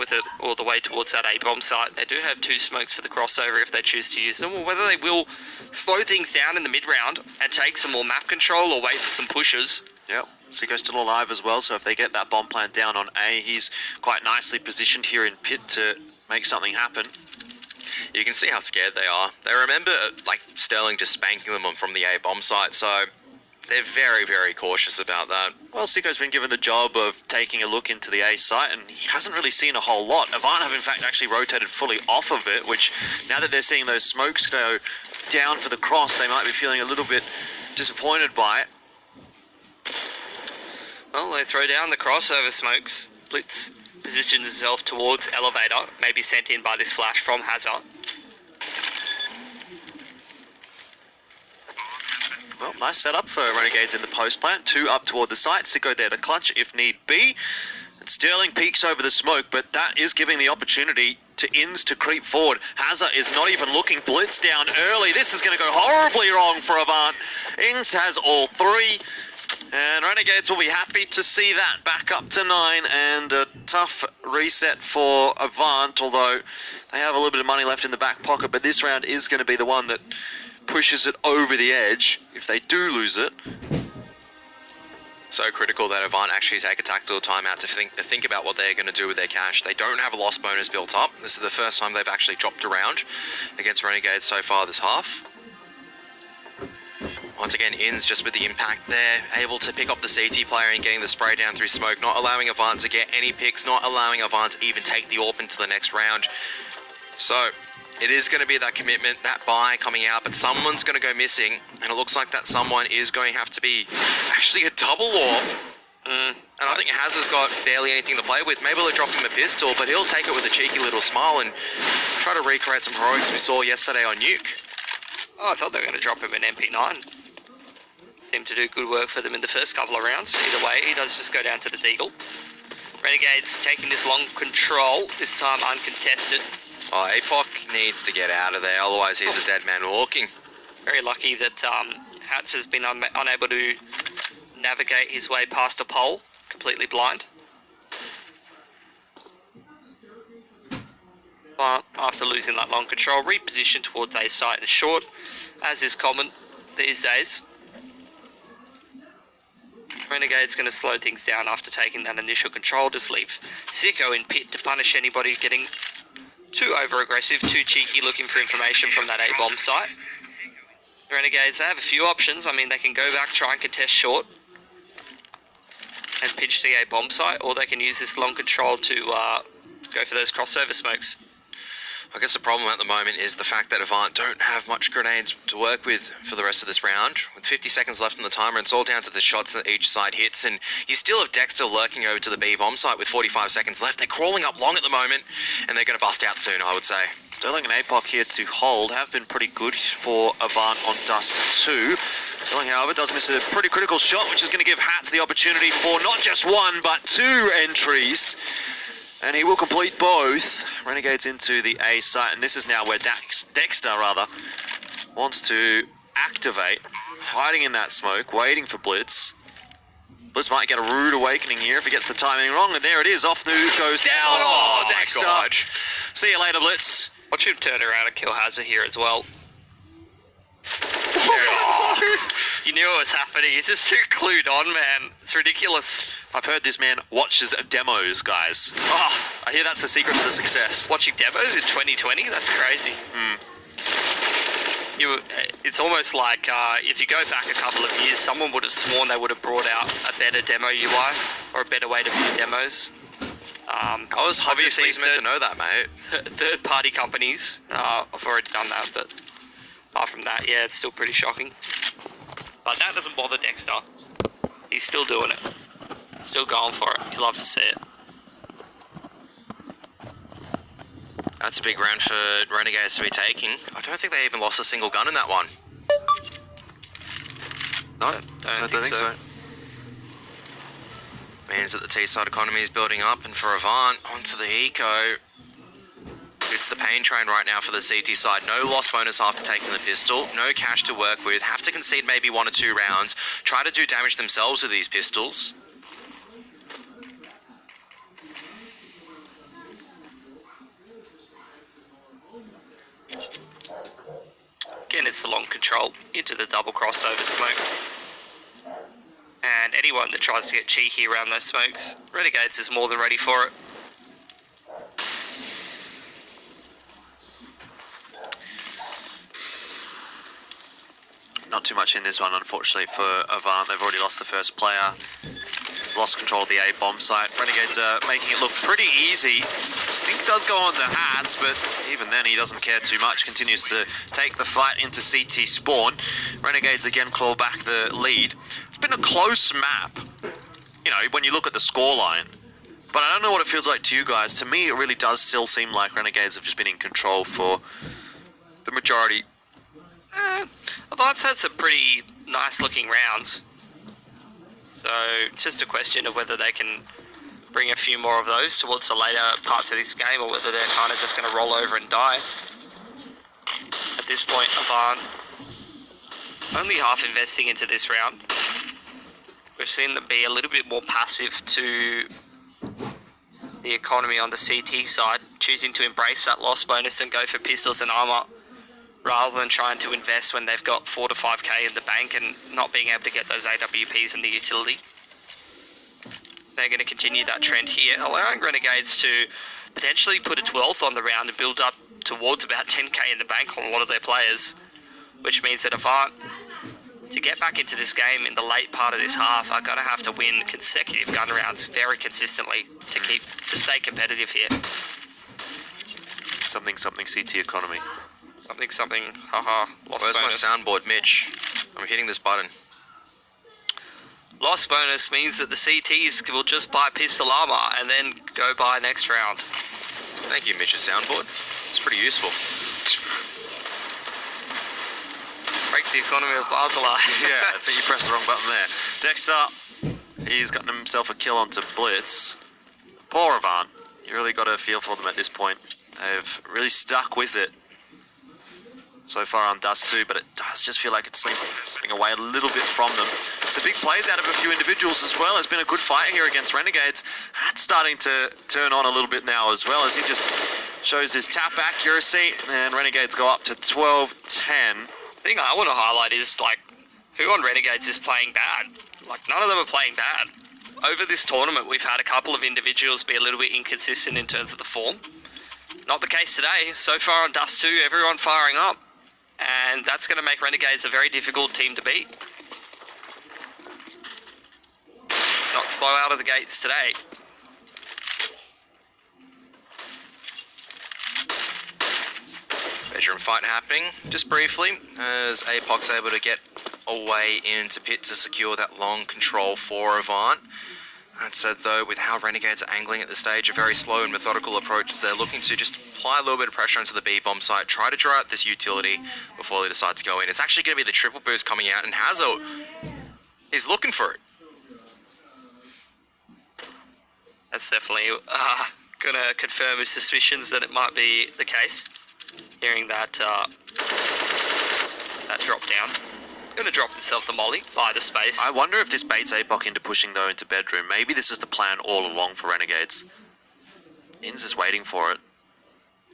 with it all the way towards that A-bomb site. They do have 2 smokes for the crossover if they choose to use them, or whether they will slow things down in the mid-round and take some more map control or wait for some pushes. Yep. Csgo's still alive as well, so if they get that bomb plant down on A, he's quite nicely positioned here in pit to make something happen. You can see how scared they are. They remember, like, Sterling just spanking them from the A bomb site, so they're very, very cautious about that. Well, Csgo's been given the job of taking a look into the A site, and he hasn't really seen a whole lot. Avant have, in fact, actually rotated fully off of it, which, now that they're seeing those smokes go down for the cross, they might be feeling a little bit disappointed by it. Well, they throw down the crossover smokes. Blitz positions himself towards elevator, maybe sent in by this flash from Hazard. Well, nice setup for Renegades in the post plant. 2 up toward the site. Csgo there to clutch if need be. And Sterling peeks over the smoke, but that is giving the opportunity to Inns to creep forward. Hazard is not even looking. Blitz down early. This is going to go horribly wrong for Avant. Inns has all 3. And Renegades will be happy to see that back up to 9, and a tough reset for Avant, although they have a little bit of money left in the back pocket, but this round is going to be the one that pushes it over the edge if they do lose it. So critical that Avant actually take a tactical timeout to think about what they're going to do with their cash. They don't have a loss bonus built up. This is the first time they've actually dropped around against Renegades so far this half. Once again, Inns just with the impact there, able to pick up the CT player and getting the spray down through smoke, not allowing Avant to get any picks, not allowing Avant to even take the AWP into the next round. So it is going to be that commitment, that buy coming out, but someone's going to go missing, and it looks like that someone is going to have to be actually a double AWP. And I think Hazard's got barely anything to play with. Maybe they'll drop him a pistol, but he'll take it with a cheeky little smile and try to recreate some heroics we saw yesterday on Nuke. Oh, I thought they were going to drop him an MP9. Seemed to do good work for them in the first couple of rounds. Either way, he does just go down to the Deagle. Renegades taking this long control, this time uncontested. Oh, APOC needs to get out of there, otherwise he's a dead man walking. Very lucky that Hats has been unable to navigate his way past a pole, completely blind. But after losing that long control, reposition towards A site and short, as is common these days. Renegade's going to slow things down after taking that initial control, just leave Csgo in pit to punish anybody getting too over-aggressive, too cheeky, looking for information from that A-bomb site. Renegades, they have a few options. I mean, they can go back, try and contest short and pinch the A-bomb site, or they can use this long control to go for those crossover smokes. I guess the problem at the moment is the fact that Avant don't have much grenades to work with for the rest of this round. With 50 seconds left on the timer, it's all down to the shots that each side hits, and you still have Dexter lurking over to the B bomb site with 45 seconds left. They're crawling up long at the moment, and they're going to bust out soon, I would say. Sterling and APOC here to hold have been pretty good for Avant on Dust 2. Sterling, however, does miss a pretty critical shot, which is going to give Hats the opportunity for not just 1, but 2 entries. And he will complete both. Renegades into the A site, and this is now where Dexter wants to activate, hiding in that smoke, waiting for Blitz. Blitz might get a rude awakening here if he gets the timing wrong, and there it is, off the goes down. Oh, Dexter! See you later, Blitz. Watch him turn around and kill Hazard here as well. You knew what was happening. He's just too clued on, man. It's ridiculous. I've heard this man watches demos, guys. Oh, I hear that's the secret to the success. Watching demos in 2020? That's crazy. It's almost like if you go back a couple of years, someone would have sworn they would have brought out a better demo UI or a better way to view demos. I was obviously meant to know that, mate. Third-party companies have already done that, but apart from that, yeah, it's still pretty shocking. But that doesn't bother Dexter. He's still doing it. Still going for it. You love to see it. That's a big round for Renegades to be taking. I don't think they even lost a single gun in that one. No, I don't think so. Means that the T-side economy is building up, and for Avant, onto the eco. It's the pain train right now for the CT side. No loss bonus after taking the pistol. No cash to work with. Have to concede maybe 1 or 2 rounds. Try to do damage themselves with these pistols. gets the long control into the double crossover smoke. And anyone that tries to get cheeky around those smokes, Renegades is more than ready for it. Not too much in this one, unfortunately, for Avant. They've already lost the first player. Lost control of the A bomb site. Renegades are making it look pretty easy. I think it does go on to Hats, but even then he doesn't care too much. Continues to take the fight into CT spawn. Renegades again claw back the lead. It's been a close map, you know, when you look at the scoreline. But I don't know what it feels like to you guys. To me, it really does still seem like Renegades have just been in control for the majority. Avant's had some pretty nice looking rounds. So, just a question of whether they can bring a few more of those towards the later parts of this game, or whether they're kind of just going to roll over and die. At this point, Avant only half investing into this round. We've seen them be a little bit more passive to the economy on the CT side, choosing to embrace that loss bonus and go for pistols and armor, rather than trying to invest when they've got 4 to 5k in the bank and not being able to get those AWPs in the utility. They're going to continue that trend here, allowing Renegades to potentially put a 12th on the round and build up towards about 10k in the bank on a lot of their players, which means that Avant, to get back into this game in the late part of this half, are going to have to win consecutive gun rounds very consistently to stay competitive here. Something CT economy. Something, haha, lost Where's bonus. my soundboard, Mitch? I'm hitting this button. Lost bonus means that the CTs will just buy pistol armor and then go buy next round. Thank you, Mitch's soundboard. It's pretty useful. Break the economy of Basel. Yeah, I think you pressed the wrong button there. Dexter, he's gotten himself a kill onto Blitz. Poor Avant. You really got to feel for them at this point. They've really stuck with it so far on Dust 2, but it does just feel like it's slipping away a little bit from them. So big plays out of a few individuals as well. It's been a good fight here against Renegades. That's starting to turn on a little bit now as well, as he just shows his tap accuracy, and Renegades go up to 12-10. The thing I want to highlight is, like, who on Renegades is playing bad? Like, none of them are playing bad. Over this tournament, we've had a couple of individuals be a little bit inconsistent in terms of the form. Not the case today. So far on Dust 2, everyone firing up. And that's going to make Renegades a very difficult team to beat. Not slow out of the gates today. Bedroom fight happening, just briefly, as Apoc's able to get away into pit to secure that long control for Avant. That said, though, with how Renegades are angling at this stage, a very slow and methodical approach, as they're looking to just apply a little bit of pressure onto the B-bomb site, try to draw out this utility before they decide to go in. It's actually going to be the triple boost coming out, and Hazo is looking for it. That's definitely going to confirm his suspicions that it might be the case. Hearing that that drop down. Going to drop himself the molly by the space. I wonder if this baits Apoc into pushing, though, into bedroom. Maybe this is the plan all along for Renegades. Inns is waiting for it.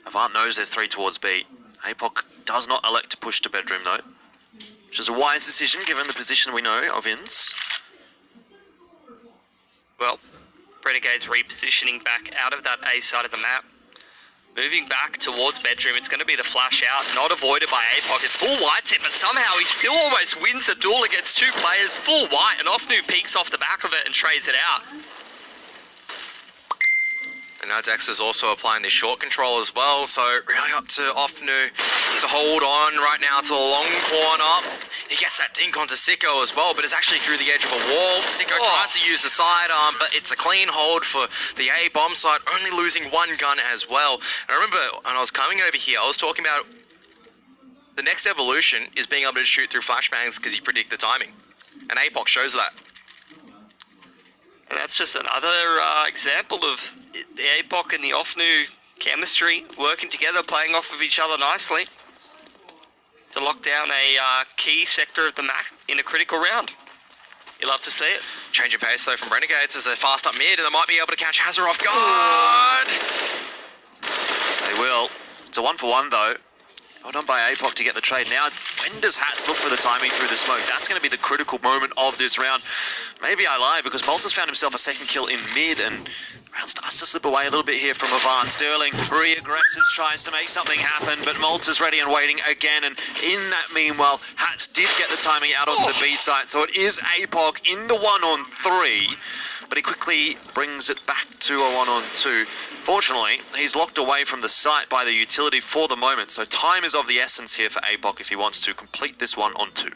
Avant knows there's 3 towards B. Apoc does not elect to push to bedroom, though, which is a wise decision given the position we know of Inns. Well, Renegades repositioning back out of that A side of the map. Moving back towards bedroom, it's going to be the flash out, not avoided by Apoc. It's full white tip, but somehow he still almost wins a duel against 2 players. Full white, and Offnu peeks off the back of it and trades it out. And now Dex is also applying the short control as well, so really up to Offnu to hold on right now to the long corner. He gets that dink onto Sicko as well, but it's actually through the edge of a wall. Sicko tries to use the sidearm, but it's a clean hold for the A bomb site, only losing 1 gun as well. And I remember when I was coming over here, I was talking about the next evolution is being able to shoot through flashbangs because you predict the timing. And Apoc shows that. And that's just another example of the Apoc and the Offnu chemistry working together, playing off of each other nicely to lock down a key sector of the map in a critical round. You love to see it. Change of pace though from Renegades as they're fast up mid, and they might be able to catch Hazard off guard. They will. It's a 1-for-1 though. Well done by Apoc to get the trade. Now when does Hats look for the timing through the smoke? That's going to be the critical moment of this round. Maybe I lie, because Malta's found himself a second kill in mid, and the round starts to slip away a little bit here from Avant. Sterling re-aggresses, tries to make something happen, but Malta's ready and waiting again, and in that meanwhile, Hats did get the timing out onto the B site, so it is APOC in the 1-on-3, but he quickly brings it back to a 1-on-2. Fortunately, he's locked away from the site by the utility for the moment, so time is of the essence here for APOC if he wants to complete this 1-on-2.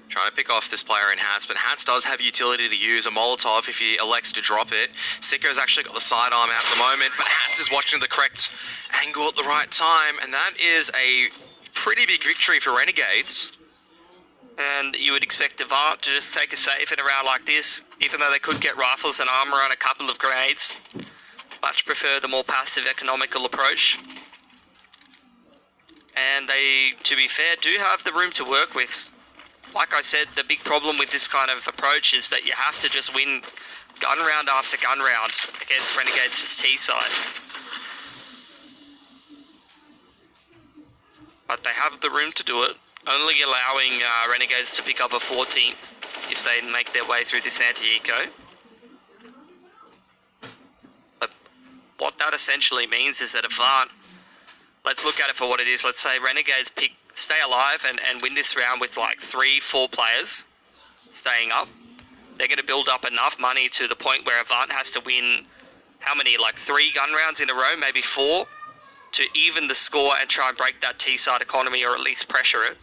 Trying to pick off this player in Hats, but Hats does have utility to use a Molotov if he elects to drop it. Sicko's actually got the sidearm at the moment, but Hats is watching the correct angle at the right time, and that is a pretty big victory for Renegades. And you would expect Avant to just take a save in a round like this, even though they could get rifles and armor and a couple of grenades. Much prefer the more passive economical approach. And they, to be fair, do have the room to work with. Like I said, the big problem with this kind of approach is that you have to just win gun round after gun round against Renegades' T side. But they have the room to do it, only allowing Renegades to pick up a 14th if they make their way through this anti-eco. But what that essentially means is that Avant, let's look at it for what it is. Let's say Renegades stay alive and win this round with like 3-4 players staying up. They're going to build up enough money to the point where Avant has to win, how many, like 3 gun rounds in a row, maybe 4, to even the score and try and break that T-side economy, or at least pressure it.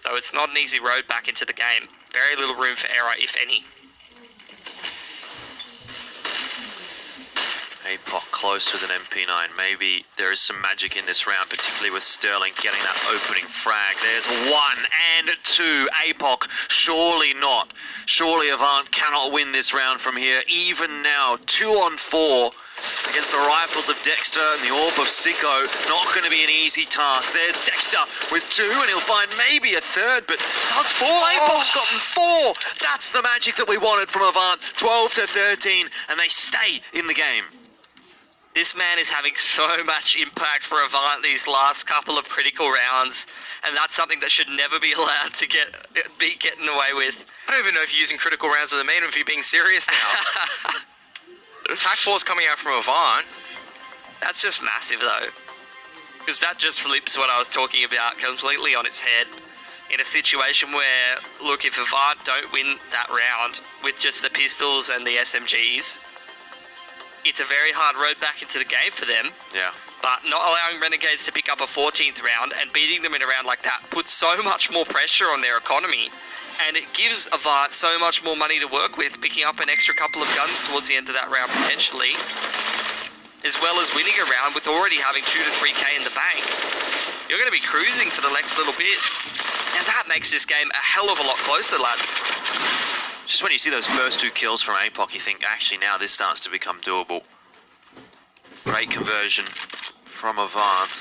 So it's not an easy road back into the game. Very little room for error, if any. APOC close with an MP9. Maybe there is some magic in this round, particularly with Sterling getting that opening frag. There's 1 and 2. APOC, surely not. Surely Avant cannot win this round from here. Even now, 2-on-4 against the rifles of Dexter and the AWP of Sicko. Not going to be an easy task. There's Dexter with 2, and he'll find maybe a third, but that's 4. APOC's gotten 4. That's the magic that we wanted from Avant. 12 to 13, and they stay in the game. This man is having so much impact for Avant these last couple of critical rounds, and that's something that should never be allowed to be getting away with. I don't even know if you're using critical rounds as a main or if you're being serious now. Attack force coming out from Avant. That's just massive though, because that just flips what I was talking about completely on its head. In a situation where, look, if Avant don't win that round with just the pistols and the SMGs, it's a very hard road back into the game for them. Yeah. But not allowing Renegades to pick up a 14th round and beating them in a round like that puts so much more pressure on their economy. And it gives Avant so much more money to work with, picking up an extra couple of guns towards the end of that round potentially, as well as winning a round with already having 2 to 3k in the bank. You're going to be cruising for the next little bit. And that makes this game a hell of a lot closer, lads. Just when you see those first 2 kills from APOC, you think, actually, now this starts to become doable. Great conversion from Avant.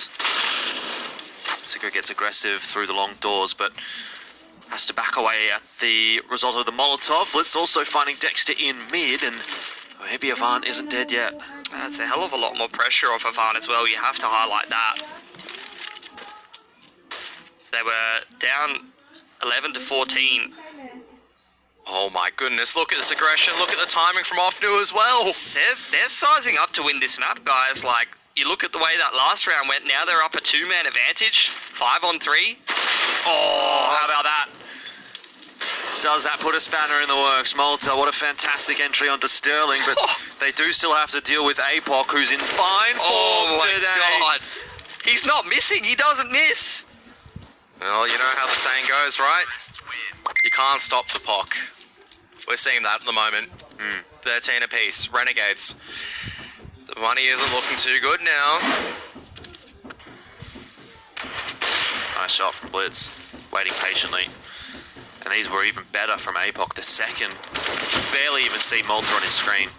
Sicko gets aggressive through the long doors, but has to back away at the result of the Molotov. Blitz also finding Dexter in mid, and maybe Avant isn't dead yet. That's a hell of a lot more pressure off Avant as well. You have to highlight that. They were down 11 to 14. Oh my goodness, look at this aggression, look at the timing from Ofnu as well. They're sizing up to win this map, guys. Like, you look at the way that last round went, now they're up a 2-man advantage, 5-on-3. Oh, how about that? Does that put a spanner in the works? Malta, what a fantastic entry onto Sterling, but they do still have to deal with APOC, who's in fine form today. God. He's not missing, he doesn't miss. Well, you know how the saying goes, right? You can't stop the POC. We're seeing that at the moment. 13 apiece. Renegades. The money isn't looking too good now. Nice shot from Blitz. Waiting patiently. And these were even better from APOC. The second. Barely even see Malta on his screen.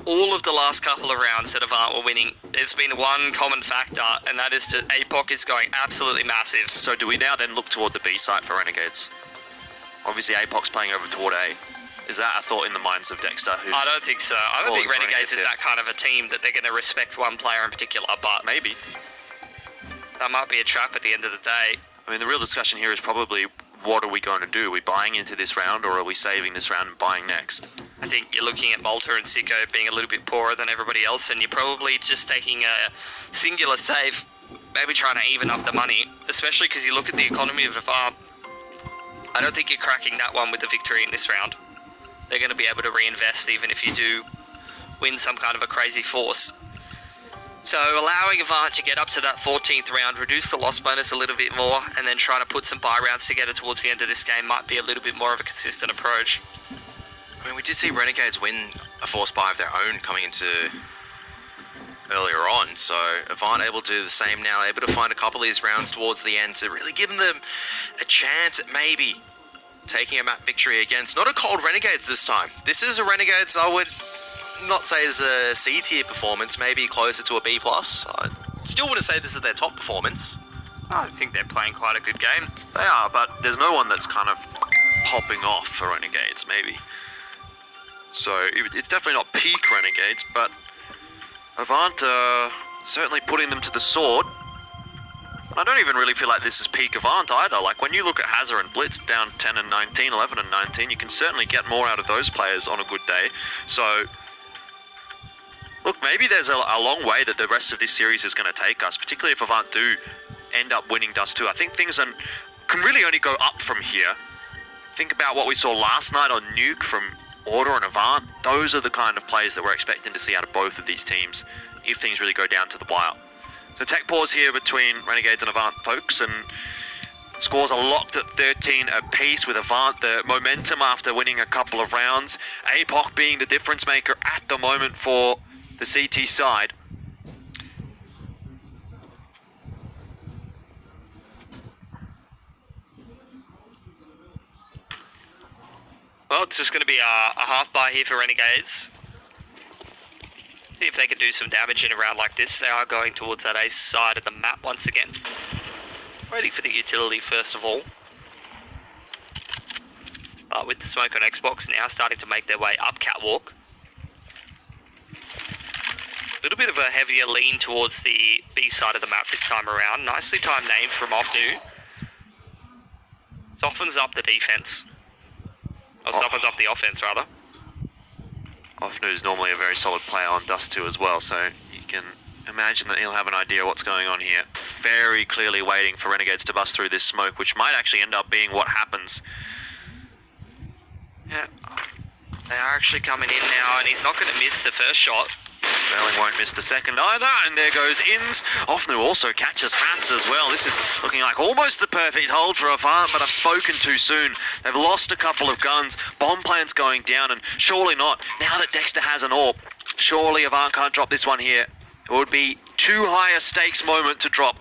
All of the last couple of rounds that Avant were winning, there's been one common factor, and that is that APOC is going absolutely massive. So do we now then look toward the B site for Renegades? Obviously APOC's playing over toward A. Is that a thought in the minds of Dexter? I don't think so. I don't think Renegades is that kind of a team that they're going to respect one player in particular, but maybe. That might be a trap at the end of the day. I mean, the real discussion here is probably, what are we going to do? Are we buying into this round, or are we saving this round and buying next? I think you're looking at Malta and Sicko being a little bit poorer than everybody else, and you're probably just taking a singular save, maybe trying to even up the money, especially because you look at the economy of Avant. I don't think you're cracking that one with the victory in this round. They're going to be able to reinvest even if you do win some kind of a crazy force. So allowing Avant to get up to that 14th round, reduce the loss bonus a little bit more, and then trying to put some buy rounds together towards the end of this game might be a little bit more of a consistent approach. I mean, we did see Renegades win a force buy of their own coming into earlier on, so Avant able to do the same now, able to find a couple of these rounds towards the end to really give them a chance at maybe taking a map victory against not a cold Renegades this time. This is a Renegades I would not say is a C tier performance, maybe closer to a B+. I still wouldn't say this is their top performance. I think they're playing quite a good game. They are, but there's no one that's kind of popping off for Renegades, maybe. So it's definitely not peak Renegades, but Avant certainly putting them to the sword. I don't even really feel like this is peak Avant either. Like, when you look at Hazard and Blitz down 10 and 19, 11 and 19, you can certainly get more out of those players on a good day. So, look, maybe there's a long way that the rest of this series is going to take us, particularly if Avant do end up winning Dust 2. I think things can really only go up from here. Think about what we saw last night on Nuke from Order and Avant. Those are the kind of plays that we're expecting to see out of both of these teams if things really go down to the wire. So tech pause here between Renegades and Avant, folks, and scores are locked at 13 apiece with Avant the momentum after winning a couple of rounds. APOC being the difference maker at the moment for the CT side. Well, it's just going to be a half buy here for Renegades. See if they can do some damage in a round like this. They are going towards that ace side of the map once again. Waiting for the utility first of all. But with the smoke on Xbox now starting to make their way up Catwalk. A little bit of a heavier lean towards the B side of the map this time around. Nicely timed name from Ofnu. Softens up the defense. Or softens up the offense rather. Ofnu is normally a very solid player on Dust 2 as well, so you can imagine that he'll have an idea what's going on here. Very clearly waiting for Renegades to bust through this smoke, which might actually end up being what happens. Yeah, they are actually coming in now, and he's not going to miss the first shot. Sterling won't miss the second either, and there goes Ins. Ofnu also catches Hats as well. This is looking like almost the perfect hold for Avant, but I've spoken too soon. They've lost a couple of guns. Bomb plant's going down, and surely not. Now that Dexter has an AWP, surely Avant can't drop this one here. It would be too high a stakes moment to drop.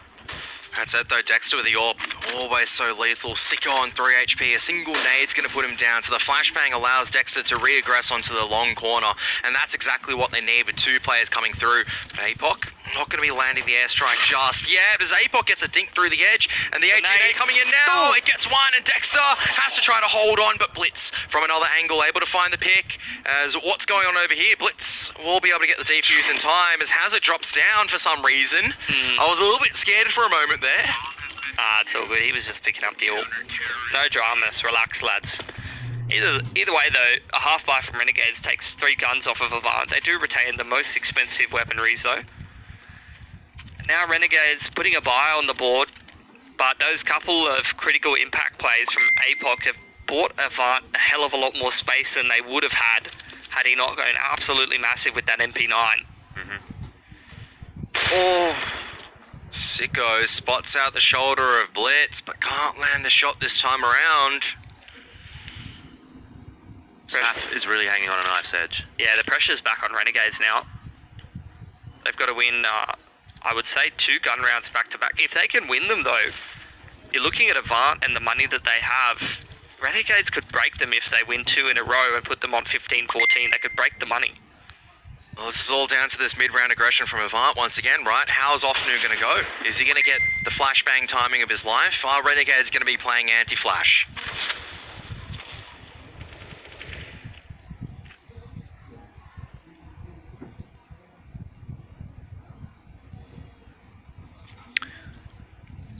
That's it though, Dexter with the AWP, always so lethal. Sicko on 3 HP, a single nade's going to put him down. So the flashbang allows Dexter to re-aggress onto the long corner, and that's exactly what they need with two players coming through. But APOC not going to be landing the airstrike just yet, as APOC gets a dink through the edge, and the HP coming in now. It gets one, and Dexter has to try to hold on, but Blitz from another angle able to find the pick. As what's going on over here, Blitz will be able to get the defuse in time as Hazard drops down for some reason. I was a little bit scared for a moment there. It's all good. He was just picking up the AWP. No dramas. Relax, lads. Either way, though, a half buy from Renegades takes 3 guns off of Avant. They do retain the most expensive weaponries, though. Now Renegades putting a buy on the board, but those couple of critical impact plays from APOC have bought Avant a hell of a lot more space than they would have had he not gone absolutely massive with that MP9. Oh, Sicko spots out the shoulder of Blitz, but can't land the shot this time around. Snap is really hanging on a knife's edge. Yeah, the pressure's back on Renegades now. They've got to win, I would say, 2 gun rounds back to back. If they can win them, though, you're looking at Avant and the money that they have. Renegades could break them if they win 2 in a row and put them on 15-14. They could break the money. Well, this is all down to this mid-round aggression from Avant once again, right? How's Ofnu going to go? Is he going to get the flashbang timing of his life? Are Renegades going to be playing anti-flash?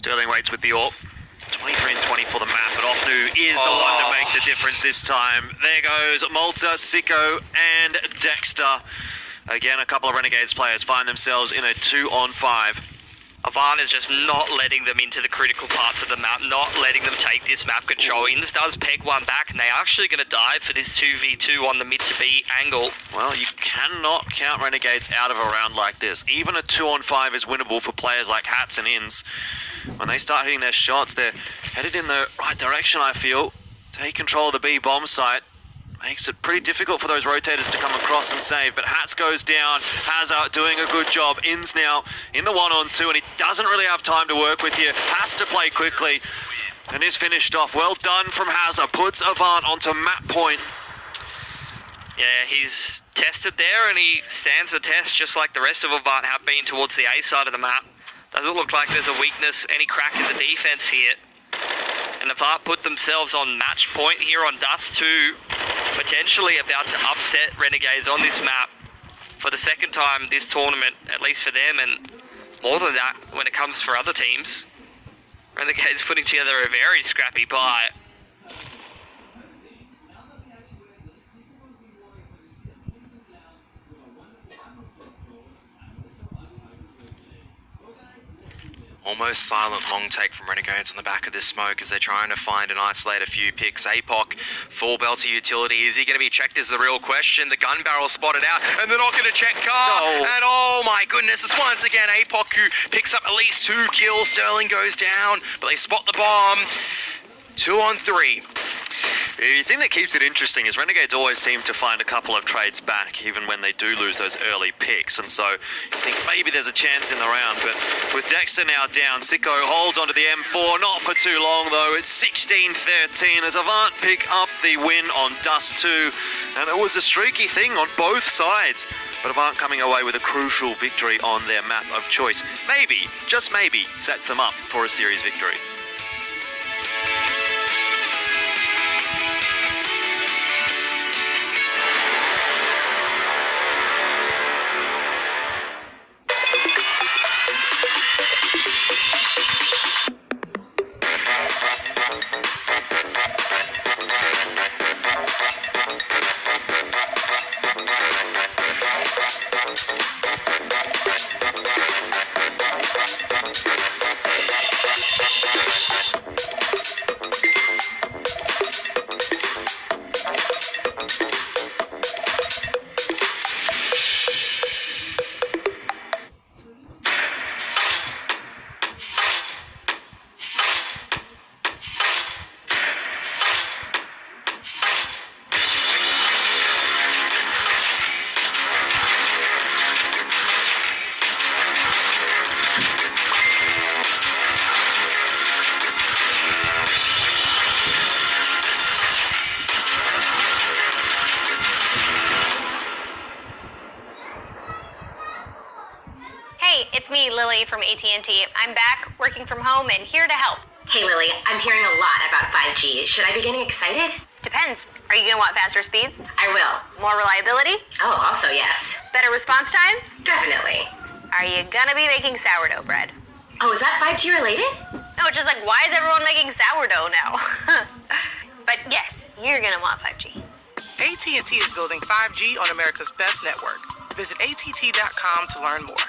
Sterling waits with the AWP. 23 and 20 for the map, but Ofnu is the one to make the difference this time. There goes Malta, Sicko, and Dexter. Again, a couple of Renegades players find themselves in a 2-on-5. Avant is just not letting them into the critical parts of the map, not letting them take this map control. Ins does peg one back, and they're actually going to dive for this 2v2 on the mid to B angle. Well, you cannot count Renegades out of a round like this. Even a 2-on-5 is winnable for players like Hats and Ins. When they start hitting their shots, they're headed in the right direction, I feel. Take control of the B bomb site. Makes it pretty difficult for those rotators to come across and save, but Hats goes down. Hazard doing a good job. Ins now in the 1-on-2, and he doesn't really have time to work with you. Has to play quickly, and is finished off. Well done from Hazard. Puts Avant onto map point. Yeah, he's tested there, and he stands the test just like the rest of Avant have been towards the A side of the map. Doesn't look like there's a weakness, any crack in the defense here. And Avant put themselves on match point here on Dust 2. Potentially about to upset Renegades on this map for the second time this tournament, at least for them, and more than that when it comes for other teams. Renegades putting together a very scrappy buy. Almost silent long take from Renegades on the back of this smoke as they're trying to find and isolate a few picks. APOC, full belter utility. Is he going to be checked is the real question. The gun barrel spotted out, and they're not going to check Car. No. And oh my goodness, it's once again APOC who picks up at least 2 kills. Sterling goes down, but they spot the bomb. 2-on-3. The thing that keeps it interesting is Renegades always seem to find a couple of trades back, even when they do lose those early picks, and so you think maybe there's a chance in the round, but with Dexter now down, Sicko holds onto the M4, not for too long though. It's 16-13 as Avant pick up the win on Dust 2, and it was a streaky thing on both sides, but Avant coming away with a crucial victory on their map of choice. Maybe, just maybe, sets them up for a series victory. It's me, Lily from AT&T. I'm back, working from home, and here to help. Hey Lily, I'm hearing a lot about 5G. Should I be getting excited? Depends. Are you gonna want faster speeds? I will. More reliability? Oh, also yes. Better response times? Definitely. Are you gonna be making sourdough bread? Oh, is that 5G related? No, it's just like, why is everyone making sourdough now? But yes, you're gonna want 5G. AT&T is building 5G on America's best network. Visit att.com to learn more.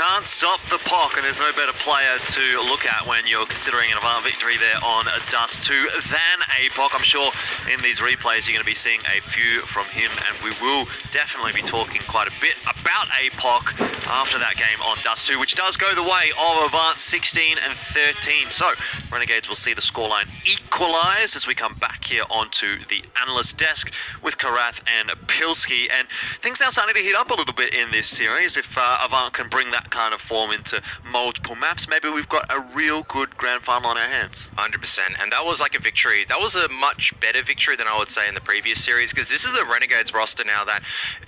can't stop the POC, and there's no better player to look at when you're considering an Avant victory there on Dust 2 than APOC. I'm sure in these replays you're going to be seeing a few from him, and we will definitely be talking quite a bit about APOC after that game on Dust 2, which does go the way of Avant 16 and 13. So Renegades will see the scoreline equalize as we come back here onto the analyst desk with Karath and Pilski, and things now starting to heat up a little bit in this series. If Avant can bring that kind of form into multiple maps, maybe we've got a real good grand final on our hands. 100%, and that was like a victory. That was a much better victory than I would say in the previous series, because this is the Renegades roster now that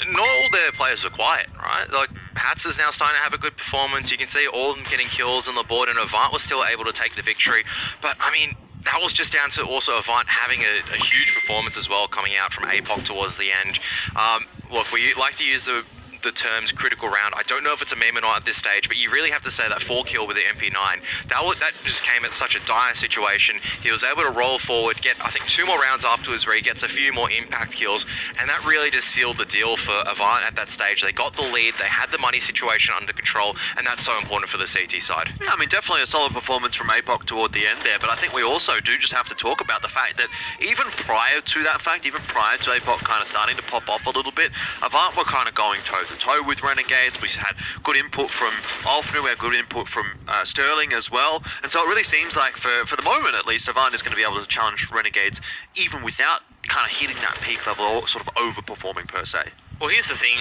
not all their players are quiet, right? Like, Hats is now starting to have a good performance. You can see all of them getting kills on the board, and Avant was still able to take the victory. But, I mean, that was just down to also Avant having a huge performance as well, coming out from APOC towards the end. Look, we like to use the terms critical round. I don't know if it's a meme or not at this stage, but you really have to say that 4 kill with the MP9. That just came at such a dire situation. He was able to roll forward, get I think 2 more rounds afterwards where he gets a few more impact kills, and that really just sealed the deal for Avant at that stage. They got the lead, they had the money situation under control, and that's so important for the CT side. Yeah, I mean, definitely a solid performance from APOC toward the end there, but I think we also do just have to talk about the fact that even prior to that fact, even prior to APOC kind of starting to pop off a little bit, Avant were kind of going toe-to-toe with Renegades. We had good input from Alfner, we had good input from Sterling as well, and so it really seems like for the moment at least, Avant is going to be able to challenge Renegades even without kind of hitting that peak level or sort of overperforming per se. Well, here's the thing.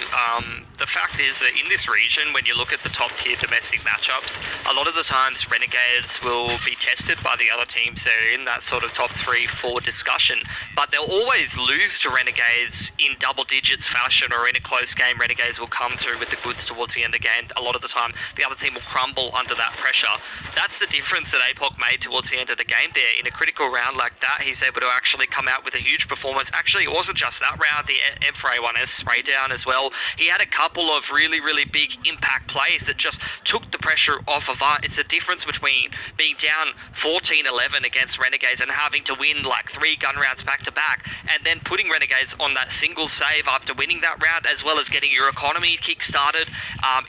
The fact is that in this region, when you look at the top-tier domestic matchups, a lot of the times Renegades will be tested by the other teams that are in that sort of top 3-4 discussion, but they'll always lose to Renegades in double digits fashion, or in a close game, Renegades will come through with the goods towards the end of the game. A lot of the time, the other team will crumble under that pressure. That's the difference that APOC made towards the end of the game there. In a critical round like that, he's able to actually come out with a huge performance. Actually, it wasn't just that round, the M4A1S spray down as well. He had a couple of really, really big impact plays that just took the pressure off of Avant. It's the difference between being down 14-11 against Renegades and having to win like 3 gun rounds back to back, and then putting Renegades on that single save after winning that round, as well as getting your economy kick-started.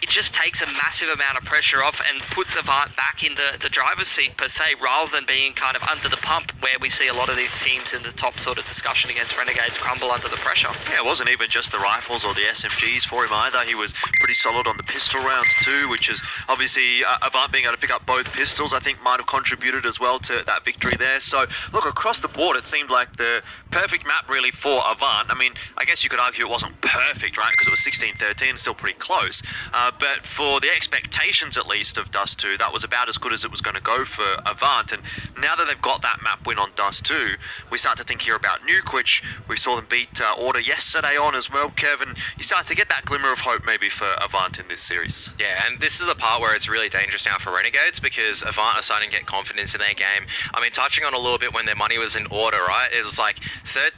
It just takes a massive amount of pressure off and puts Avant back in the driver's seat per se, rather than being kind of under the pump, where we see a lot of these teams in the top sort of discussion against Renegades crumble under the pressure. Yeah, it wasn't even just the rifles or the SMGs for him either. He was pretty solid on the pistol rounds too, which is obviously Avant being able to pick up both pistols, I think might have contributed as well to that victory there. So look, across the board it seemed like the perfect map really for Avant. I mean, I guess you could argue it wasn't perfect, right, because it was 16-13, still pretty close, but for the expectations at least of Dust 2, that was about as good as it was going to go for Avant. And now that they've got that map win on Dust 2, we start to think here about Nuke, which we saw them beat Order yesterday on as well, Kevin. You start to get that glimmer of hope maybe for Avant in this series. Yeah, and this is the part where it's really dangerous now for Renegades, because Avant are starting to get confidence in their game. I mean, touching on a little bit when their money was in Order, right? It was like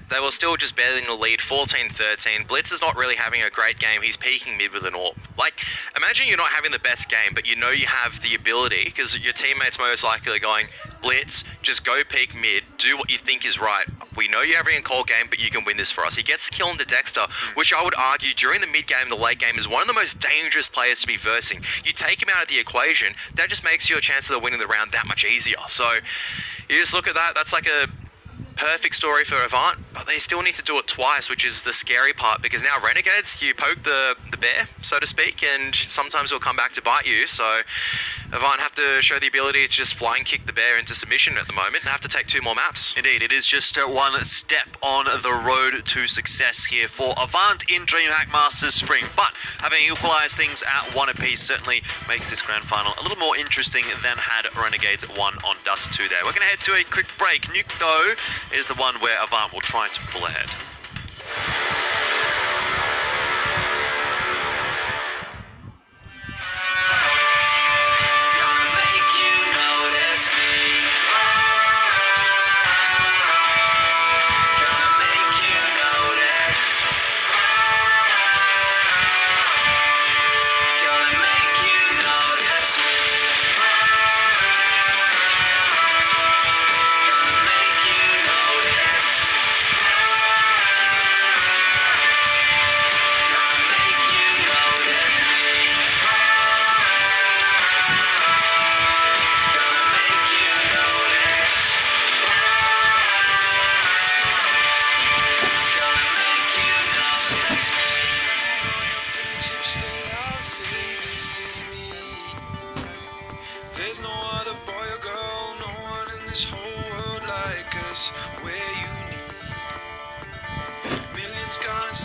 they were still just barely in the lead, 14-13. Blitz is not really having a great game. He's peaking mid with an AWP. Like, imagine you're not having the best game, but you know you have the ability, because your teammates most likely are going, Blitz, just go peak mid, do what you think is right. We know you're having a cold game, but you can win this for us. He gets the kill into Dexter, which I would argue during the mid game, the late game, is one of the most dangerous players to be versing. You take him out of the equation, that just makes your chances of winning the round that much easier. So you just look at that, that's like a perfect story for Avant, but they still need to do it twice, which is the scary part, because now Renegades, you poke the bear, so to speak, and sometimes it'll come back to bite you. So Avant have to show the ability to just flying kick the bear into submission at the moment and have to take 2 more maps. Indeed, it is just one step on the road to success here for Avant in DreamHack Masters Spring, but having equalised things at 1 apiece certainly makes this grand final a little more interesting than had Renegades won on Dust 2 there. We're going to head to a quick break. Nuke, though, is the one where Avant will try to pull ahead.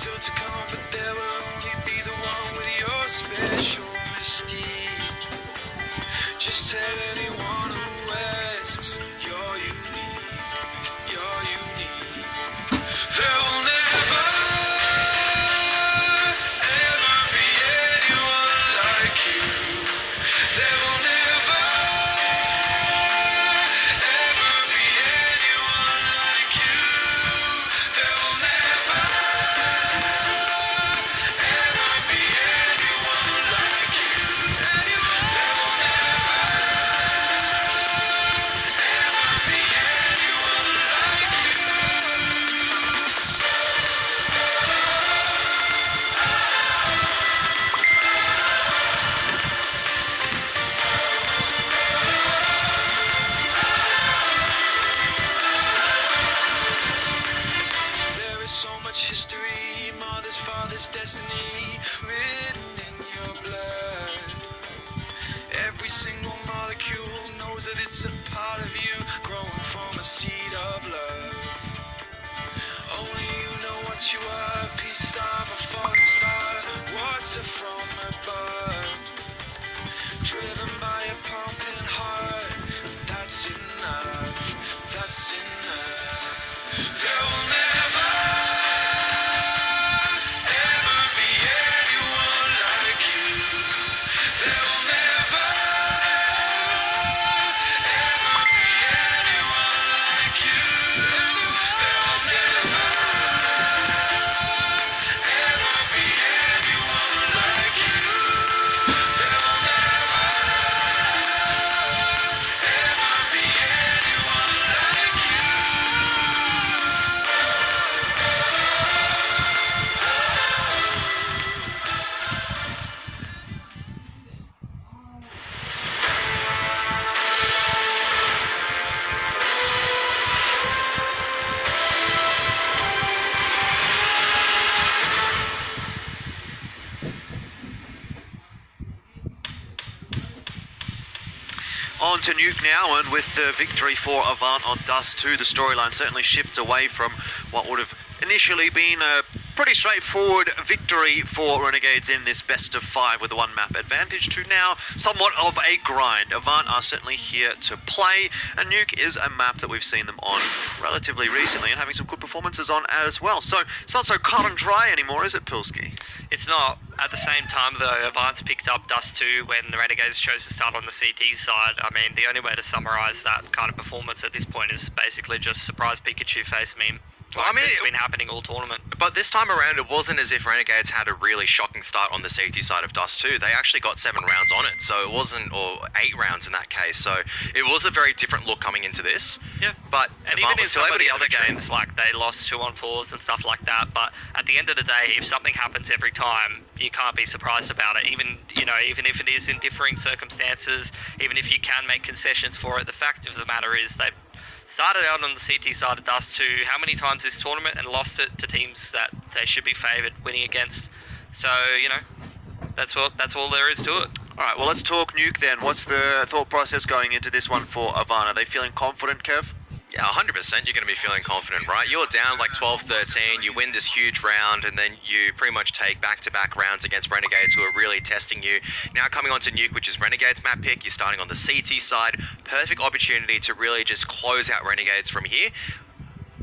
still to come, but there will only be the one with your special mystique. Just tell anyone who asks, you're unique, you're unique. There will never, ever be anyone like you. There will never, ever be anyone like you. There will never, ever be anyone like you. There will never, ever be anyone like you. There is so much history, mothers, fathers, destiny written in your blood. Every single molecule knows that it's a part of you, growing from a seed of love. Only you know what you are, pieces of a falling star, water from above. Driven by a pumping heart, that's enough, that's enough. There will never, ever be anyone like you. There will never, ever be anyone like you. There will never, ever be anyone like you. There will never, ever be anyone like you. On to Nuke now, and with the victory for Avant on Dust 2, the storyline certainly shifts away from what would have initially been a pretty straightforward victory for Renegades in this best of 5 with a 1 map advantage to now somewhat of a grind. Avant are certainly here to play, and Nuke is a map that we've seen them on relatively recently and having some good performances on as well. So it's not so cut and dry anymore, is it, Pilski? It's not. At the same time, though, Avant's picked up Dust 2 when the Renegades chose to start on the CT side. I mean, the only way to summarise that kind of performance at this point is basically just surprise Pikachu face meme. Well, I mean, it's been happening all tournament. But this time around, it wasn't as if Renegades had a really shocking start on the safety side of Dust 2. They actually got 7 rounds on it, so it wasn't, or 8 rounds in that case. So it was a very different look coming into this. Yeah, but and even in some of the other games, like they lost 2-on-4s and stuff like that. But at the end of the day, if something happens every time, you can't be surprised about it. Even if it is in differing circumstances, even if you can make concessions for it, the fact of the matter is they've started out on the CT side of Dust 2 how many times this tournament and lost it to teams that they should be favoured winning against. So, that's all there is to it. Alright, well let's talk Nuke then. What's the thought process going into this one for Avant? Are they feeling confident, Kev? Yeah, 100% you're going to be feeling confident, right? You're down like 12-13, you win this huge round, and then you pretty much take back-to-back rounds against Renegades who are really testing you. Now coming on to Nuke, which is Renegades map pick, you're starting on the CT side. Perfect opportunity to really just close out Renegades from here.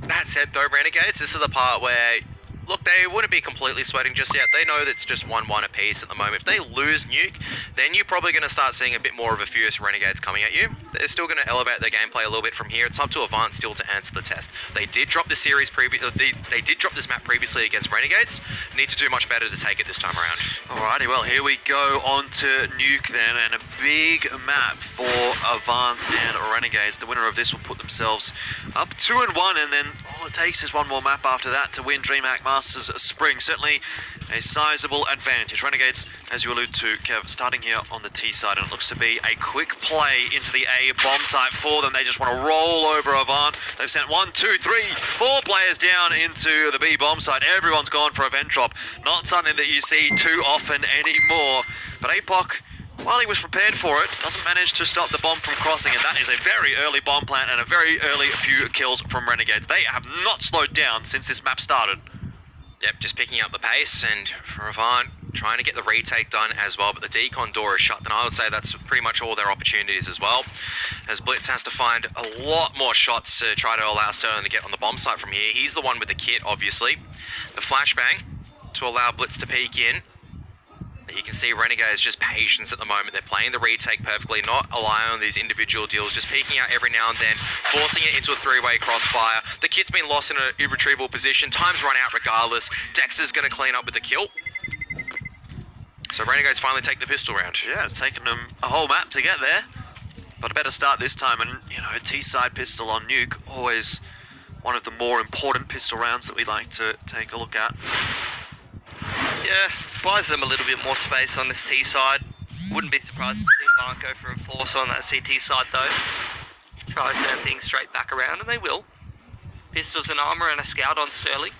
That said though, Renegades, this is the part where, look, they wouldn't be completely sweating just yet. They know that it's just 1-1 apiece at the moment. If they lose Nuke, then you're probably going to start seeing a bit more of a furious Renegades coming at you. They're still going to elevate their gameplay a little bit from here. It's up to Avant still to answer the test. They did drop the series they did drop this map previously against Renegades. Need to do much better to take it this time around. Alrighty, well here we go on to Nuke then, and a big map for Avant and Renegades. The winner of this will put themselves up 2-1, and then all it takes is one more map after that to win DreamHack Masters Spring. Certainly a sizable advantage. Renegades, as you allude to, Kev, starting here on the T side, and it looks to be a quick play into the A bomb site for them. They just want to roll over Avant. They've sent 1, 2, 3, 4 players down into the B bomb site. Everyone's gone for a vent drop. Not something that you see too often anymore. But APOC, while he was prepared for it, doesn't manage to stop the bomb from crossing, and that is a very early bomb plant and a very early few kills from Renegades. They have not slowed down since this map started. Yep, just picking up the pace, and for Avant, trying to get the retake done as well, but the decon door is shut, then I would say that's pretty much all their opportunities as well, as Blitz has to find a lot more shots to try to allow Sterling to get on the bomb site from here. He's the one with the kit, obviously. The flashbang to allow Blitz to peek in. You can see Renegades just patience at the moment. They're playing the retake perfectly, not relying on these individual deals, just peeking out every now and then, forcing it into a three-way crossfire. The kit's been lost in an irretrievable position. Time's run out regardless. Dexter's going to clean up with the kill. So Renegades finally take the pistol round. Yeah, it's taken them a whole map to get there, but a better start this time. And, you know, a T-side pistol on Nuke, always one of the more important pistol rounds that we like to take a look at. Yeah, buys them a little bit more space on this T side. Wouldn't be surprised to see Avant go for a force on that CT side though. Try to turn things straight back around, and they will. Pistols and armor and a scout on Sterling.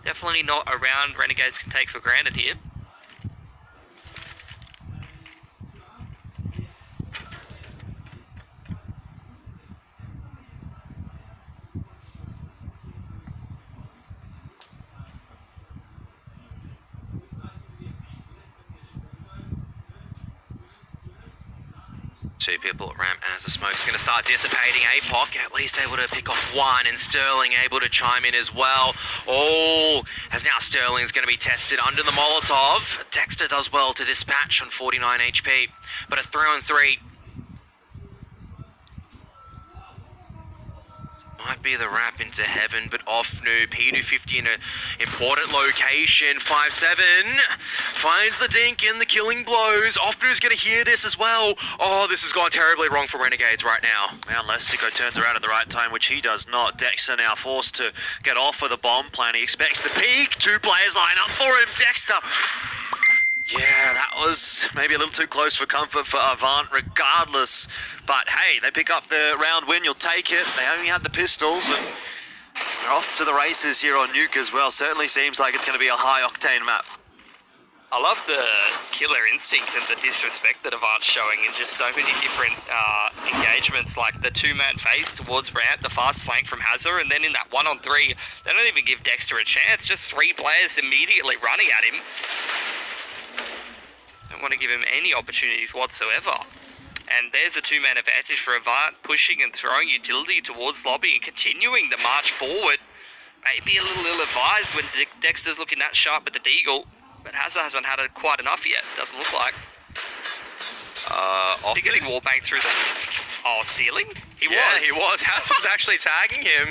Definitely not a round Renegades can take for granted here. Two people at ramp as the smoke's going to start dissipating. APOC at least able to pick off one, and Sterling able to chime in as well. Oh, as now Sterling's going to be tested under the Molotov. Dexter does well to dispatch on 49 HP, but a 3-on-3 might be the wrap into heaven, but off new. P250 in an important location. 5-7 finds the dink in the killing blows. Offnu's going to hear this as well. Oh, this has gone terribly wrong for Renegades right now. Unless Sicko turns around at the right time, which he does not. Dexter now forced to get off with a bomb plan. He expects the peak. Two players line up for him. Dexter. Yeah, that was maybe a little too close for comfort for Avant regardless. But hey, they pick up the round win, you'll take it. They only had the pistols, and they're off to the races here on Nuke as well. Certainly seems like it's going to be a high-octane map. I love the killer instinct and the disrespect that Avant's showing in just so many different engagements, like the two-man face towards ramp, the fast flank from Hazard, and then in that 1-on-3, they don't even give Dexter a chance, just three players immediately running at him. Don't want to give him any opportunities whatsoever. And there's a two-man advantage for Avant, pushing and throwing utility towards lobby and continuing the march forward. Maybe a little ill-advised when Dexter's looking that sharp with the deagle, but Hazard hasn't had it quite enough yet, doesn't look like. He's getting wallbanged through the ceiling? He was. Hazard was actually tagging him,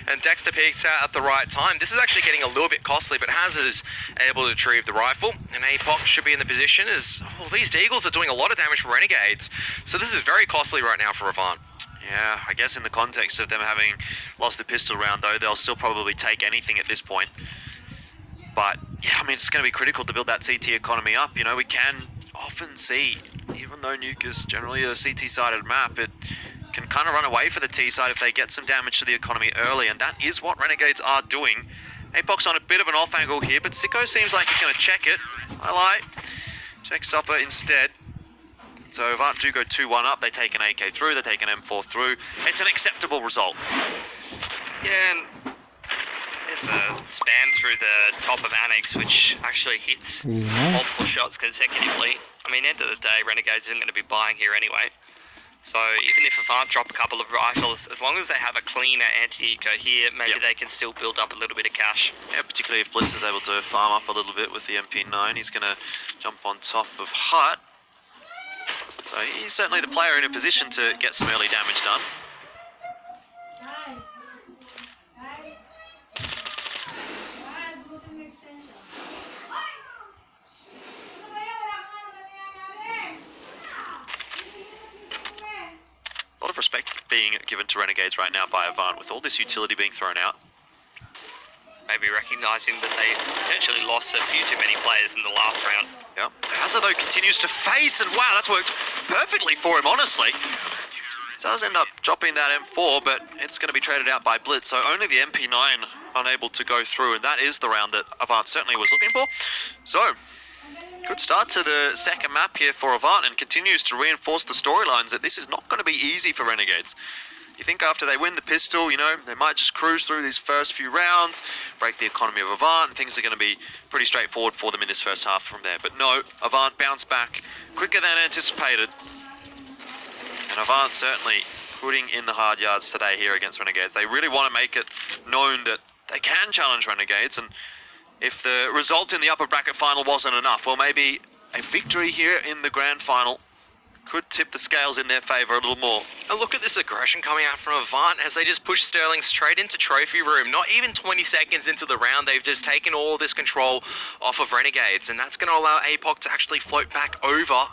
and Dexter peeks out at the right time. This is actually getting a little bit costly, but Hazard is able to retrieve the rifle, and APOC should be in the position as these deagles are doing a lot of damage for Renegades. So this is very costly right now for Avant. Yeah, I guess in the context of them having lost the pistol round, though, they'll still probably take anything at this point. But, yeah, I mean, it's going to be critical to build that CT economy up. You know, we can often see, even though Nuke is generally a CT-sided map, it can kind of run away for the T side if they get some damage to the economy early, and that is what Renegades are doing. APOC's on a bit of an off angle here, but Sicko seems like he's going to check it. Highlight. Checks Supper instead. So Avant do go 2-1 up. They take an AK through, they take an M4 through. It's an acceptable result. Yeah, and there's a spam through the top of Annex, which actually hits multiple shots consecutively. I mean, end of the day, Renegades isn't going to be buying here anyway. So even if Avant drop a couple of rifles, as long as they have a cleaner anti-eco here, maybe they can still build up a little bit of cash. Yeah, particularly if Blitz is able to farm up a little bit with the MP9. He's going to jump on top of Hut. So he's certainly the player in a position to get some early damage done. A lot of respect being given to Renegades right now by Avant with all this utility being thrown out. Maybe recognising that they potentially lost a few too many players in the last round. Yeah. Hazard, though, continues to face, and wow, that's worked perfectly for him, honestly. Does end up dropping that M4, but it's going to be traded out by Blitz, so only the MP9 unable to go through, and that is the round that Avant certainly was looking for. So, good start to the second map here for Avant, and continues to reinforce the storylines that this is not going to be easy for Renegades. You think after they win the pistol, you know, they might just cruise through these first few rounds, break the economy of Avant, and things are going to be pretty straightforward for them in this first half from there. But no, Avant bounced back quicker than anticipated. And Avant certainly putting in the hard yards today here against Renegades. They really want to make it known that they can challenge Renegades, and if the result in the upper bracket final wasn't enough, well, maybe a victory here in the grand final could tip the scales in their favour a little more. And look at this aggression coming out from Avant as they just push Sterling straight into trophy room. Not even 20 seconds into the round, they've just taken all this control off of Renegades, and that's going to allow APOC to actually float back over.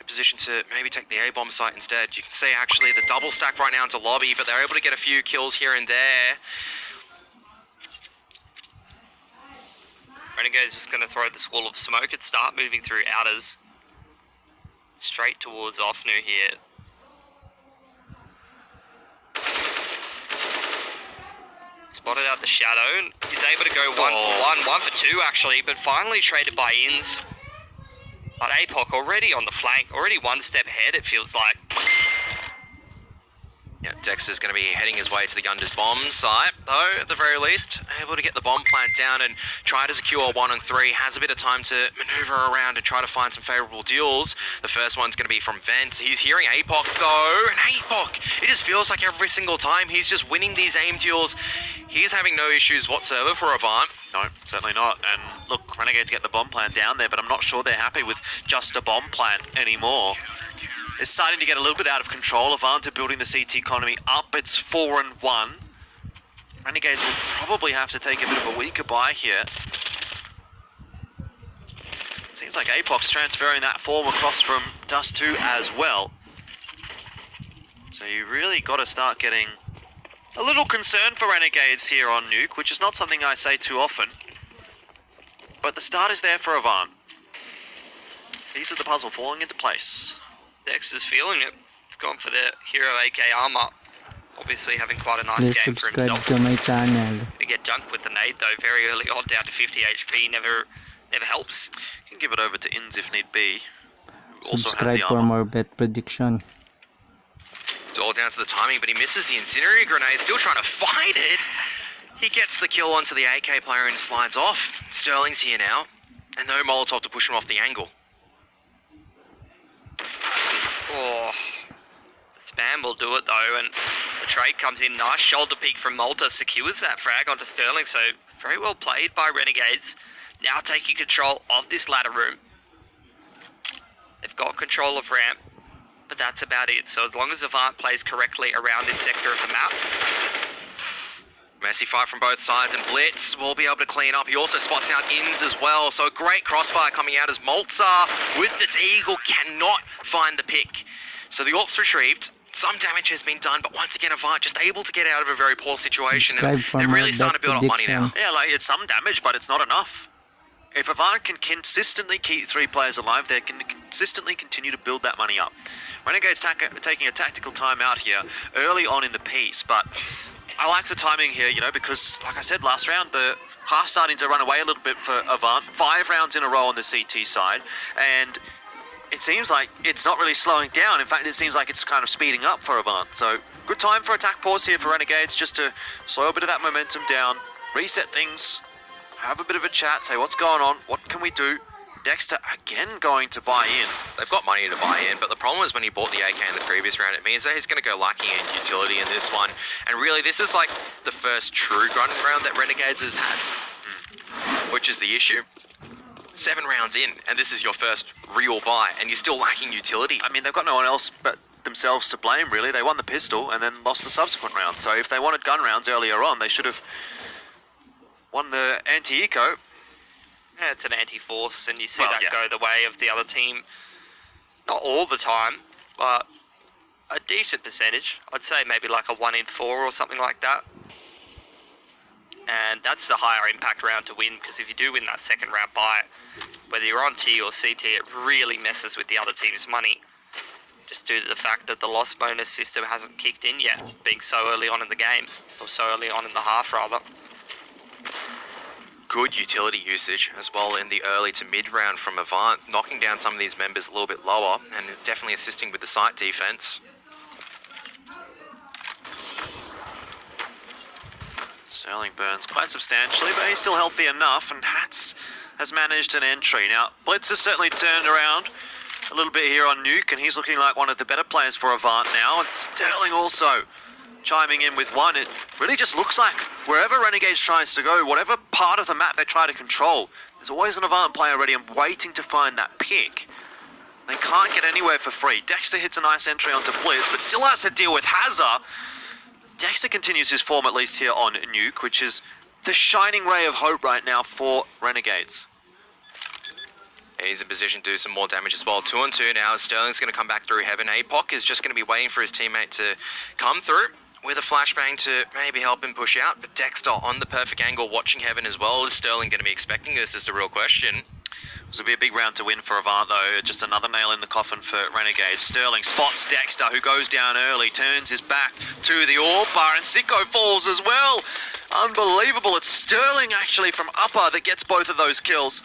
In position to maybe take the A-bomb site instead. You can see actually the double stack right now into lobby, but they're able to get a few kills here and there. Renegade's just going to throw this wall of smoke and start moving through outers. Straight towards Offnu here. Spotted out the shadow and he's able to go 1 for 2 actually, but finally traded by ins. But APOC already on the flank, already one step ahead it feels like. Yeah, Dexter's going to be heading his way to the Gunder's bomb site, though, at the very least, able to get the bomb plant down and try to secure 1 and 3. Has a bit of time to maneuver around and try to find some favourable deals. The first one's going to be from Vent. He's hearing APOC, though, and APOC, it just feels like every single time he's just winning these aim deals. He's having no issues whatsoever for Avant. No, certainly not. And look, Renegades get the bomb plant down there, but I'm not sure they're happy with just a bomb plant anymore. It's starting to get a little bit out of control. Avant are building the CT economy up. It's 4-1. Renegades will probably have to take a bit of a weaker buy here. Seems like APOC's transferring that form across from Dust 2 as well. So you really got to start getting a little concerned for Renegades here on Nuke, which is not something I say too often. But the start is there for Avant. Piece of the puzzle falling into place. Dexter's feeling it. It's gone for the Hero AK armor. Obviously having quite a nice Please game for subscribe himself. to my channel. To get dunked with the nade though, very early on, down to 50 HP, never helps. You can give it over to Ins if need be. Also has Subscribe the for armor. more bet prediction. It's all down to the timing, but he misses the incendiary grenade, still trying to fight it. He gets the kill onto the AK player and slides off. Sterling's here now, and no Molotov to push him off the angle. Oh, the spam will do it though, and the trade comes in. Nice shoulder peek from Malta, secures that frag onto Sterling, so very well played by Renegades. Now taking control of this ladder room. They've got control of ramp, but that's about it. So as long as Avant plays correctly around this sector of the map. Messy fight from both sides, and Blitz will be able to clean up. He also spots out Ins as well, so a great crossfire coming out as Malta with its Eagle cannot find the pick. So the AWP's retrieved. Some damage has been done, but once again, Avant just able to get out of a very poor situation, and they're really starting to build up money now. Yeah, like it's some damage, but it's not enough. If Avant can consistently keep 3 players alive, they can consistently continue to build that money up. Renegades taking a tactical timeout here early on in the piece, but I like the timing here, you know, because like I said last round, the half starting to run away a little bit for Avant. 5 rounds in a row on the CT side, and it seems like it's not really slowing down. In fact, it seems like it's kind of speeding up for Avant. So good time for attack pause here for Renegades, just to slow a bit of that momentum down, reset things, have a bit of a chat, say what's going on, what can we do. Dexter again going to buy in. They've got money to buy in, but the problem is when he bought the AK in the previous round, it means that he's going to go lacking in utility in this one. And really, this is like the first true gun round that Renegades has had, which is the issue. 7 rounds in, and this is your first real buy, and you're still lacking utility. I mean, they've got no one else but themselves to blame, really. They won the pistol and then lost the subsequent round. So if they wanted gun rounds earlier on, they should have won the anti-eco. Yeah, it's an anti-force, and you see that go the way of the other team. Not all the time, but a decent percentage. I'd say maybe like a 1 in 4 or something like that. And that's the higher impact round to win, because if you do win that second round by whether you're on T or CT, it really messes with the other team's money. Just due to the fact that the loss bonus system hasn't kicked in yet, being so early on in the game, or so early on in the half rather. good utility usage as well in the early to mid round from Avant, knocking down some of these members a little bit lower and definitely assisting with the site defense. Sterling burns quite substantially, but he's still healthy enough, and Hats has managed an entry. Now, Blitz has certainly turned around a little bit here on Nuke, and he's looking like one of the better players for Avant now, and Sterling also chiming in with one. It really just looks like wherever Renegades tries to go, whatever part of the map they try to control, there's always an Avant player ready and waiting to find that pick. They can't get anywhere for free. Dexter hits a nice entry onto Blitz, but still has to deal with Hazard. Dexter continues his form, at least here on Nuke, which is the shining ray of hope right now for Renegades. He's in position to do some more damage as well. 2-on-2 now. Sterling's going to come back through Heaven. APOC is just going to be waiting for his teammate to come through with a flashbang to maybe help him push out. But Dexter on the perfect angle, watching Heaven as well. Is Sterling going to be expecting this? Is the real question. This will be a big round to win for Avant, though. Just another nail in the coffin for Renegades. Sterling spots Dexter, who goes down early, turns his back to the orb bar, and Sicko falls as well. Unbelievable. It's Sterling, actually, from upper that gets both of those kills.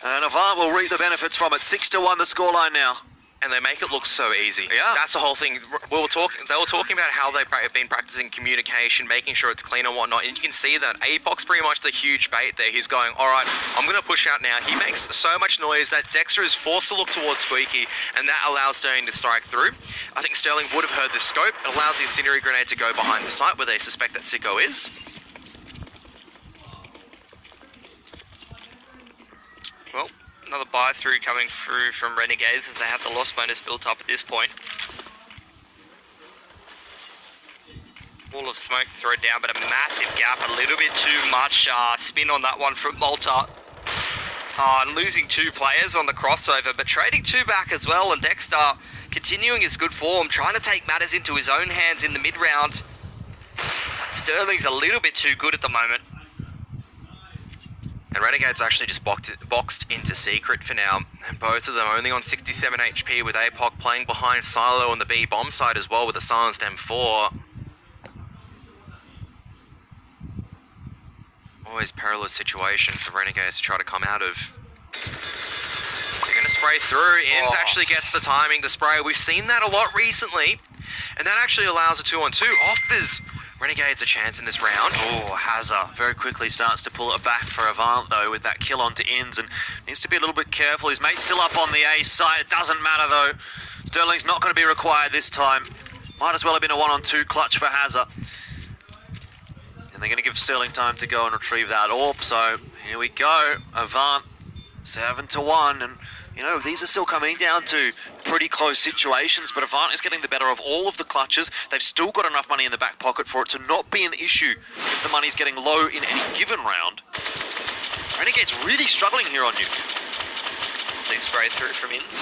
And Avant will reap the benefits from it. 6-1 the scoreline now. And they make it look so easy. Yeah. That's the whole thing. They were talking about how they've been practicing communication, making sure it's clean and whatnot. And you can see that APOC's pretty much the huge bait there. He's going, all right, I'm going to push out now. He makes so much noise that Dexter is forced to look towards Squeaky, and that allows Sterling to strike through. I think Sterling would have heard the scope. It allows the incendiary grenade to go behind the site where they suspect that Sicko is. Well, another buy through coming through from Renegades as they have the loss bonus built up at this point. Wall of smoke thrown down, but a massive gap, a little bit too much spin on that one from Malta. And losing 2 players on the crossover, but trading 2 back as well, and Dexter continuing his good form, trying to take matters into his own hands in the mid-round. Sterling's a little bit too good at the moment. And Renegades actually just boxed into Secret for now. And both of them only on 67 HP, with APOC playing behind Silo on the B bomb side as well with a silenced M4. Always perilous situation for Renegades to try to come out of. They're going to spray through. Inns actually gets the timing, the spray. We've seen that a lot recently. And that actually allows a 2-on-2. Offers Renegades a chance in this round. Oh, Hazard very quickly starts to pull it back for Avant, though, with that kill onto Inns, and needs to be a little bit careful. His mate's still up on the A side. It doesn't matter, though. Sterling's not going to be required this time. Might as well have been a 1-on-2 clutch for Hazard. And they're going to give Sterling time to go and retrieve that orb, so here we go. Avant, 7-1, and you know, these are still coming down to pretty close situations, but Avant is getting the better of all of the clutches. They've still got enough money in the back pocket for it to not be an issue if the money's getting low in any given round. Renegade's really struggling here on Nuke. They spray through from Inns.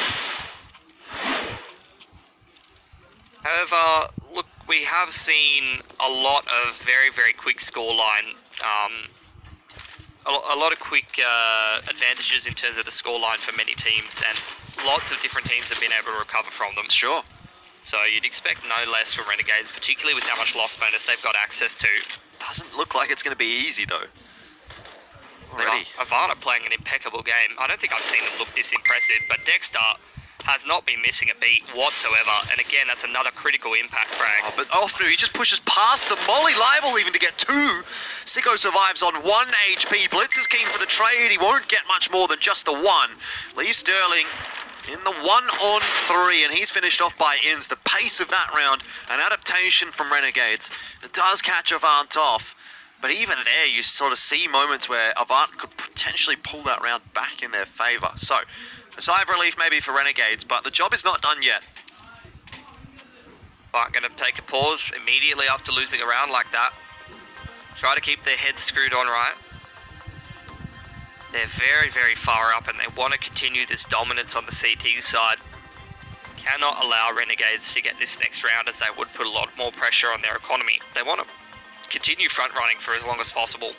However, look, we have seen a lot of very, very quick scoreline. A lot of quick advantages in terms of the scoreline for many teams, and lots of different teams have been able to recover from them. Sure. So you'd expect no less from Renegades, particularly with how much loss bonus they've got access to. Doesn't look like it's going to be easy, though. Already. Avant are playing an impeccable game. I don't think I've seen them look this impressive, but Dexter has not been missing a beat whatsoever, and again, that's another critical impact frag. Oh, but Ofnu, he just pushes past the molly, liable even to get 2. Sicko survives on 1 HP. Blitz is keen for the trade. He won't get much more than just the 1. Leaves Sterling in the 1-on-3, and he's finished off by Inns. The pace of that round, an adaptation from Renegades. It does catch Avant off, but even there, you sort of see moments where Avant could potentially pull that round back in their favour. So, a sigh of relief maybe for Renegades, but the job is not done yet. But going to take a pause immediately after losing a round like that. Try to keep their heads screwed on right. They're very, very far up, and they want to continue this dominance on the CT side. Cannot allow Renegades to get this next round, as they would put a lot more pressure on their economy. They want to continue front running for as long as possible.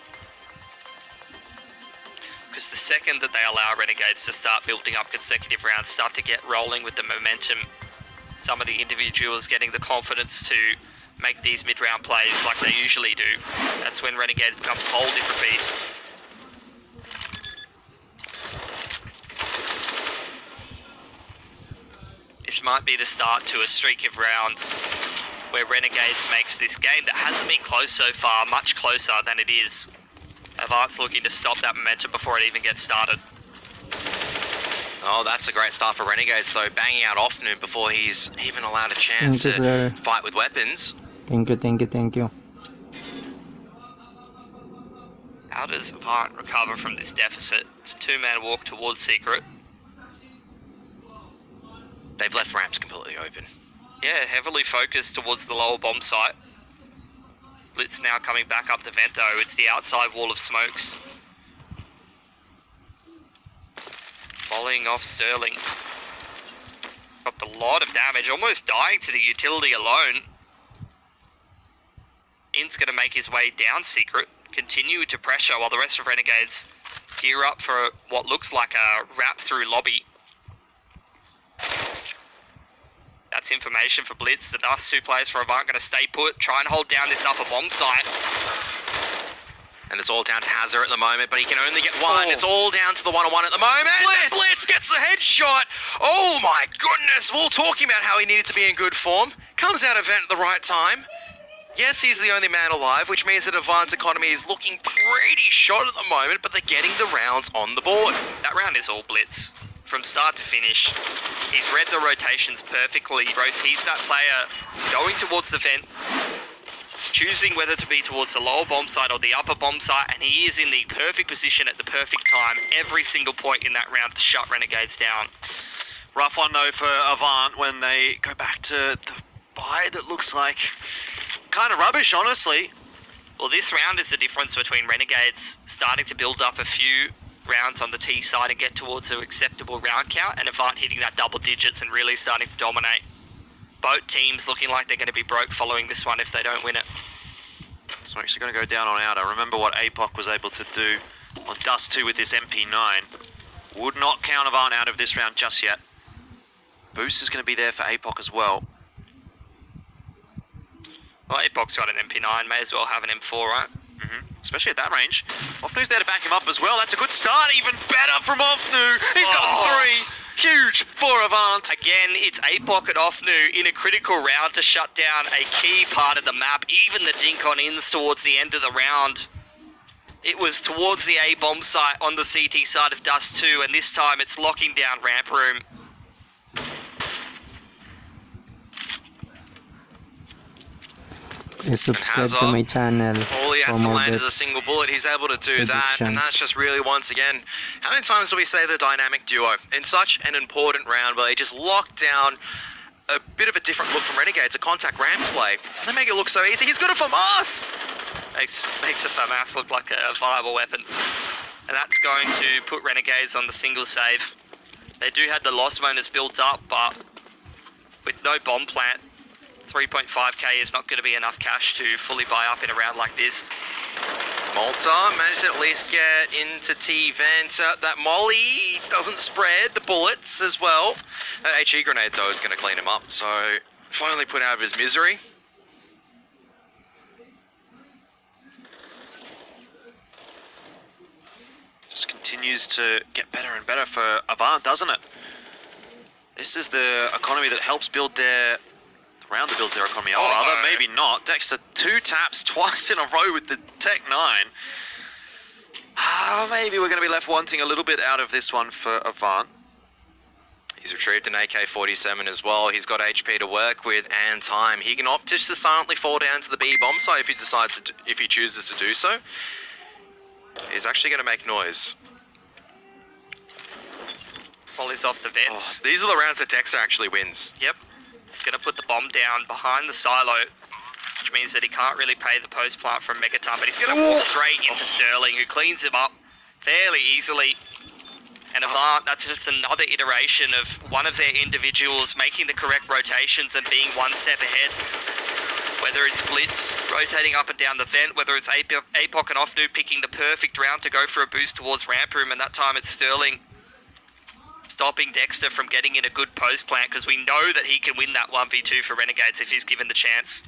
Because the second that they allow Renegades to start building up consecutive rounds, start to get rolling with the momentum, some of the individuals getting the confidence to make these mid-round plays like they usually do, that's when Renegades becomes a whole different beast. This might be the start to a streak of rounds where Renegades makes this game that hasn't been close so far, much closer than it is. Avant's looking to stop that momentum before it even gets started. Oh, that's a great start for Renegades, though, banging out Offnoon before he's even allowed a chance Thank you, to sir. fight with weapons. Thank you. How does Avant recover from this deficit? It's a two-man walk towards Secret. They've left ramps completely open. Yeah, heavily focused towards the lower bomb site. Blitz now coming back up the vent though. It's the outside wall of smokes. Volleying off Sterling. Got a lot of damage, almost dying to the utility alone. In's going to make his way down Secret, continue to pressure while the rest of Renegades gear up for what looks like a wrap through lobby. That's information for Blitz. The Dust 2 players for Avant going to stay put, try and hold down this upper bomb site. And it's all down to Hazard at the moment, but he can only get one. It's all down to the one-on-one at the moment. Blitz gets the headshot. Oh my goodness. We're all talking about how he needed to be in good form. Comes out of vent at the right time. Yes, he's the only man alive, which means that Avant's economy is looking pretty shot at the moment, but they're getting the rounds on the board. That round is all Blitz. From start to finish, he's read the rotations perfectly. He's that player going towards the vent, choosing whether to be towards the lower bomb site or the upper bomb site, and he is in the perfect position at the perfect time every single point in that round to shut Renegades down. Rough one though for Avant when they go back to the buy that looks like kind of rubbish, honestly. Well, this round is the difference between Renegades starting to build up a few rounds on the T side and get towards an acceptable round count, and Avant hitting that double digits and really starting to dominate. Both teams looking like they're going to be broke following this one if they don't win it. So I'm actually going to go down on outer. Remember what APOC was able to do on Dust 2 with this MP9. Would not count Avant out of this round just yet. Boost is going to be there for APOC as well. Well, APOC's got an MP9, may as well have an M4, right? Especially at that range. Offnu's there to back him up as well. That's a good start. Even better from Offnu. He's got 3. Huge for Avant. Again, it's APOC and Offnu in a critical round to shut down a key part of the map. Even the dink on ins towards the end of the round. It was towards the A bomb site on the CT side of Dust 2, and this time it's locking down ramp room. Please subscribe to my channel All he has for to more land is a bits. single bullet. He's able to do that, and Predictions. that's just really, once again, how many times do we say the dynamic duo in such an important round where they just lock down a bit of a different look from Renegades, a contact ramps play. They make it look so easy. He's got a FAMAS! Makes a FAMAS look like a viable weapon. And that's going to put Renegades on the single save. They do have the loss bonus built up, but with no bomb plant, 3.5k is not going to be enough cash to fully buy up in a round like this. Malta managed to at least get into T-Vent. That Molly doesn't spread the bullets as well. That HE grenade, though, is going to clean him up. So, finally put out of his misery. Just continues to get better and better for Avant, doesn't it? This is the economy that helps build their... round that builds their economy. Oh, rather, maybe not. Dexter 2 taps twice in a row with the Tech 9. Maybe we're going to be left wanting a little bit out of this one for Avant. He's retrieved an AK-47 as well. He's got HP to work with and time. He can opt just to silently fall down to the B bomb site if he decides to, if he chooses to do so. He's actually going to make noise. Volleys off the vents. These are the rounds that Dexter actually wins. Yep. He's going to put the bomb down behind the silo, which means that he can't really pay the post plant from Megaton, but he's going to walk straight into Sterling, who cleans him up fairly easily. And Avant, that's just another iteration of one of their individuals making the correct rotations and being one step ahead. Whether it's Blitz rotating up and down the vent, whether it's APOC and Offnu picking the perfect round to go for a boost towards ramp room, and that time it's Sterling stopping Dexter from getting in a good post plant, because we know that he can win that 1v2 for Renegades if he's given the chance.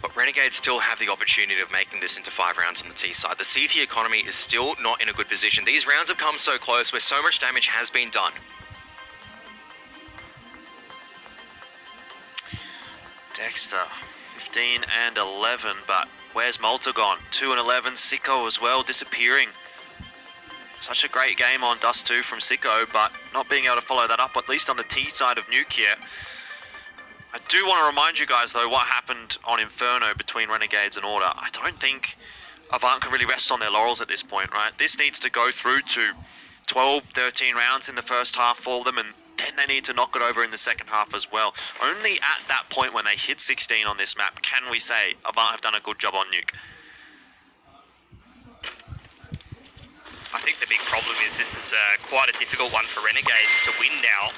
But Renegades still have the opportunity of making this into 5 rounds on the T side. The CT economy is still not in a good position. These rounds have come so close where so much damage has been done. Dexter, 15 and 11, but where's Malta gone? 2 and 11, Sicko as well, disappearing. Such a great game on Dust 2 from Sicko, but not being able to follow that up, at least on the T side of Nuke here. I do want to remind you guys, though, what happened on Inferno between Renegades and Order. I don't think Avant can really rest on their laurels at this point, right? This needs to go through to 12, 13 rounds in the first half for them, and then they need to knock it over in the second half as well. Only at that point when they hit 16 on this map can we say Avant have done a good job on Nuke. I think the big problem is this is quite a difficult one for Renegades to win now,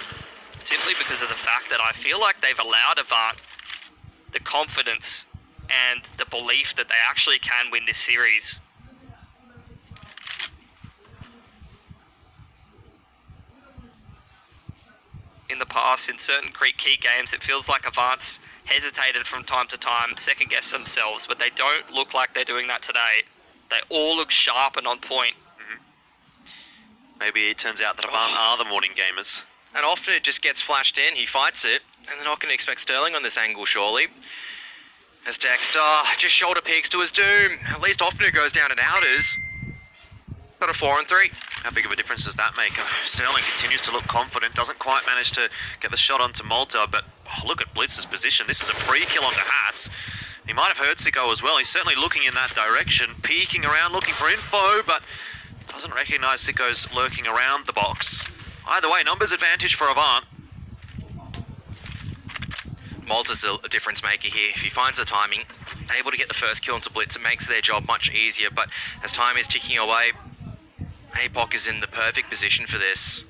simply because of the fact that I feel like they've allowed Avant the confidence and the belief that they actually can win this series. In the past, in certain key games, it feels like Avant's hesitated from time to time, second-guessed themselves, but they don't look like they're doing that today. They all look sharp and on point. Maybe it turns out that Avant are the morning gamers. And often it just gets flashed in, he fights it, and they're not going to expect Sterling on this angle, surely. As Dexter just shoulder peeks to his doom. At least often it goes down in outers. Got a 4 and 3. How big of a difference does that make? Sterling continues to look confident, doesn't quite manage to get the shot onto Malta, but look at Blitz's position. This is a free kill onto Hats. He might have heard Sicko as well. He's certainly looking in that direction, peeking around, looking for info, but doesn't recognize Sicko's lurking around the box. Either way, numbers advantage for Avant. Malta's a difference maker here. If he finds the timing, able to get the first kill into Blitz, it makes their job much easier. But as time is ticking away, APOC is in the perfect position for this.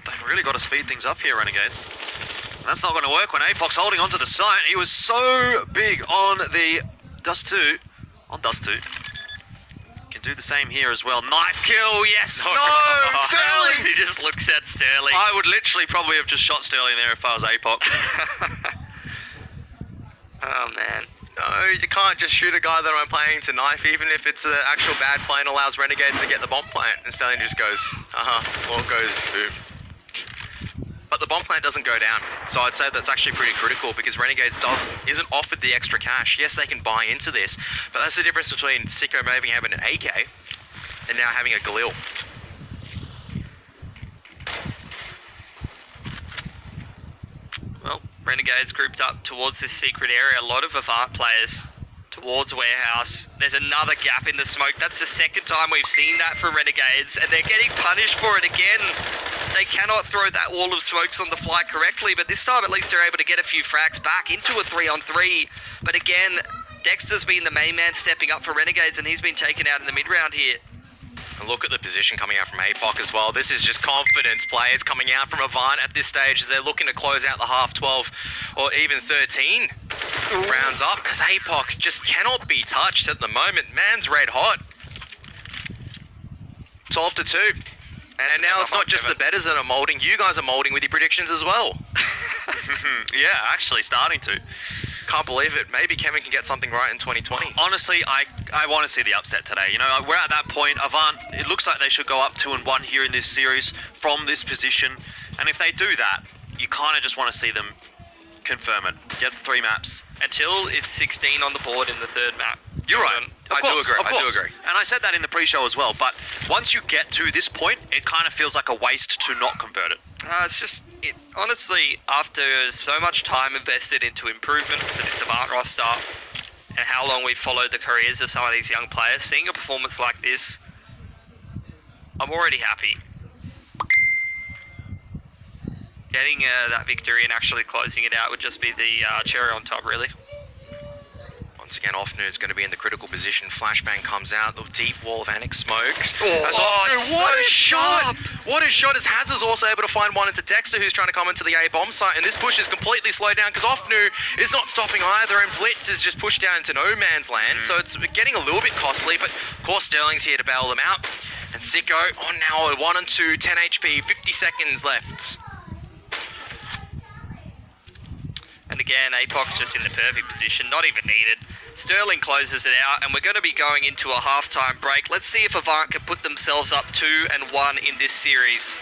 They've really got to speed things up here, Renegades. And that's not going to work when APOC's holding onto the site. He was so big on the Dust 2. On Dust 2. Can do the same here as well. Knife kill, yes! No! Sterling! He just looks at Sterling. I would literally probably have just shot Sterling there if I was APOC. Oh, man. No, you can't just shoot a guy that I'm playing to knife, even if it's an actual bad play and allows Renegades to get the bomb plant. And Sterling just goes, or goes, boom. But the bomb plant doesn't go down, so I'd say that's actually pretty critical because Renegades isn't offered the extra cash. Yes, they can buy into this, but that's the difference between Sicko maybe having an AK and now having a Galil. Well, Renegades grouped up towards this secret area. A lot of Avant players towards Warehouse. There's another gap in the smoke. That's the second time we've seen that from Renegades, and they're getting punished for it again. They cannot throw that wall of smokes on the fly correctly, but this time at least they're able to get a few frags back into a 3-on-3. But again, Dexter's been the main man stepping up for Renegades, and he's been taken out in the mid-round here. And look at the position coming out from APOC as well. This is just confidence players coming out from Avant at this stage as they're looking to close out the half 12 or even 13 rounds up, as APOC just cannot be touched at the moment. Man's red hot. 12-2. And now it's not just the betters that are molding. You guys are molding with your predictions as well. Yeah, actually starting to. Can't believe it. Maybe Kevin can get something right in 2020. Honestly, I want to see the upset today. You know, we're at that point. Avant, it looks like they should go up 2-1 here in this series from this position. And if they do that, you kind of just want to see them confirm it. Get 3 maps. Until it's 16 on the board in the third map. You're right. I do agree. And I said that in the pre-show as well. But once you get to this point, it kind of feels like a waste to not convert it. It's just... honestly, after so much time invested into improvement for this Avant roster and how long we've followed the careers of some of these young players, seeing a performance like this, I'm already happy. Getting that victory and actually closing it out would just be the cherry on top, really. Once again, Offnu is going to be in the critical position. Flashbang comes out, the deep wall of Annex smokes. What a shot! What a shot, as Haz is also able to find one into Dexter, who's trying to come into the A-bomb site, and this push is completely slowed down because Offnu is not stopping either, and Blitz is just pushed down into no man's land, so it's getting a little bit costly, but of course Sterling's here to bail them out. And Sicko on now at 1 and 2, 10 HP, 50 seconds left. And again, Apoc's just in the perfect position, not even needed. Sterling closes it out, and we're going to be going into a halftime break. Let's see if Avant can put themselves up 2-1 in this series.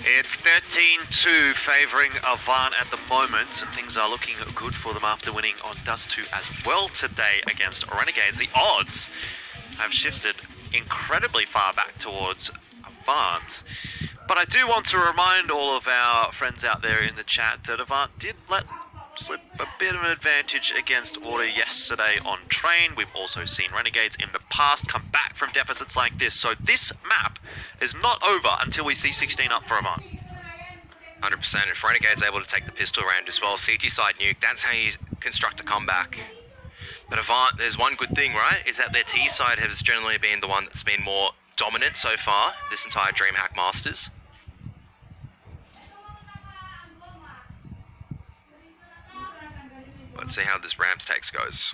It's 13-2 favouring Avant at the moment, and things are looking good for them after winning on Dust 2 as well today against Renegades. The odds have shifted incredibly far back towards Avant, but I do want to remind all of our friends out there in the chat that Avant did let slip a bit of an advantage against Order yesterday on Train. We've also seen Renegades in the past come back from deficits like this, so this map is not over until we see 16 up for Avant. 100%. If Renegade's able to take the pistol round as well, CT side nuke, that's how you construct a comeback. But Avant, there's one good thing, right? Is that their T side has generally been the one that's been more dominant so far, this entire DreamHack Masters. Let's see how this ramp takes goes.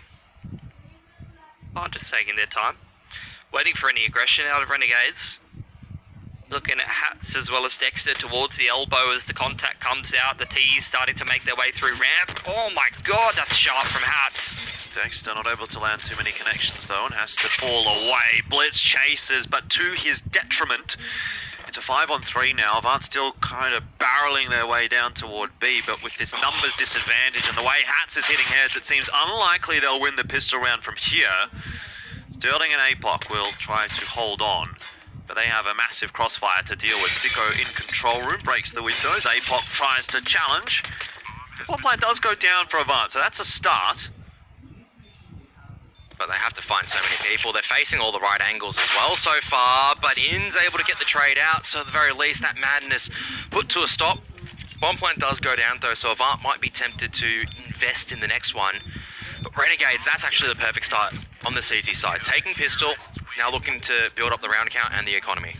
Oh, just taking their time. Waiting for any aggression out of Renegades. Looking at Hats as well as Dexter towards the elbow as the contact comes out. The T's starting to make their way through ramp. Oh my god, that's sharp from Hats. Dexter not able to land too many connections though and has to fall away. Blitz chases, but to his detriment. It's a 5-on-3 now. Avant still kind of barreling their way down toward B, but with this numbers disadvantage and the way Hats is hitting heads, it seems unlikely they'll win the pistol round from here. Sterling and Apoc will try to hold on, but they have a massive crossfire to deal with. Sicko in control room, breaks the windows. Apoc tries to challenge. One plant does go down for Avant, so that's a start. But they have to find so many people. They're facing all the right angles as well so far, but In's able to get the trade out, so at the very least that madness put to a stop. Bomb plant does go down though, so Avant might be tempted to invest in the next one. But Renegades, that's actually the perfect start on the CT side. Taking pistol, now looking to build up the round count and the economy.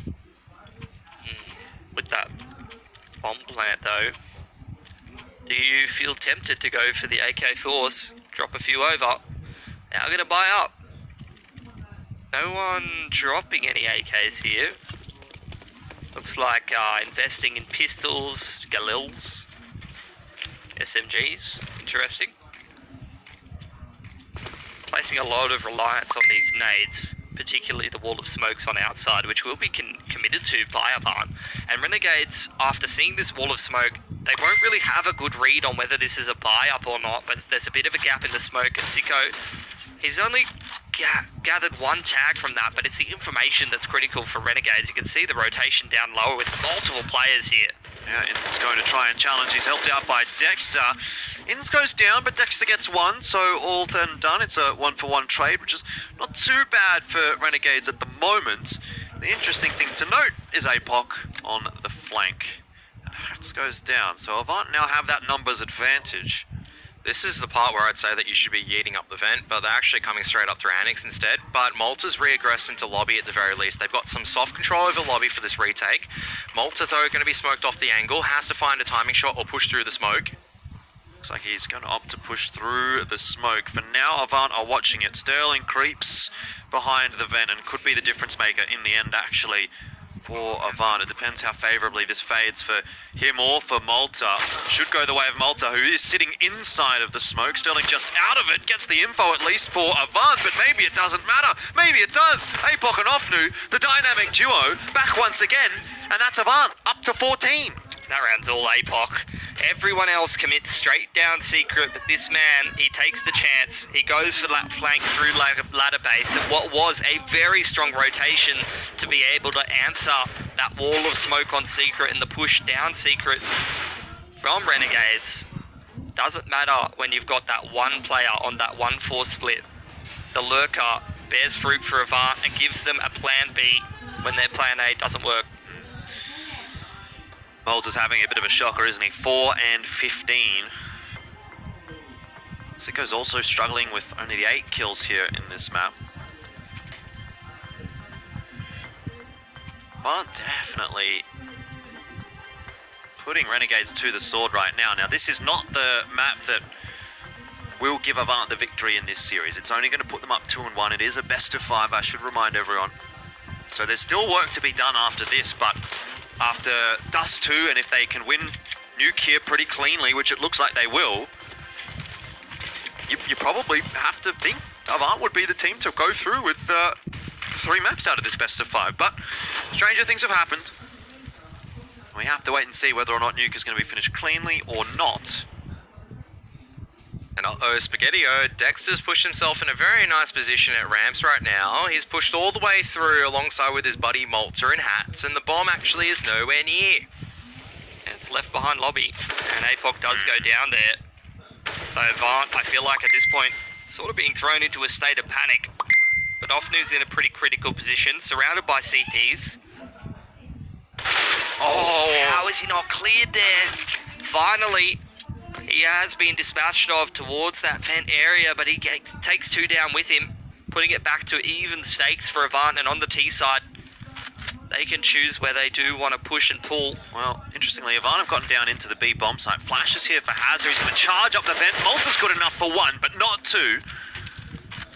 With that bomb plant though, do you feel tempted to go for the AK-4s, drop a few over? Now gonna buy up. No one dropping any AKs here. Looks like investing in pistols, Galils, SMGs. Interesting. Placing a lot of reliance on these nades, particularly the wall of smokes on outside, which will be committed to by Avant. And Renegades, after seeing this wall of smoke, they won't really have a good read on whether this is a buy-up or not, but there's a bit of a gap in the smoke, and Sicko, he's only gathered one tag from that, but it's the information that's critical for Renegades. You can see the rotation down lower with multiple players here. Yeah, Inns going to try and challenge. He's helped out by Dexter. Inns goes down, but Dexter gets one, so all said and done, it's a 1-for-1 trade, which is not too bad for Renegades at the moment. The interesting thing to note is APOC on the flank. And Hats goes down, so Avant now have that numbers advantage. This is the part where I'd say that you should be yeeting up the vent, but they're actually coming straight up through Annex instead. But Malta's re-aggressed into lobby at the very least. They've got some soft control over lobby for this retake. Malta, though, going to be smoked off the angle, has to find a timing shot or push through the smoke. Looks like he's going to opt to push through the smoke. For now, Avant are watching it. Sterling creeps behind the vent and could be the difference maker in the end, actually, for Avant. It depends how favourably this fades for him or for Malta. Should go the way of Malta, who is sitting inside of the smoke. Sterling just out of it, gets the info at least for Avant, but maybe it doesn't matter. Maybe it does. APOC and Ofnu, the dynamic duo, back once again, and that's Avant, up to 14. That round's all APOC. Everyone else commits straight down secret, but this man, he takes the chance. He goes for that flank through ladder base, and what was a very strong rotation to be able to answer that wall of smoke on secret and the push down secret from Renegades. Doesn't matter when you've got that one player on that 1-4 split. The lurker bears fruit for Avant and gives them a plan B when their plan A doesn't work. Malta's having a bit of a shocker, isn't he? 4 and 15. Sicko's also struggling with only the 8 kills here in this map. But definitely putting Renegades to the sword right now. Now, this is not the map that will give Avant the victory in this series. It's only going to put them up 2-1. It is a best of 5, I should remind everyone. So there's still work to be done after this, but after Dust 2, and if they can win Nuke here pretty cleanly, which it looks like they will, you probably have to think Avant would be the team to go through with 3 maps out of this best of 5. But stranger things have happened. We have to wait and see whether or not Nuke is going to be finished cleanly or not. And Spaghetti-O, Dexter's pushed himself in a very nice position at ramps right now. He's pushed all the way through alongside with his buddy Malta and Hats, and the bomb actually is nowhere near. It's left behind lobby, and APOC does go down there. So Avant, I feel like at this point, sort of being thrown into a state of panic. But Ofnu's in a pretty critical position, surrounded by CTs. Oh, how is he not cleared there? Finally, he has been dispatched of towards that vent area, but he takes 2 down with him, putting it back to even stakes for Avant. And on the T side, they can choose where they do want to push and pull. Well, interestingly, Avant have gotten down into the B bomb site. Flashes here for Hazard. He's going to charge up the vent. Malta's good enough for 1, but not 2.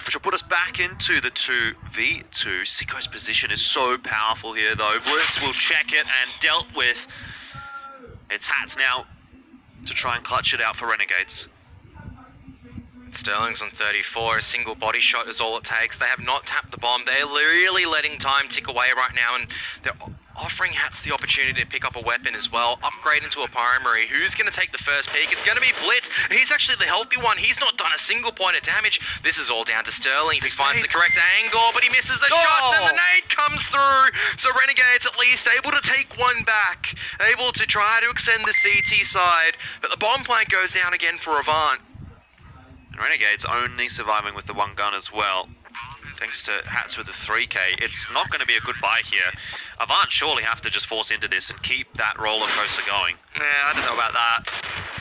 Which will put us back into the 2v2. Sicko's position is so powerful here, though. Blitz will check it and dealt with. It's Hats now to try and clutch it out for Renegades. Sterling's on 34, a single body shot is all it takes. They have not tapped the bomb. They're really letting time tick away right now, and they're offering Hats the opportunity to pick up a weapon as well, upgrade into a primary. Who's going to take the first peek? It's going to be Blitz. He's actually the healthy one. He's not done a single point of damage. This is all down to Sterling. If he finds the correct angle, but he misses the shots, and the nade comes through. So Renegades at least able to take one back, able to try to extend the CT side, but the bomb plant goes down again for Avant. And Renegades only surviving with the 1 gun as well. thanks to Hats with the 3k. It's not going to be a good buy here. Avant surely have to just force into this and keep that roller coaster going. Yeah, I don't know about that.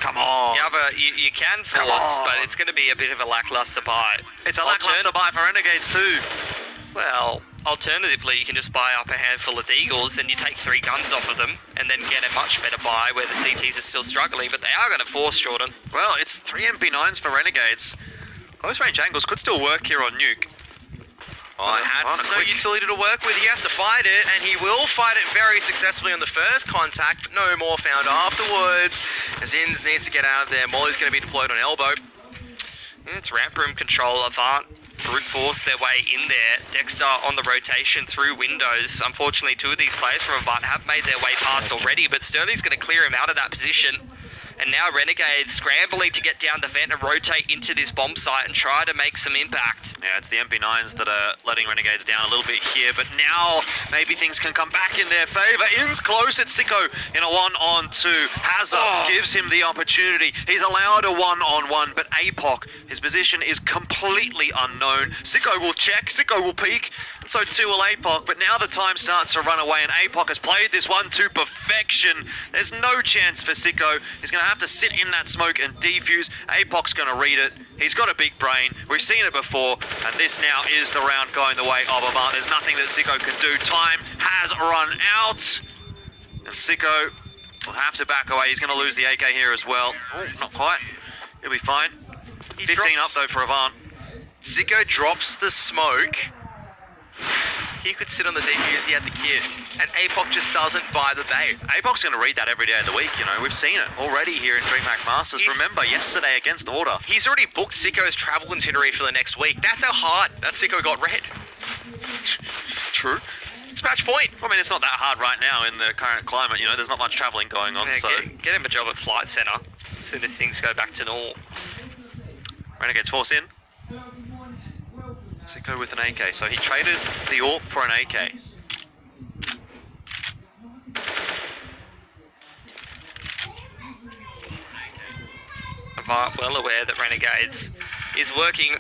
Come on. Yeah, but you can force, but it's going to be a bit of a lackluster buy. It's a lackluster buy for Renegades too. Well, alternatively, you can just buy up a handful of Deagles and you take 3 guns off of them and then get a much better buy where the CTs are still struggling, but they are going to force, Jordan. Well, it's 3 MP9s for Renegades. Close range angles could still work here on Nuke. Oh, Hats no utility to work with. He has to fight it, and he will fight it very successfully on the first contact, but no more found afterwards. As Inns needs to get out of there. Molly's going to be deployed on elbow. It's ramp room control. Avant brute force their way in there. Dexter on the rotation through windows. Unfortunately, 2 of these players from Avant have made their way past already, but Sterling's going to clear him out of that position. And now Renegades scrambling to get down the vent and rotate into this bomb site and try to make some impact. Yeah, it's the MP9s that are letting Renegades down a little bit here, but now maybe things can come back in their favor. In's close at Sicko in a 1-on-2. Hazard gives him the opportunity. He's allowed a 1-on-1, but APOC, his position is completely unknown. Sicko will check, Sicko will peek, and so too will APOC, but now the time starts to run away, and APOC has played this one to perfection. There's no chance for Sicko. He's going to have to sit in that smoke and defuse. APOC's going to read it. He's got a big brain. We've seen it before, and this now is the round going the way of Avant. There's nothing that Sicko can do. Time has run out, and Sicko will have to back away. He's going to lose the AK here as well. Oh, not quite. He'll be fine. 15 up though for Avant. Sicko drops the smoke. He could sit on the defuse, he had the kit, and APOC just doesn't buy the bait. APOC's going to read that every day of the week, you know. We've seen it already here in DreamHack Masters. Remember, yesterday against Order. He's already booked Sicko's travel itinerary for the next week. That's how hard that Sicko got read. True. It's match point. I mean, it's not that hard right now in the current climate, you know. There's not much travelling going on, Yeah, so... Get him a job at Flight Centre as soon as things go back to normal. Renegades force in. Sicko with an AK. So he traded the AWP for an AK. Avant well aware that Renegades is working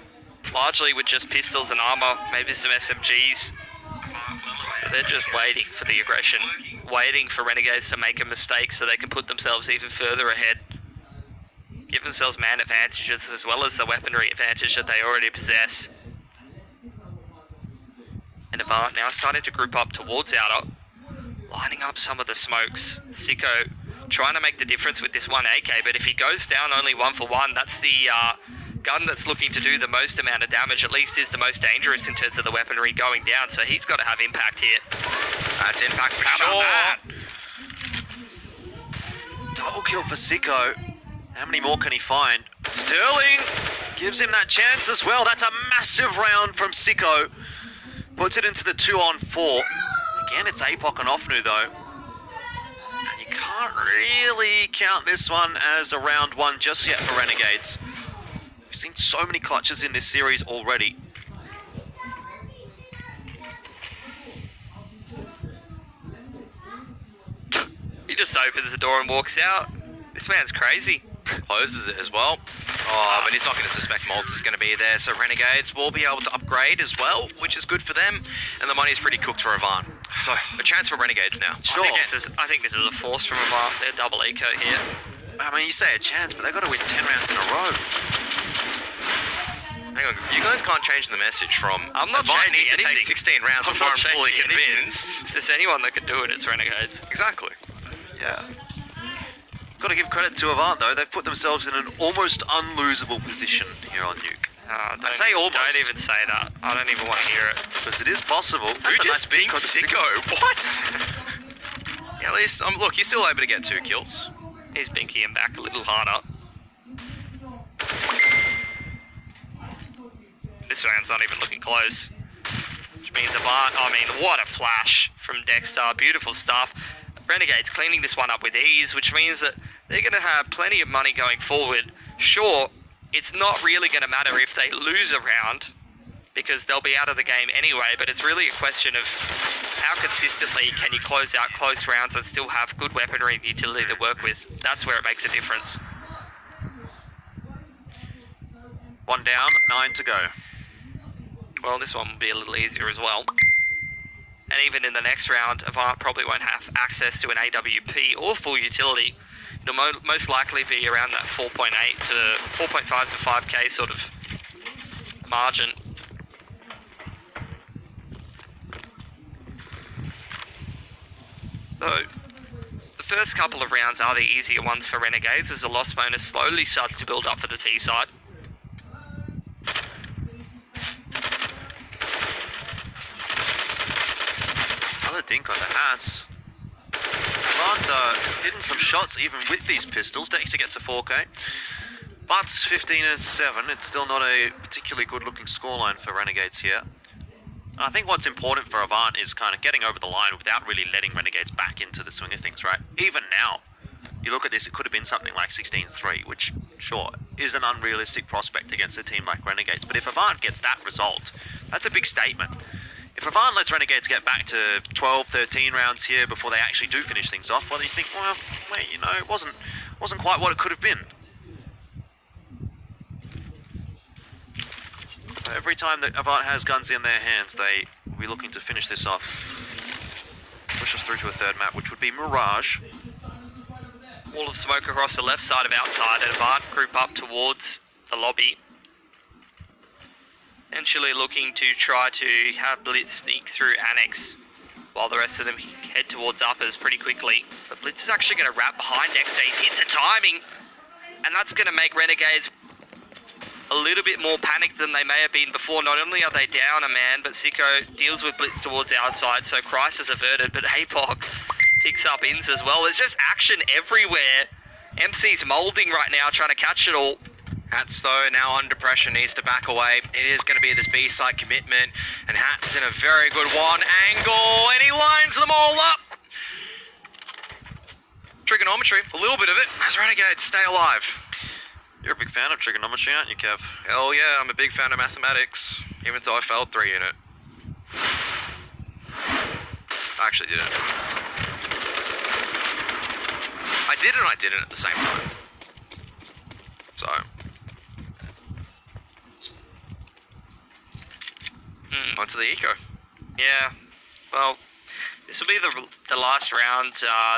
largely with just pistols and armor, maybe some SMGs. But they're just waiting for the aggression, waiting for Renegades to make a mistake so they can put themselves even further ahead. Give themselves man advantages as well as the weaponry advantage that they already possess. And Avant now starting to group up towards outer, lining up some of the smokes. Sicko trying to make the difference with this one AK, but if he goes down only 1 for 1, that's the gun that's looking to do the most amount of damage, at least is the most dangerous in terms of the weaponry going down, so he's got to have impact here. That's impact for How sure. about that? Double kill for Sicko. How many more can he find? Sterling gives him that chance as well. That's a massive round from Sicko. Puts it into the 2-on-4. Again, it's APOC and Ofnu though. And you can't really count this one as a round 1 just yet for Renegades. We've seen so many clutches in this series already. He just opens the door and walks out. This man's crazy. Closes it as well. Oh, but he's not going to suspect Malta is going to be there, so Renegades will be able to upgrade as well, which is good for them, and the money's pretty cooked for Avant. So, a chance for Renegades now. Sure. I think this is a force from Avant. They're double eco here. I mean, you say a chance, but they've got to win 10 rounds in a row. Hang on, you guys can't change the message from I'm not Avant changing need to take anything. 16 rounds I'm before not I'm fully changing anything. convinced. If there's anyone that can do it, it's Renegades. Exactly. Yeah. Got to give credit to Avant though. They've put themselves in an almost unlosable position here on Nuke. I say almost. Don't even say that. I don't even want to hear it. Because it is possible. Who just beat Sicko? What? Yeah, at least, look, he's still able to get 2 kills. He's binking him back a little harder. This round's not even looking close. Which means Avant, I mean, what a flash from Dexter. Beautiful stuff. Renegades cleaning this one up with ease, which means that they're going to have plenty of money going forward. Sure, it's not really going to matter if they lose a round, because they'll be out of the game anyway, but it's really a question of how consistently can you close out close rounds and still have good weaponry and utility to work with. That's where it makes a difference. 1 down, 9 to go. well, this one will be a little easier as well. And even in the next round, Avant probably won't have access to an AWP or full utility. It'll most likely be around that 4.8 to 4.5 to 5k sort of margin. So, the first couple of rounds are the easier ones for Renegades as the loss bonus slowly starts to build up for the T side. Another dink on the hats. Avant hitting some shots even with these pistols. Dexter gets a 4k. But 15 and 7, it's still not a particularly good looking scoreline for Renegades here. I think what's important for Avant is kind of getting over the line without really letting Renegades back into the swing of things, right? Even now, you look at this, it could have been something like 16-3, which, sure, is an unrealistic prospect against a team like Renegades. But if Avant gets that result, that's a big statement. If Avant lets Renegades get back to 12, 13 rounds here before they actually do finish things off, well, you think, well, wait, you know, it wasn't quite what it could have been. So every time that Avant has guns in their hands, they will be looking to finish this off. Push us through to a third map, which would be Mirage. Wall of smoke across the left side of outside, and Avant group up towards the lobby. Eventually looking to try to have Blitz sneak through Annex, while the rest of them head towards uppers pretty quickly. But Blitz is actually going to wrap behind Dexter. He's hit the timing, and that's going to make Renegades a little bit more panicked than they may have been before. Not only are they down a man, but Sicko deals with Blitz towards the outside, so crisis averted, but APOC picks up ins as well. There's just action everywhere. MC's moulding right now, trying to catch it all. Hats, though, now under pressure, needs to back away. It is going to be this B-side commitment, and Hats in a very good one angle, and he lines them all up. Trigonometry, a little bit of it, as Renegades stay alive. You're a big fan of trigonometry, aren't you, Kev? Hell yeah, I'm a big fan of mathematics, even though I failed 3 in it. I actually didn't. I did and I didn't at the same time. So. On to the eco. Yeah, well, this will be the last round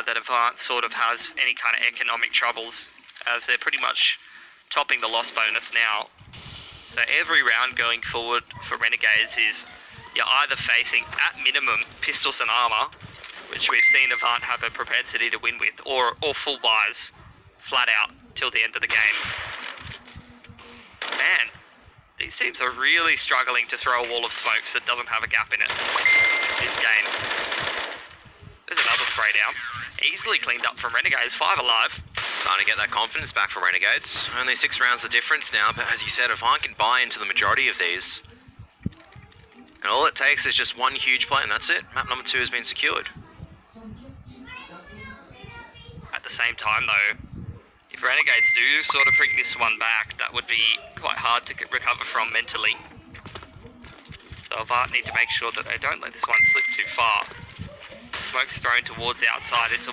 that Avant sort of has any kind of economic troubles, as they're pretty much topping the loss bonus now. So every round going forward for Renegades is you're either facing, at minimum, pistols and armor, which we've seen Avant have a propensity to win with, or full buys, flat out, till the end of the game. Man, these teams are really struggling to throw a wall of smokes that doesn't have a gap in it this game. There's another spray down. Easily cleaned up from Renegades, 5 alive. Starting to get that confidence back for Renegades. Only 6 rounds the difference now, but as you said, Avant can buy into the majority of these. And all it takes is just one huge play, and that's it. Map number 2 has been secured. At the same time, though, if Renegades do sort of bring this one back, that would be quite hard to recover from mentally. So Avant need to make sure that they don't let this one slip too far. Smoke's thrown towards outside. It's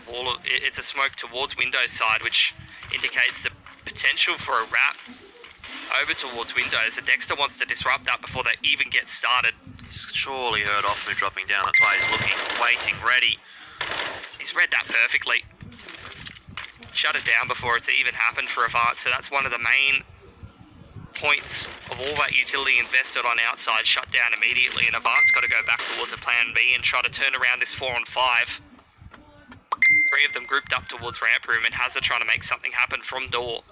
a smoke towards windows side, which indicates the potential for a wrap over towards windows. And Dexter wants to disrupt that before they even get started. He's surely heard off me dropping down. That's why he's looking, waiting, ready. He's read that perfectly. Shut it down before it's even happened for Avant. So that's one of the main points of all that utility invested on outside, shut down immediately, and Avant's got to go back towards a plan B and try to turn around this 4-on-5. 3 of them grouped up towards ramp room, and Hazard trying to make something happen from door.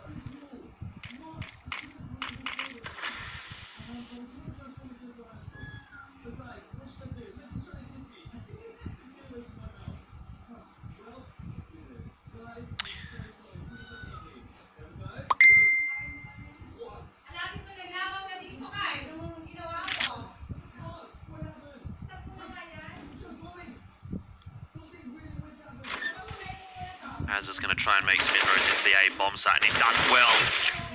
Az is going to try and make some inroads into the A-bomb site, and he's done well.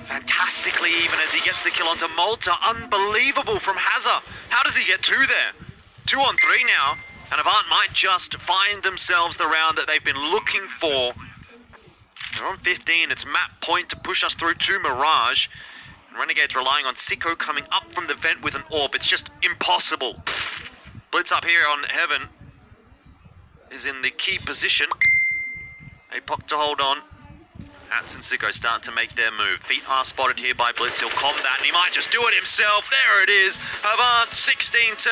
Fantastically, even as he gets the kill onto Malta. Unbelievable from Hazza. How does he get 2 there? 2 on 3 now, and Avant might just find themselves the round that they've been looking for. They're on 15. It's map point to push us through to Mirage. Renegades relying on Sicko coming up from the vent with an orb. It's just impossible. Blitz up here on Heaven is in the key position. Apoc to hold on. Ats and Sicko start to make their move. Feet are spotted here by Blitz. He'll combat and he might just do it himself. There it is. Avant 16-9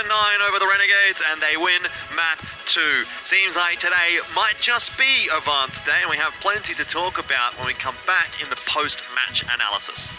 over the Renegades and they win map 2. Seems like today might just be Avant's day and we have plenty to talk about when we come back in the post-match analysis.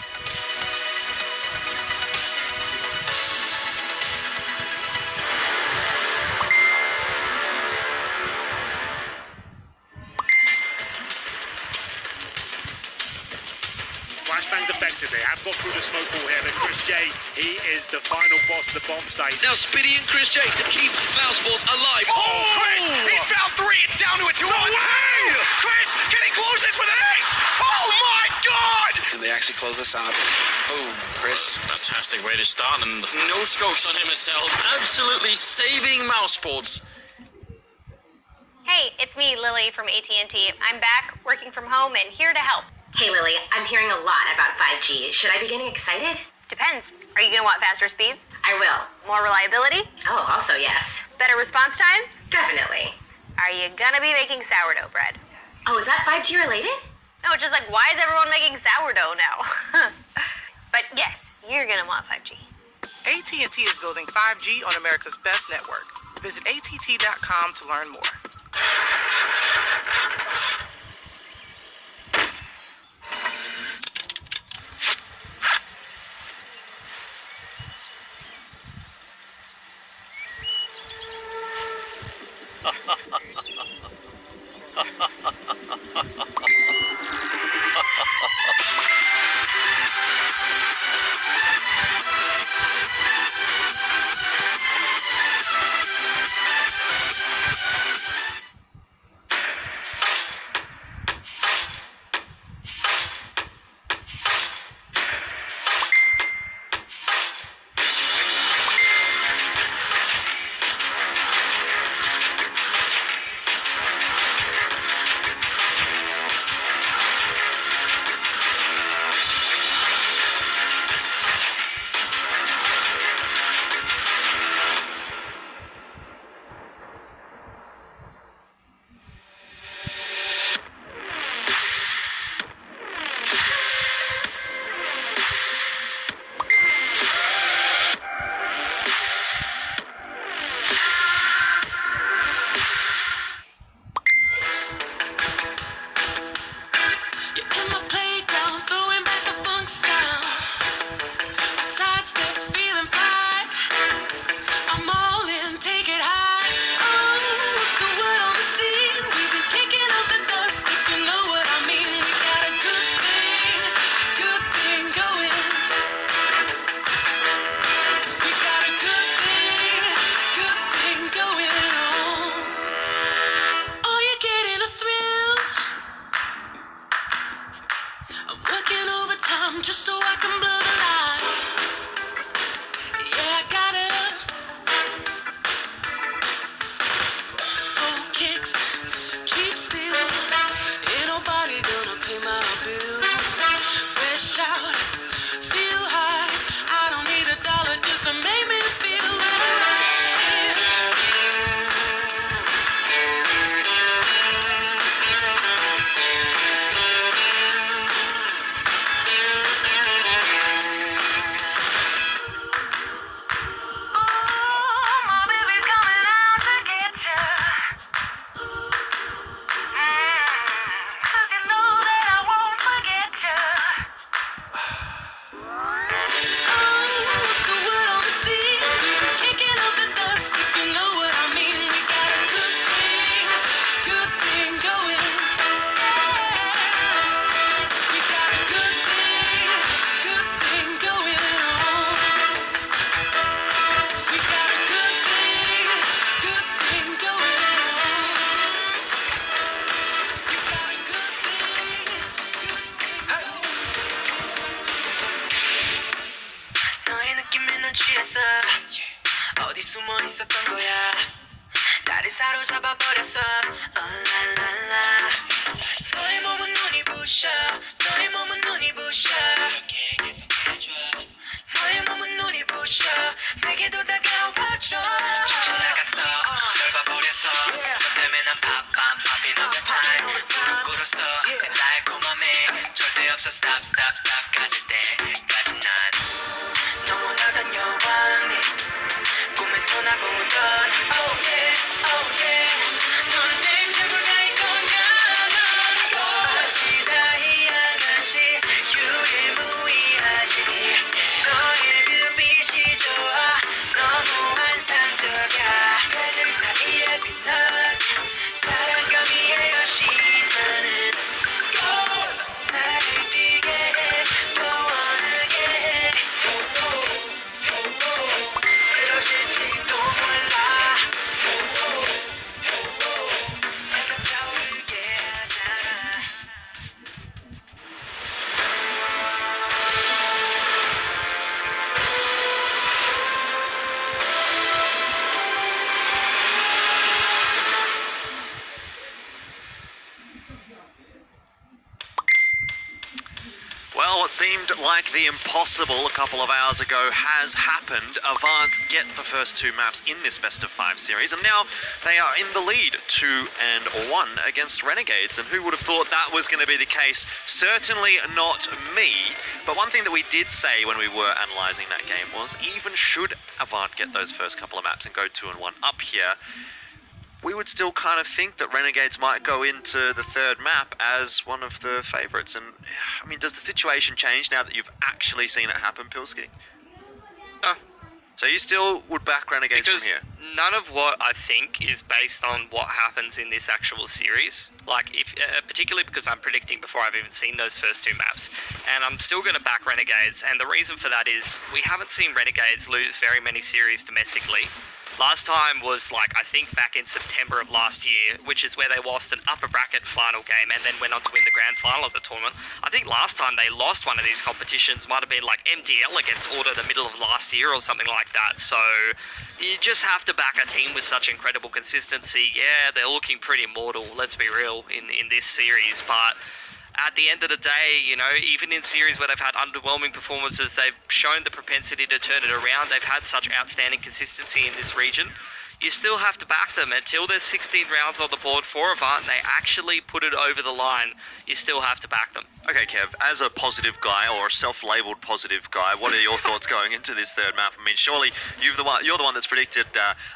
Flashbangs effective. They have got through the smoke wall here, but Chris J, he is the final boss of the bomb site. Now Spitty and Chris J to keep Mouseballs alive. Oh, Chris! He's found 3! It's down to a 2-on-2! Chris, can he close this with an ace? Oh my god! And they actually close this out. Boom, Chris. Fantastic way to start, and no scopes on him himself. Absolutely saving Mouseballs. Hey, it's me, Lily from AT&T. I'm back, working from home, and here to help. Hey, Lily, I'm hearing a lot about 5G. Should I be getting excited? Depends. Are you gonna want faster speeds? I will. More reliability? Oh, also yes. Better response times? Definitely. Are you gonna be making sourdough bread? Oh, is that 5G related? No, it's just like, why is everyone making sourdough now? But yes, you're gonna want 5G. AT&T is building 5G on America's best network. Visit att.com to learn more. Just so I can blow the line. Yeah, I gotta hold kicks, cheap steals. Ain't nobody gonna pay my bills. Fresh out, feel high. I don't need $1 just to make me feel 취했어 어디 숨어 있었던 거야 나를 사로잡아 버렸어 랄랄라 너의 몸은 눈이 부셔 너의 몸은 눈이 부셔 이렇게 계속해줘 부셔 내게도 다가와줘 정신 나갔어 널 봐버렸어 너 때문에 난 popping all the time 무릎 꿇었어 내 달콤함에 절대 없어 stop 가질 때까지 난 너무나던 여왕이 꿈에서 나 보던 oh yeah 넌 내 최고다인 거냐 넌 마치 다이아같이 유일무이하지 너의 그 빛이 좋아 너무 환상적이야 배들 사이에 빛나서 사랑감이 여신 나는 나를 뛰게 해 더 원하게 해 쓰러질지도 몰라 내가 타오르게 하잖아 Well, what seemed like the impossible a couple of hours ago has happened. Avant get the first 2 maps in this best of 5 series, and now they are in the lead 2-1 against Renegades. And who would have thought that was going to be the case? Certainly not me. But one thing that we did say when we were analysing that game was, even should Avant get those first couple of maps and go 2-1 up here, we would still kind of think that Renegades might go into the third map as one of the favourites. And, I mean, does the situation change now that you've actually seen it happen, Pilski? No. So you still would back Renegades Because from here? none of what I think is based on what happens in this actual series. Like, if particularly because I'm predicting before I've even seen those first 2 maps. And I'm still going to back Renegades. And the reason for that is we haven't seen Renegades lose very many series domestically. Last time was, like, I think back in September of last year, which is where they lost an upper bracket final game and then went on to win the grand final of the tournament. I think last time they lost one of these competitions might have been like MDL against Order the middle of last year or something like that. So you just have to back a team with such incredible consistency. Yeah, they're looking pretty mortal, let's be real, in this series, but at the end of the day, you know, even in series where they've had underwhelming performances, they've shown the propensity to turn it around. They've had such outstanding consistency in this region. You still have to back them until there's 16 rounds on the board for Avant and they actually put it over the line. You still have to back them. Okay, Kev, as a positive guy or a self-labelled positive guy, what are your thoughts going into this third map? I mean, surely you're the one that's predicted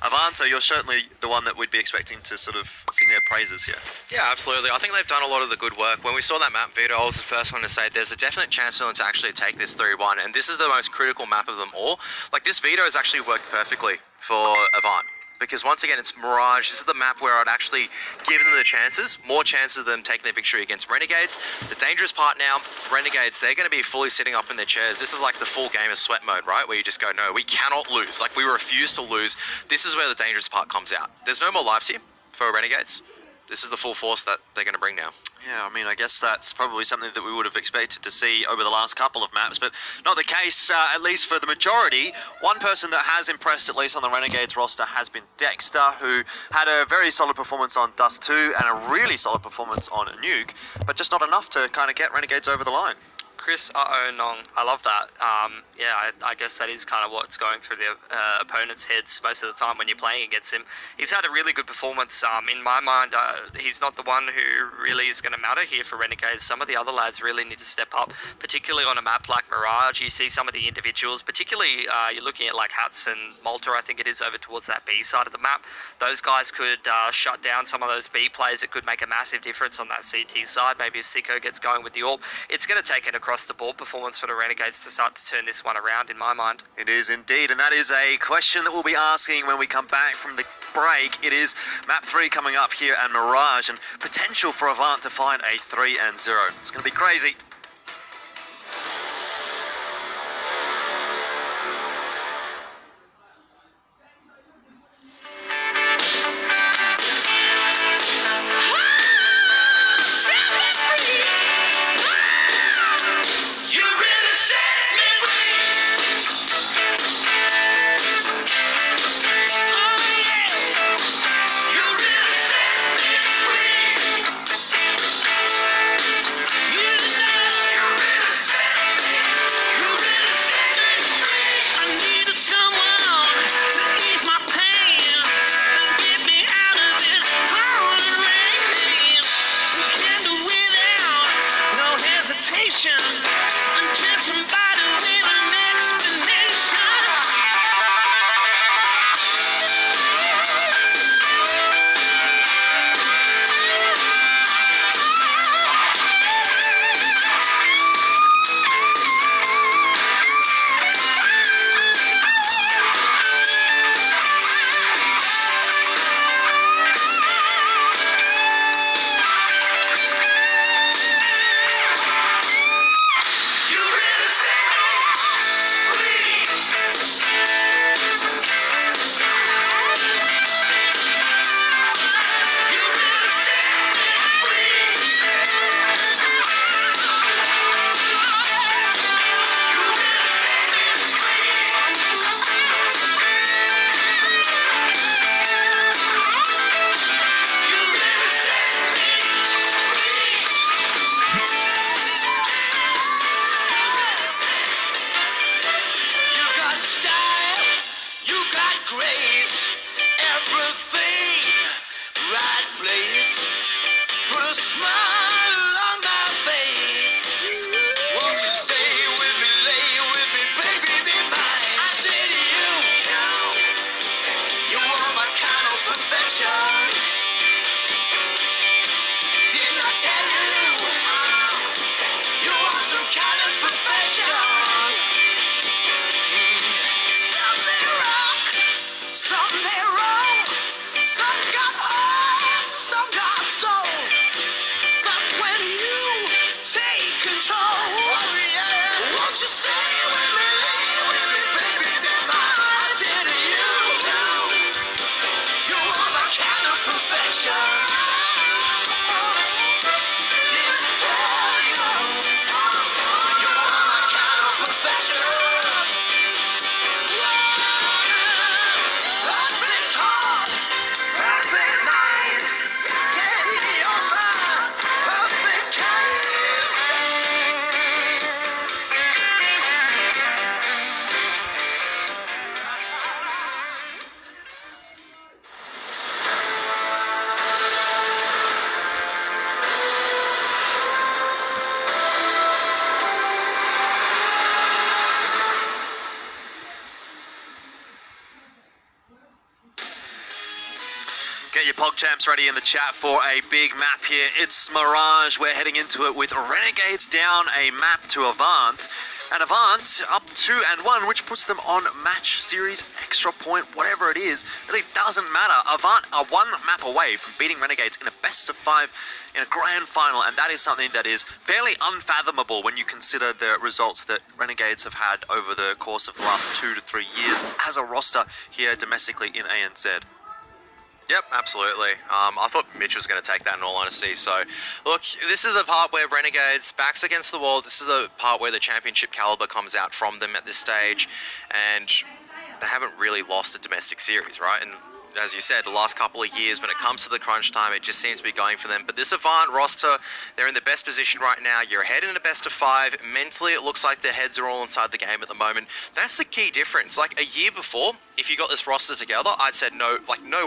Avant, so you're certainly the one that we'd be expecting to sort of sing their praises here. Yeah, absolutely. I think they've done a lot of the good work. When we saw that map, Vito, I was the first one to say there's a definite chance for them to actually take this 3-1, and this is the most critical map of them all. Like, this Vito has actually worked perfectly for Avant. Because once again, it's Mirage. This is the map where I'd actually give them the chances, more chances of them taking their victory against Renegades. The dangerous part now, Renegades, they're going to be fully sitting up in their chairs. This is like the full game of sweat mode, right? Where you just go, no, we cannot lose. Like, we refuse to lose. This is where the dangerous part comes out. There's no more lives here for Renegades. This is the full force that they're going to bring now. Yeah, I mean, I guess that's probably something that we would have expected to see over the last couple of maps, but not the case, at least for the majority. One person that has impressed, at least on the Renegades roster, has been Dexter, who had a very solid performance on Dust 2 and a really solid performance on Nuke, but just not enough to kind of get Renegades over the line. Chris Nong, I love that. Yeah, I guess that is kind of what's going through the opponent's heads most of the time when you're playing against him. He's had a really good performance. In my mind, he's not the one who really is going to matter here for Renegades. Some of the other lads really need to step up, particularly on a map like Mirage. You see some of the individuals, particularly you're looking at like Hats and Malta, I think it is, over towards that B side of the map. Those guys could shut down some of those B plays. It could make a massive difference on that CT side. Maybe if Sicko gets going with the AWP, it's going to take an across the board performance for the Renegades to start to turn this one around, in my mind. It is indeed, and that is a question that we'll be asking when we come back from the break. It is map 3 coming up here and Mirage, and potential for Avant to find a 3-0. It's going to be crazy. race. Everything, right place. Put a smile on my face. Won't you stay with me, lay with me, baby, be mine? I say to you, you are my kind of perfection. Didn't I tell you, you are some kind of perfection? Some they rock, some they roll, some got heart, some got soul. But when you take control, won't you stay with me, lay with me, baby, be mine? I say to you, you are my kind of perfection. Didn't I tell you, you are my kind of perfection? Perfect heart, perfect mind, yeah, you're my perfect kind. Get your PogChamps ready in the chat for a big map here. It's Mirage. We're heading into it with Renegades down a map to Avant. And Avant up 2-1, which puts them on match series extra point, whatever it is. It really doesn't matter. Avant are one map away from beating Renegades in a best of 5 in a grand final, and that is something that is fairly unfathomable when you consider the results that Renegades have had over the course of the last 2 to 3 years as a roster here domestically in ANZ. Yep, absolutely. I thought Mitch was going to take that in all honesty. So, look, this is the part where Renegades, backs against the wall, this is the part where the championship caliber comes out from them at this stage. And they haven't really lost a domestic series, right? And as you said, the last couple of years, when it comes to the crunch time, it just seems to be going for them. But this Avant roster, they're in the best position right now. You're ahead in a best of 5. Mentally, it looks like their heads are all inside the game at the moment. That's the key difference. Like a year before, if you got this roster together, I'd said no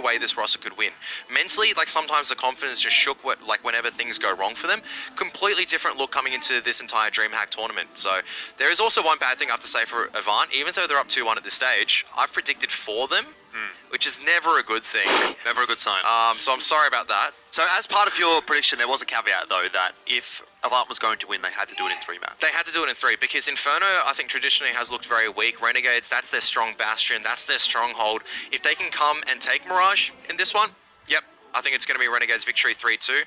way this roster could win. Mentally, like sometimes the confidence just shook whenever things go wrong for them. Completely different look coming into this entire DreamHack tournament. So there is also one bad thing I have to say for Avant. Even though they're up 2-1 at this stage, I've predicted for them, which is never a good thing. Never a good sign. So I'm sorry about that. So as part of your prediction, there was a caveat though that if Avant was going to win, they had to do it in 3 maps. They had to do it in 3 because Inferno, I think traditionally has looked very weak. Renegades, that's their strong bastion, that's their stronghold. If they can come and take Mirage in this one, yep, I think it's going to be Renegades victory 3-2.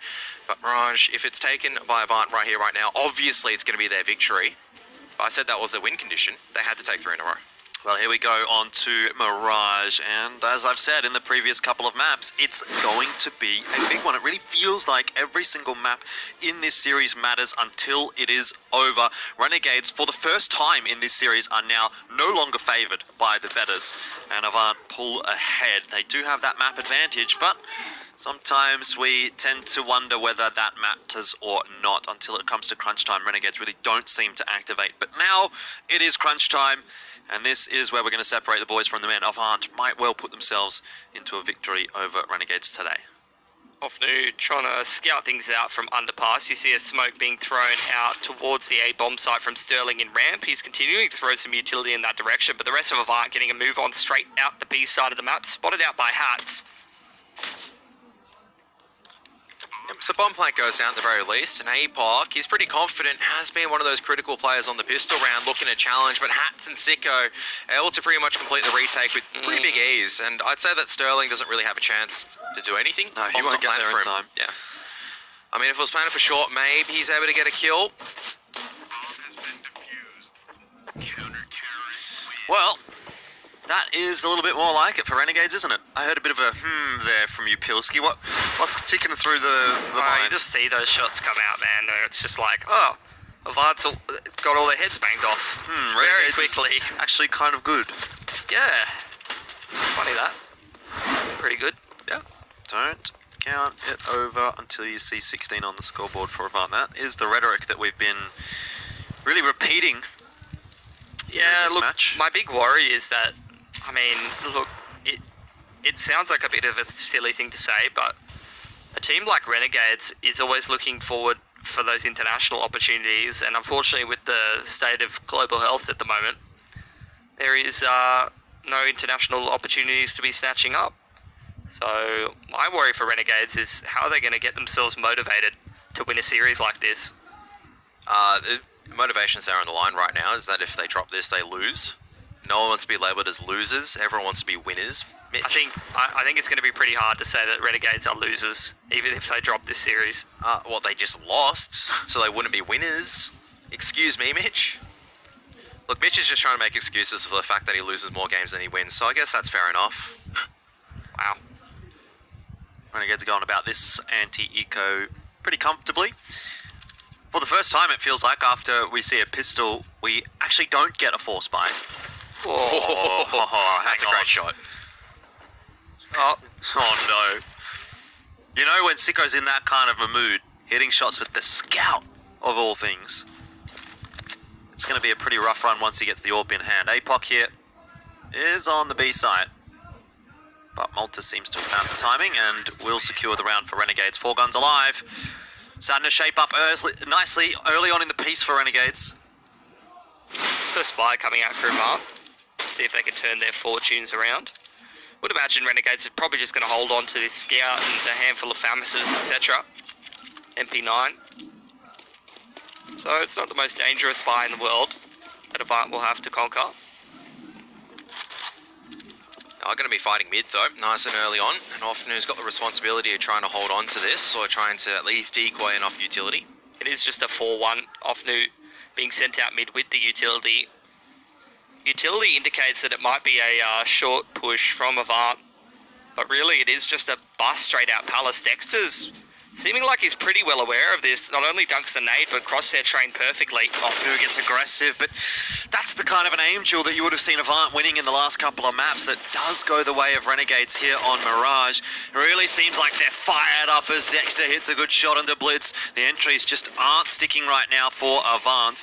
But Mirage, if it's taken by Avant right here, right now, obviously it's going to be their victory. But I said that was their win condition. They had to take 3 in a row. Well, here we go on to Mirage, and as I've said in the previous couple of maps, it's going to be a big one. It really feels like every single map in this series matters until it is over. Renegades, for the first time in this series, are now no longer favoured by the betters, and Avant pull ahead. They do have that map advantage, but sometimes we tend to wonder whether that matters or not. Until it comes to crunch time, Renegades really don't seem to activate, but now it is crunch time. And this is where we're going to separate the boys from the men. Avant might well put themselves into a victory over Renegades today. Off new, trying to scout things out from underpass. You see a smoke being thrown out towards the A-bomb site from Sterling in ramp. He's continuing to throw some utility in that direction, but the rest of Avant getting a move on straight out the B side of the map, spotted out by Hats. So bomb plant goes down at the very least, and APOC, he's pretty confident, has been one of those critical players on the pistol round looking to challenge, but Hats and Sicko able to pretty much complete the retake with pretty big ease, and I'd say that Sterling doesn't really have a chance to do anything. No, he won't get there in time. Yeah. I mean, if it was planted for short, maybe he's able to get a kill. Well, that is a little bit more like it for Renegades, isn't it? I heard a bit of a there from you, Pilski. What's ticking through the mind? You just see those shots come out, man. It's just like, oh, Avant's got all their heads banged off very quickly. Actually kind of good. Yeah. Funny that. Pretty good. Yeah. Don't count it over until you see 16 on the scoreboard for Avant. That is the rhetoric that we've been really repeating. Yeah, look, my big worry is that, I mean, look, it sounds like a bit of a silly thing to say, but a team like Renegades is always looking forward for those international opportunities, and unfortunately with the state of global health at the moment, there is no international opportunities to be snatching up. So my worry for Renegades is how are they going to get themselves motivated to win a series like this? The motivations are on the line right now is that if they drop this, they lose. No one wants to be labelled as losers. Everyone wants to be winners. Mitch? I think it's going to be pretty hard to say that Renegades are losers, even if they drop this series. Well, they just lost, so they wouldn't be winners. Excuse me, Mitch. Look, Mitch is just trying to make excuses for the fact that he loses more games than he wins, so I guess that's fair enough. Wow. Renegades are going about this anti-eco pretty comfortably. For the first time, it feels like, after we see a pistol, we actually don't get a force buy. Oh, that's a great shot. Oh no. You know when Sicko's in that kind of a mood, hitting shots with the scout, of all things. It's going to be a pretty rough run once he gets the AWP in hand. APOC here is on the B side. But Malta seems to have found the timing and will secure the round for Renegades. 4 guns alive. Starting to shape up nicely early on in the piece for Renegades. First buy coming out for Avant. See if they can turn their fortunes around. Would imagine Renegades are probably just going to hold on to this scout and a handful of Famises, etc. MP9. So it's not the most dangerous buy in the world that Avant will have to conquer. I'm going to be fighting mid though, nice and early on, and often who's got the responsibility of trying to hold on to this or trying to at least decoy enough utility. It is just a 4-1, Ofnu being sent out mid with the utility. Utility indicates that it might be a short push from Avant, but really it is just a bust straight out Palace. Dexter's seeming like he's pretty well aware of this, not only dunks the nade, but crosshair trained perfectly. Ofnu gets aggressive, but that's the kind of an angel that you would have seen Avant winning in the last couple of maps that does go the way of Renegades here on Mirage. It really seems like they're fired up as Dexter hits a good shot into Blitz. The entries just aren't sticking right now for Avant.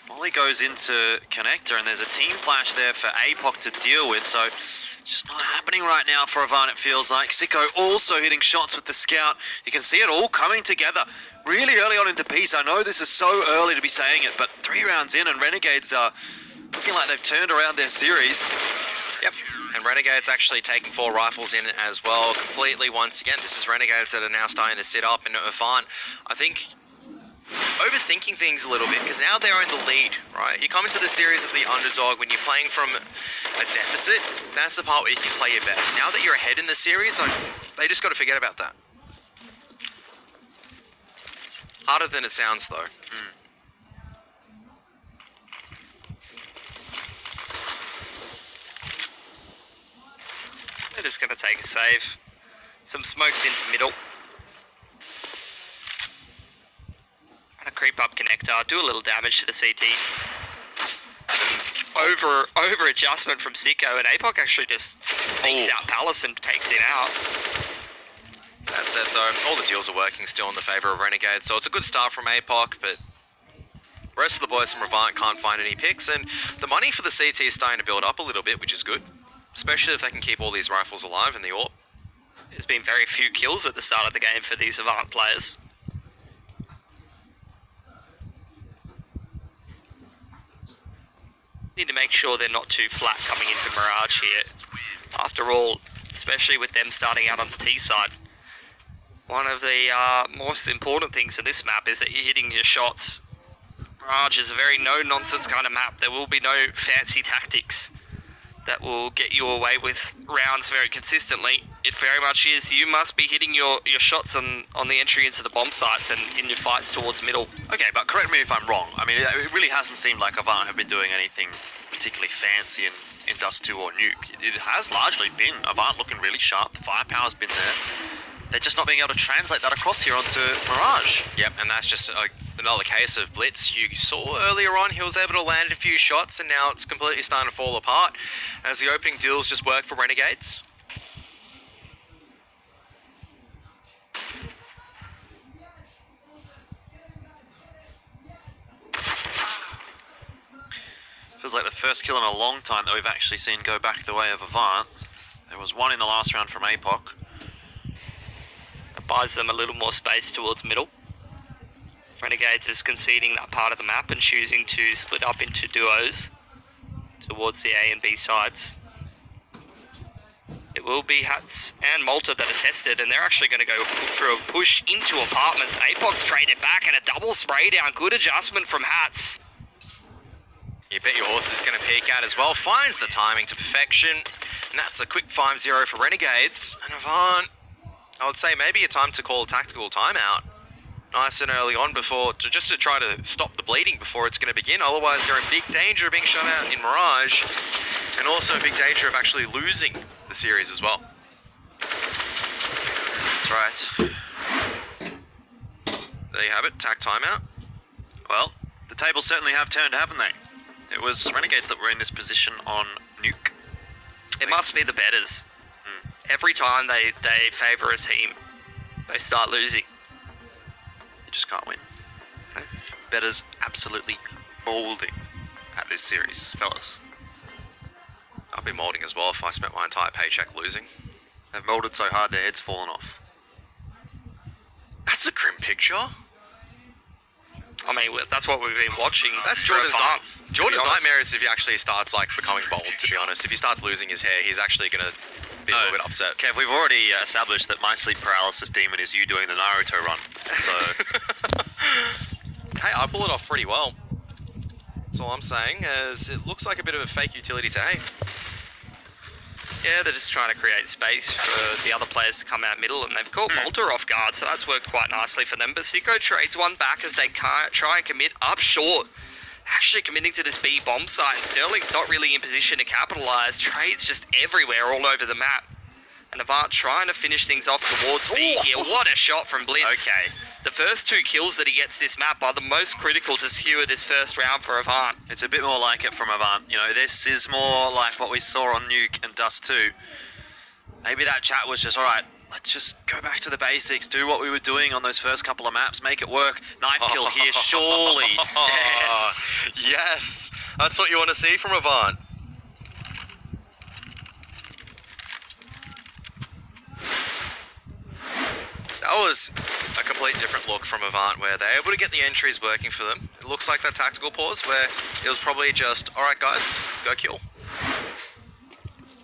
Molly goes into Connector, and there's a team flash there for APOC to deal with, so it's just not happening right now for Avant, it feels like. Sicko also hitting shots with the scout. You can see it all coming together really early on into piece. I know this is so early to be saying it, but 3 rounds in and Renegades are looking like they've turned around their series. Yep, and Renegades actually taking 4 rifles in as well, completely once again. This is Renegades that are now starting to sit up, and Avant, I think, overthinking things a little bit, because now they're in the lead, right? You come into the series as the underdog when you're playing from a deficit. That's the part where you can play your best. Now that you're ahead in the series, they just got to forget about that. Harder than it sounds, though. They're just going to take a save. Some smokes into middle. Creep up Connector, do a little damage to the CT. Over adjustment from Sicko, and APOC actually just sneaks out Palace and takes it out. That's it though, all the deals are working still in the favour of Renegade, so it's a good start from APOC, but the rest of the boys from Avant can't find any picks, and the money for the CT is starting to build up a little bit, which is good. Especially if they can keep all these rifles alive in the AWP. There's been very few kills at the start of the game for these Avant players. Need to make sure they're not too flat coming into Mirage here. After all, especially with them starting out on the T side, one of the most important things in this map is that you're hitting your shots. Mirage is a very no-nonsense kind of map. There will be no fancy tactics that will get you away with rounds very consistently. It very much is. You must be hitting your shots on the entry into the bomb sites and in your fights towards middle. Okay, but correct me if I'm wrong. I mean, it really hasn't seemed like Avant have been doing anything particularly fancy in Dust 2 or Nuke. It has largely been Avant looking really sharp. The firepower's been there. They're just not being able to translate that across here onto Mirage. Yep, and that's just another case of Blitz. You saw earlier on he was able to land a few shots, and now it's completely starting to fall apart as the opening deals just work for Renegades. Feels like the first kill in a long time that we've actually seen go back the way of Avant. There was one in the last round from APOC. It buys them a little more space towards middle. Renegades is conceding that part of the map and choosing to split up into duos towards the A and B sides. It will be Hats and Malta that are tested, and they're actually going to go for a push into apartments. APOC's traded back and a double spray down. Good adjustment from Hats. You bet your horse is going to peek out as well. Finds the timing to perfection. And that's a quick 5-0 for Renegades. And Avant, I would say maybe a time to call a tactical timeout. Nice and early on just to try to stop the bleeding before it's going to begin. Otherwise, they're in big danger of being shut out in Mirage. And also in big danger of actually losing the series as well. That's right. There you have it, tac timeout. Well, the tables certainly have turned, haven't they? It was Renegades that were in this position on Nuke. It must be the betters. Every time they favour a team, they start losing. You just can't win. No. Betters absolutely folding at this series, fellas. I'd be moulding as well if I spent my entire paycheck losing. They've moulded so hard their head's fallen off. That's a grim picture. I mean, that's what we've been watching. That's Jordan's nightmare is if he actually starts like becoming bold, to be honest. If he starts losing his hair, he's actually going to be a little bit upset. Kev, we've already established that my sleep paralysis demon is you doing the Naruto run. So, hey, I pull it off pretty well. That's all I'm saying, as it looks like a bit of a fake utility to A. Yeah, they're just trying to create space for the other players to come out middle, and they've caught Malta off guard, so that's worked quite nicely for them. But Sicko trades one back as they try and commit up short. Actually committing to this B bomb site, and Sterling's not really in position to capitalise. Trades just everywhere all over the map. And Avant trying to finish things off towards B here. What a shot from Blitz. Okay. The first 2 kills that he gets this map are the most critical to secure this first round for Avant. It's a bit more like it from Avant. You know, this is more like what we saw on Nuke and Dust 2. Maybe that chat was just, alright, let's just go back to the basics, do what we were doing on those first couple of maps, make it work. Knife kill here, surely. Yes. Yes. That's what you want to see from Avant. That was a complete different look from Avant, where they're able to get the entries working for them. It looks like that tactical pause where it was probably just, alright guys, go kill.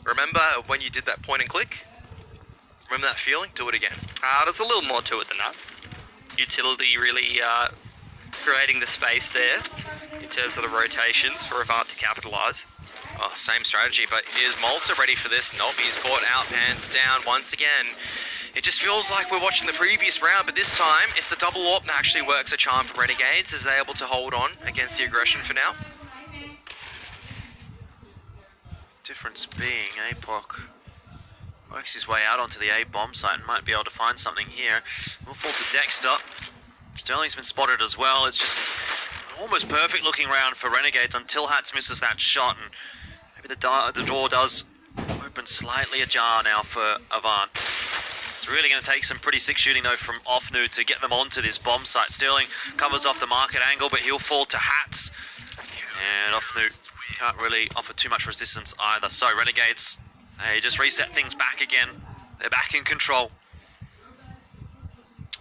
Remember when you did that point and click? Remember that feeling? Do it again. There's a little more to it than that. Utility really creating the space there in terms of the rotations for Avant to capitalise. Oh, same strategy, but is Malta ready for this? Nope, he's caught out, pants down once again. It just feels like we're watching the previous round, but this time it's the double AWP that actually works a charm for Renegades as they're able to hold on against the aggression for now. Difference being APOC works his way out onto the A bomb site and might be able to find something here. We'll fall to Dexter. Sterling's been spotted as well. It's just an almost perfect looking round for Renegades until Hats misses that shot, and maybe the door does open slightly ajar now for Avant. It's really going to take some pretty sick shooting though from Offnu to get them onto this bomb site. Sterling covers off the market angle, but he'll fall to Hats. And Offnu can't really offer too much resistance either. So Renegades, they just reset things back again. They're back in control.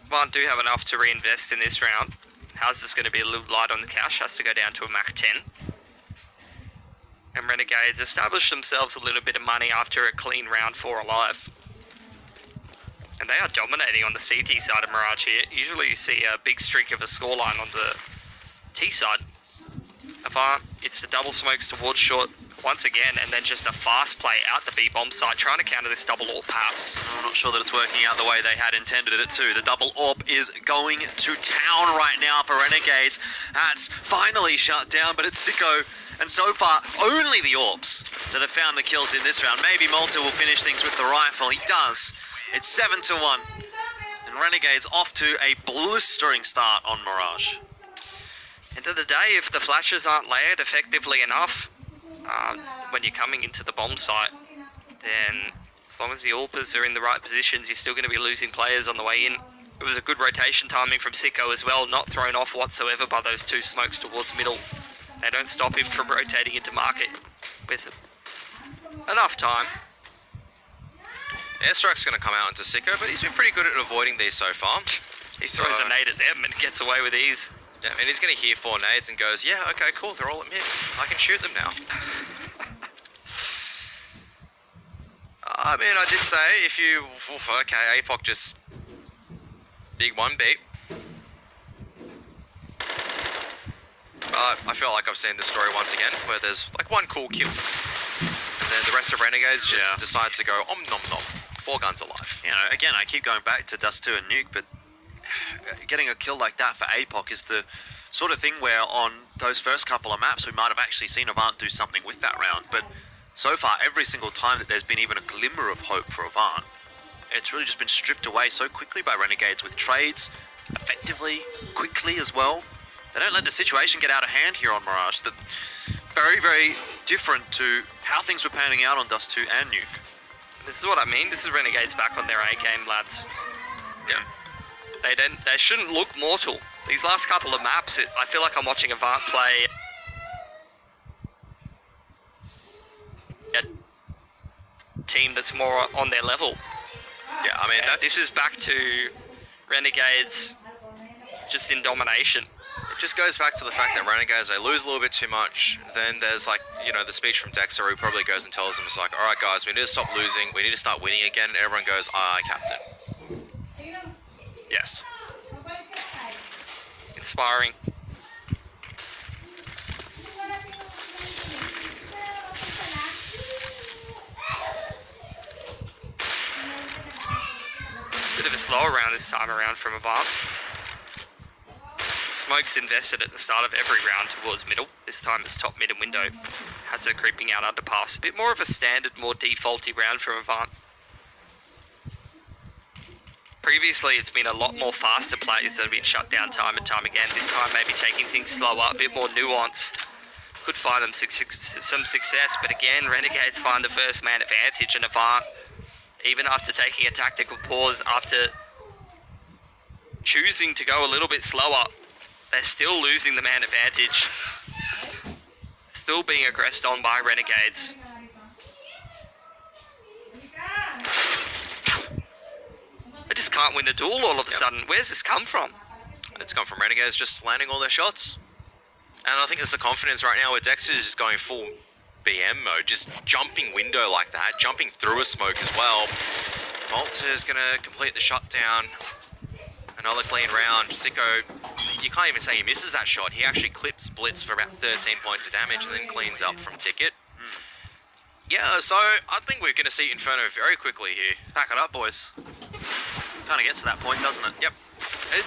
Avant do have enough to reinvest in this round. How's this going to be a little light on the cash? Has to go down to a Mach 10. And Renegades establish themselves a little bit of money after a clean round 4 alive. And they are dominating on the CT side of Mirage here. Usually you see a big streak of a scoreline on the T side. Avant, it's the double smokes towards short once again, and then just a fast play out the B bomb side, trying to counter this double AWP perhaps. I'm not sure that it's working out the way they had intended it to. The double AWP is going to town right now for Renegades. That's finally shut down, but it's Sicko. And so far, only the AWPs that have found the kills in this round. Maybe Malta will finish things with the rifle. He does. It's 7-1. And Renegades off to a blistering start on Mirage. End of the day, if the flashes aren't layered effectively enough, when you're coming into the bomb site, then as long as the AWPers are in the right positions, you're still going to be losing players on the way in. It was a good rotation timing from Sicko as well, not thrown off whatsoever by those 2 smokes towards middle. They don't stop him from rotating into market with enough time. Airstrike's going to come out into Sicko, but he's been pretty good at avoiding these so far. He throws a nade at them and gets away with ease. Yeah, and he's going to hear 4 nades and goes, yeah, okay, cool, they're all at mid. I can shoot them now. I mean, I did say if you... Okay, APOC just... Big 1 beat. But I feel like I've seen this story once again, where there's like 1 cool kill. And then the rest of Renegades just decide to go om nom nom. 4 guns alive. You know, again, I keep going back to Dust 2 and Nuke, but getting a kill like that for APOC is the sort of thing where on those first couple of maps we might have actually seen Avant do something with that round, but so far every single time that there's been even a glimmer of hope for Avant, it's really just been stripped away so quickly by Renegades with trades, effectively, quickly as well. They don't let the situation get out of hand here on Mirage. Very, very different to how things were panning out on Dust 2 and Nuke. This is what I mean. This is Renegades back on their A game, lads. Yeah. They shouldn't look mortal. These last couple of maps, I feel like I'm watching Avant play a team that's more on their level. Yeah, I mean, this is back to Renegades just in domination. It just goes back to the fact that Renegades, they lose a little bit too much. Then there's like, you know, the speech from Dexter who probably goes and tells them, it's like, all right, guys, we need to stop losing. We need to start winning again. And everyone goes, aye, Captain. Yes. Inspiring. Bit of a slower round this time around from Avant. Smoke's invested at the start of every round towards middle. This time it's top, mid and window. Has her creeping out underpass. A bit more of a standard, more defaulty round from Avant. Previously it's been a lot more faster plays that have been shut down time and time again. This time maybe taking things slower, a bit more nuance. Could find them some success, but again, Renegades find the first man advantage, and Avant, even after taking a tactical pause, after choosing to go a little bit slower, they're still losing the man advantage. Still being aggressed on by Renegades. They just can't win a duel all of a sudden. Where's this come from? It's come from Renegades just landing all their shots. And I think there's the confidence right now where Dexter is just going full BM mode, just jumping window like that, jumping through a smoke as well. Malta is going to complete the shutdown. Another clean round. Sicko, you can't even say he misses that shot. He actually clips Blitz for about 13 points of damage and then cleans up from Ticket. Yeah, so I think we're going to see Inferno very quickly here. Pack it up, boys. Kind of gets to that point, doesn't it? Yep.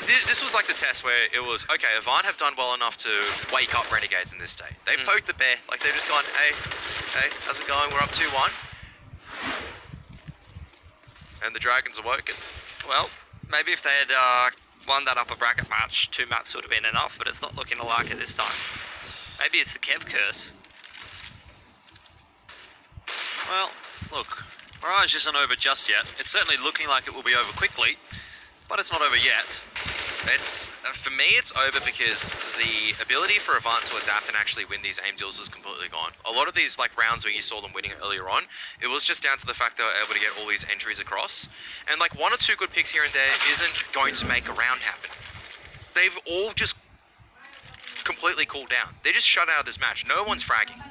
This was like the test where it was, okay, Avant have done well enough to wake up Renegades in this day. They poked the bear, like they've just gone, hey, how's it going? We're up 2-1. And the Dragons are woken. Well, maybe if they had won that upper bracket match, 2 maps would have been enough, but it's not looking like it this time. Maybe it's the Kev curse. Well, look, Mirage isn't over just yet. It's certainly looking like it will be over quickly, but it's not over yet. It's for me, it's over because the ability for Avant to adapt and actually win these aim deals is completely gone. A lot of these like rounds where you saw them winning earlier on, it was just down to the fact they were able to get all these entries across. And like 1 or 2 good picks here and there isn't going to make a round happen. They've all just completely cooled down. They just shut out of this match. No one's fragging.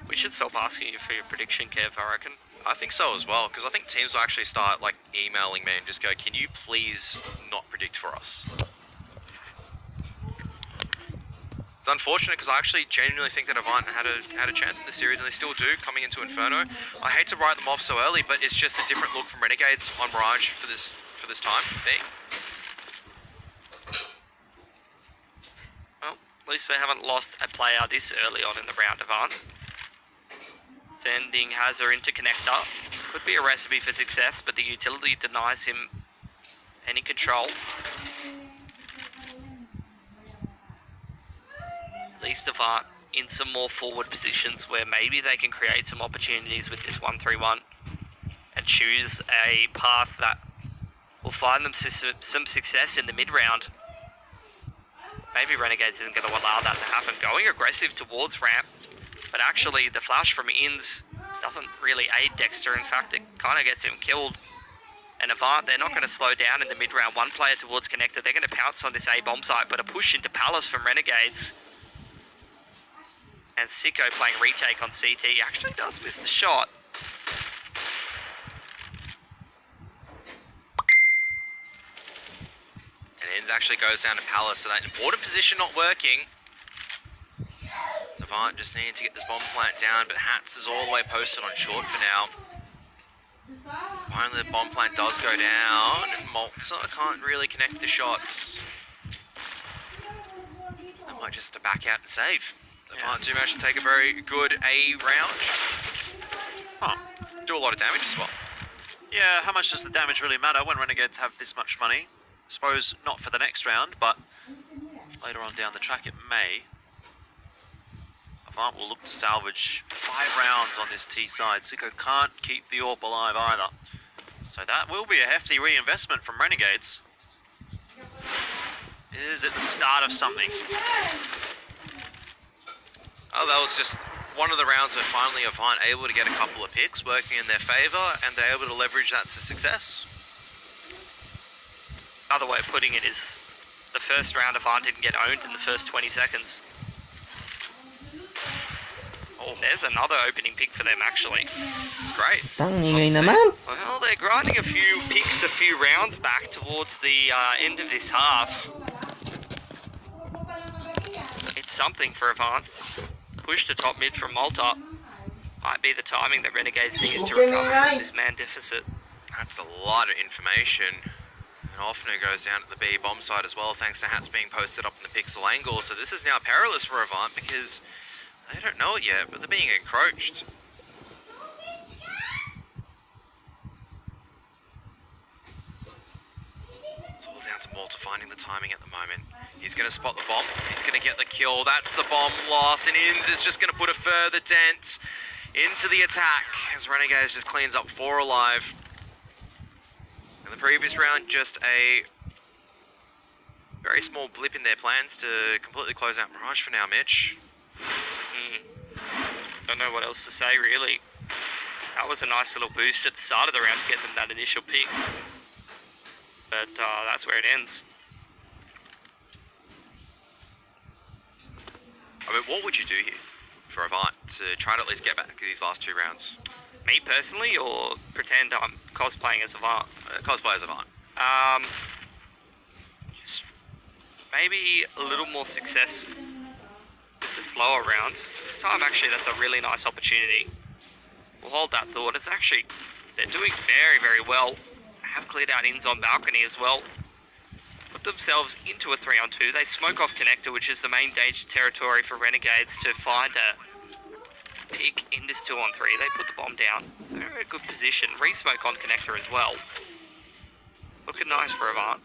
We should stop asking you for your prediction, Kev, I reckon. I think so as well, because I think teams will actually start like emailing me and just go, can you please not predict for us? It's unfortunate because I actually genuinely think that Avant had a chance in the series, and they still do coming into Inferno. I hate to write them off so early, but it's just a different look from Renegades on Mirage for this time being. Well, at least they haven't lost a player this early on in the round, Avant. Sending Hazard into connector. Could be a recipe for success, but the utility denies him any control. At least Avant in some more forward positions where maybe they can create some opportunities with this 1-3-1 and choose a path that will find them some success in the mid-round. Maybe Renegades isn't going to allow that to happen. Going aggressive towards ramp. But actually, the flash from Inns doesn't really aid Dexter. In fact, it kind of gets him killed. And Avant, they're not going to slow down in the mid-round. One player towards Connector. They're going to pounce on this A-bomb site, but a push into Palace from Renegades. And Sicko playing retake on CT. Actually does miss the shot. And Ends actually goes down to Palace, so that important position not working. Avant just needing to get this bomb plant down, but Hats is all the way posted on short for now. Finally, the bomb plant does go down, and Malta can't really connect the shots. They might just have to back out and save. Avant do manage to take a very good A round. Huh. Do a lot of damage as well. Yeah, how much does the damage really matter when Renegades have this much money? I suppose not for the next round, but later on down the track it may. Avant will look to salvage 5 rounds on this T side. Sicko can't keep the AWP alive either. So that will be a hefty reinvestment from Renegades. Is it the start of something? Oh, that was just one of the rounds where finally Avant able to get a couple of picks working in their favour, and they're able to leverage that to success. Another way of putting it is the first round Avant didn't get owned in the first 20 seconds. Oh, there's another opening pick for them actually. It's great. Well, they're grinding a few picks, a few rounds back towards the end of this half. It's something for Avant. Push to top mid from Malta. Might be the timing that Renegades needs to recover from this man deficit. That's a lot of information. And often it goes down to the B bomb side as well, thanks to Hats being posted up in the pixel angle. So this is now perilous for Avant because they don't know it yet, but they're being encroached. It's all down to Malta finding the timing at the moment. He's going to spot the bomb. He's going to get the kill. That's the bomb lost, and Inns is just going to put a further dent into the attack as Renegades just cleans up 4 alive. In the previous round, just a very small blip in their plans to completely close out Mirage for now, Mitch. Don't know what else to say really. That was a nice little boost at the start of the round to get them that initial pick. But that's where it ends. I mean, what would you do here for Avant to try to at least get back these last 2 rounds? Me personally, or pretend I'm cosplaying as Avant? Cosplay as Avant. Just maybe a little more success with the slower rounds. This time actually that's a really nice opportunity. We'll hold that thought. It's actually, they're doing very, very well. Have cleared out Inns on balcony as well. Put themselves into a 3-on-2. They smoke off Connector, which is the main danger territory for Renegades to find a pick in this 2-on-3. They put the bomb down. So they're in a good position. Re-smoke on Connector as well. Looking nice for Avant.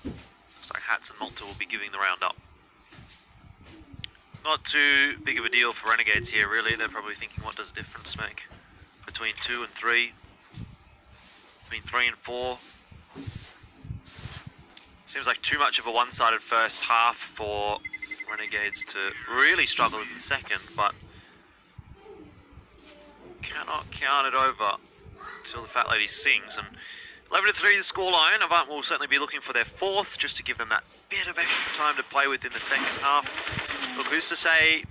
Looks like Hats and Malta will be giving the round up. Not too big of a deal for Renegades here, really. They're probably thinking, what does a difference make between 2 and 3? Between 3 and 4? Seems like too much of a one-sided first half for Renegades to really struggle in the second, but cannot count it over until the Fat Lady sings. And 11-3 the scoreline. Avant will certainly be looking for their 4th, just to give them that bit of extra time to play with in the second half. Look, who's to say,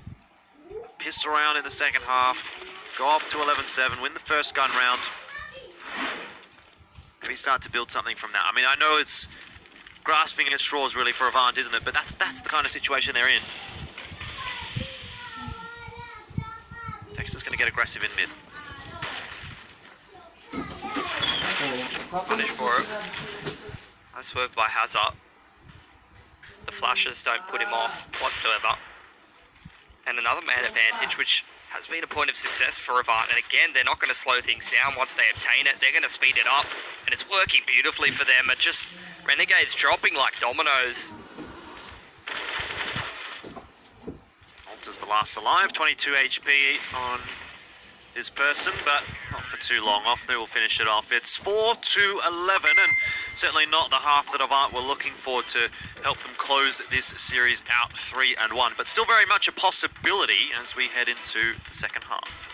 piss around in the second half, go up to 11-7, win the first gun round, maybe start to build something from that. I mean, I know it's grasping at straws really for Avant, isn't it? But that's the kind of situation they're in. Texas going to get aggressive in mid. Punish for it. Nice work by Hazard. The flashes don't put him off whatsoever. And another man advantage, which has been a point of success for Avant. And again, they're not going to slow things down once they obtain it. They're going to speed it up. And it's working beautifully for them. It just, Renegades dropping like dominoes. Malta's the last alive, 22 HP on his person, but not for too long. Off they will finish it off. It's 4-11, and certainly not the half that Avant were looking for to help them close this series out 3-1, but still very much a possibility as we head into the second half.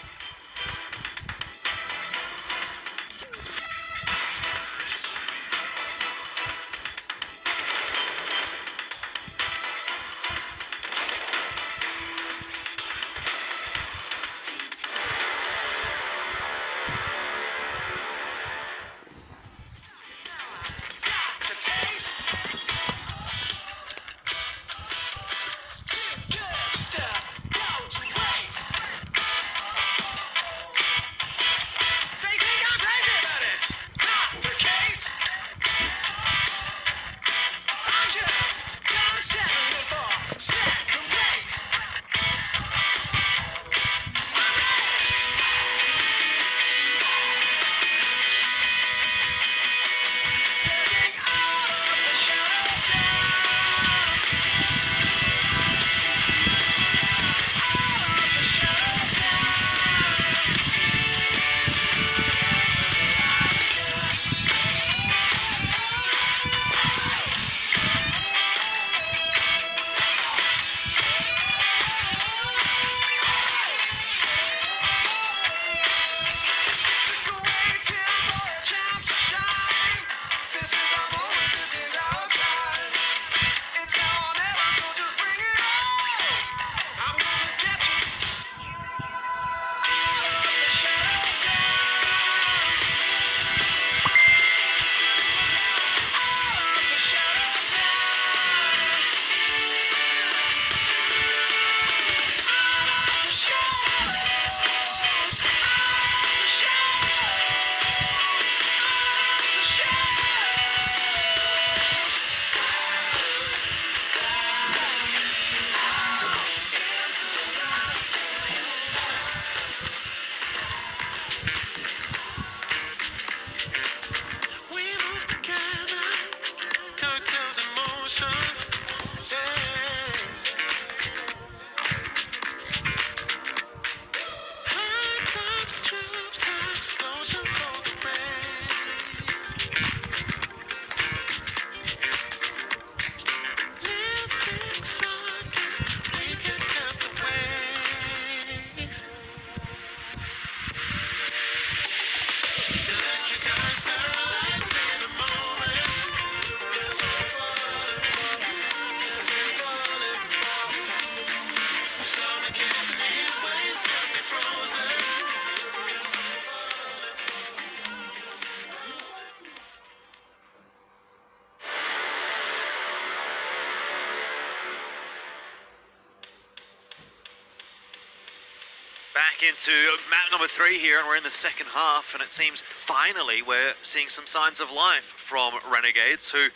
Back into map number 3 here, and we're in the second half, and it seems finally we're seeing some signs of life from Renegades, who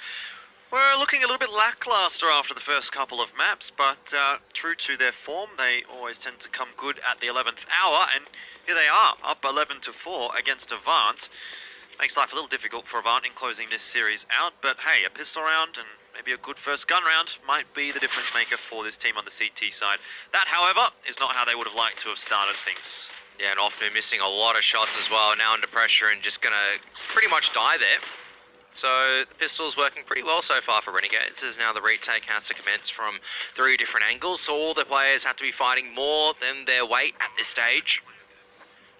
were looking a little bit lackluster after the first couple of maps, but true to their form, they always tend to come good at the 11th hour, and here they are, up 11-4 against Avant. Makes life a little difficult for Avant in closing this series out, but hey, a pistol round and maybe a good first gun round might be the difference maker for this team on the CT side. That, however, is not how they would have liked to have started things. Yeah, and often missing a lot of shots as well, now under pressure and just gonna pretty much die there. So the pistol's working pretty well so far for Renegades, as now the retake has to commence from 3 different angles, so all the players have to be fighting more than their weight at this stage.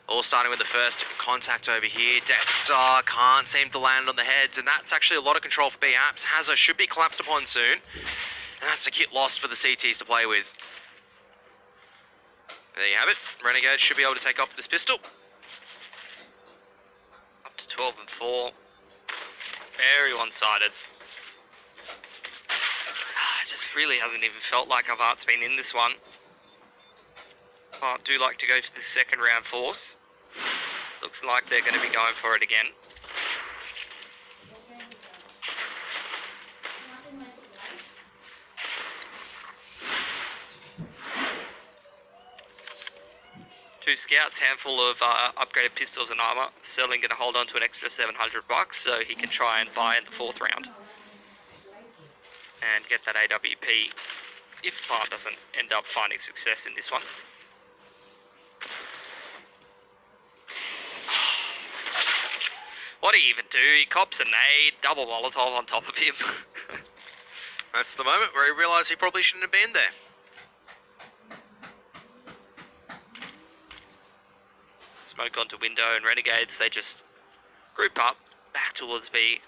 All starting with the first contact over here. Death Star can't seem to land on the heads, and that's actually a lot of control for B-Apps. Hazza should be collapsed upon soon, and that's a kit lost for the CTs to play with. There you have it. Renegades should be able to take off this pistol. Up to 12-4. Very one-sided. Just really hasn't even felt like Avant's been in this one. I do like to go for the second round force. Looks like they're going to be going for it again. Two scouts, handful of upgraded pistols and armor. Sterling going to hold on to an extra $700 so he can try and buy in the 4th round and get that AWP if Avant doesn't end up finding success in this one. What do you even do? He cops a nade, double Molotov on top of him. That's the moment where he realised he probably shouldn't have been there. Smoke onto window, and Renegades, they just group up, back towards B,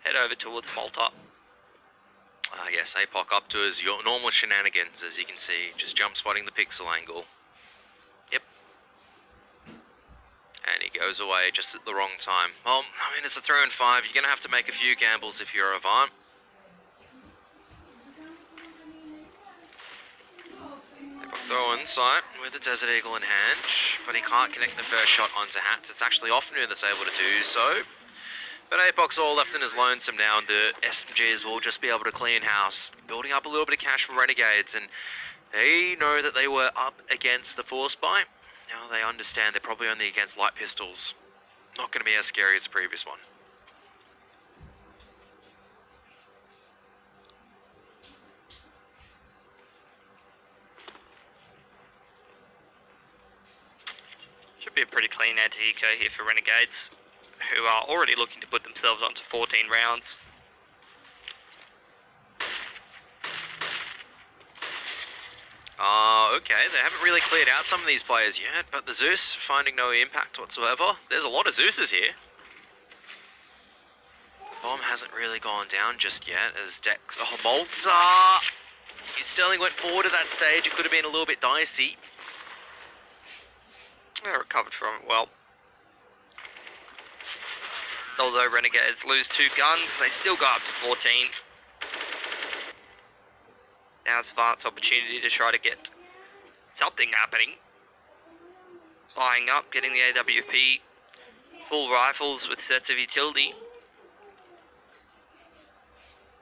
head over towards Malta. Yes, APOC up to his normal shenanigans, as you can see, just jump spotting the pixel angle. Yep. And he goes away just at the wrong time. Well, I mean, it's a 3 and 5. You're going to have to make a few gambles if you're Avant. Throw inside with a Desert Eagle in hand, but he can't connect the first shot onto Hats. It's actually Offnu that's able to do so. But APOC's all left in his lonesome now, and the SMGs will just be able to clean house, building up a little bit of cash for Renegades, and they know that they were up against the Force Buy. Now they understand they're probably only against light pistols. Not going to be as scary as the previous one. Should be a pretty clean anti-eco here for Renegades, who are already looking to put themselves onto 14 rounds. Okay, they haven't really cleared out some of these players yet, but the Zeus finding no impact whatsoever. There's a lot of Zeuses here. Bomb hasn't really gone down just yet, as Dex... Oh, Malta! Sterling went forward at that stage. It could have been a little bit dicey. They recovered from it well. Although Renegades lose 2 guns, they still go up to 14. Now's Avant's opportunity to try to get something happening. Buying up, getting the AWP, full rifles with sets of utility.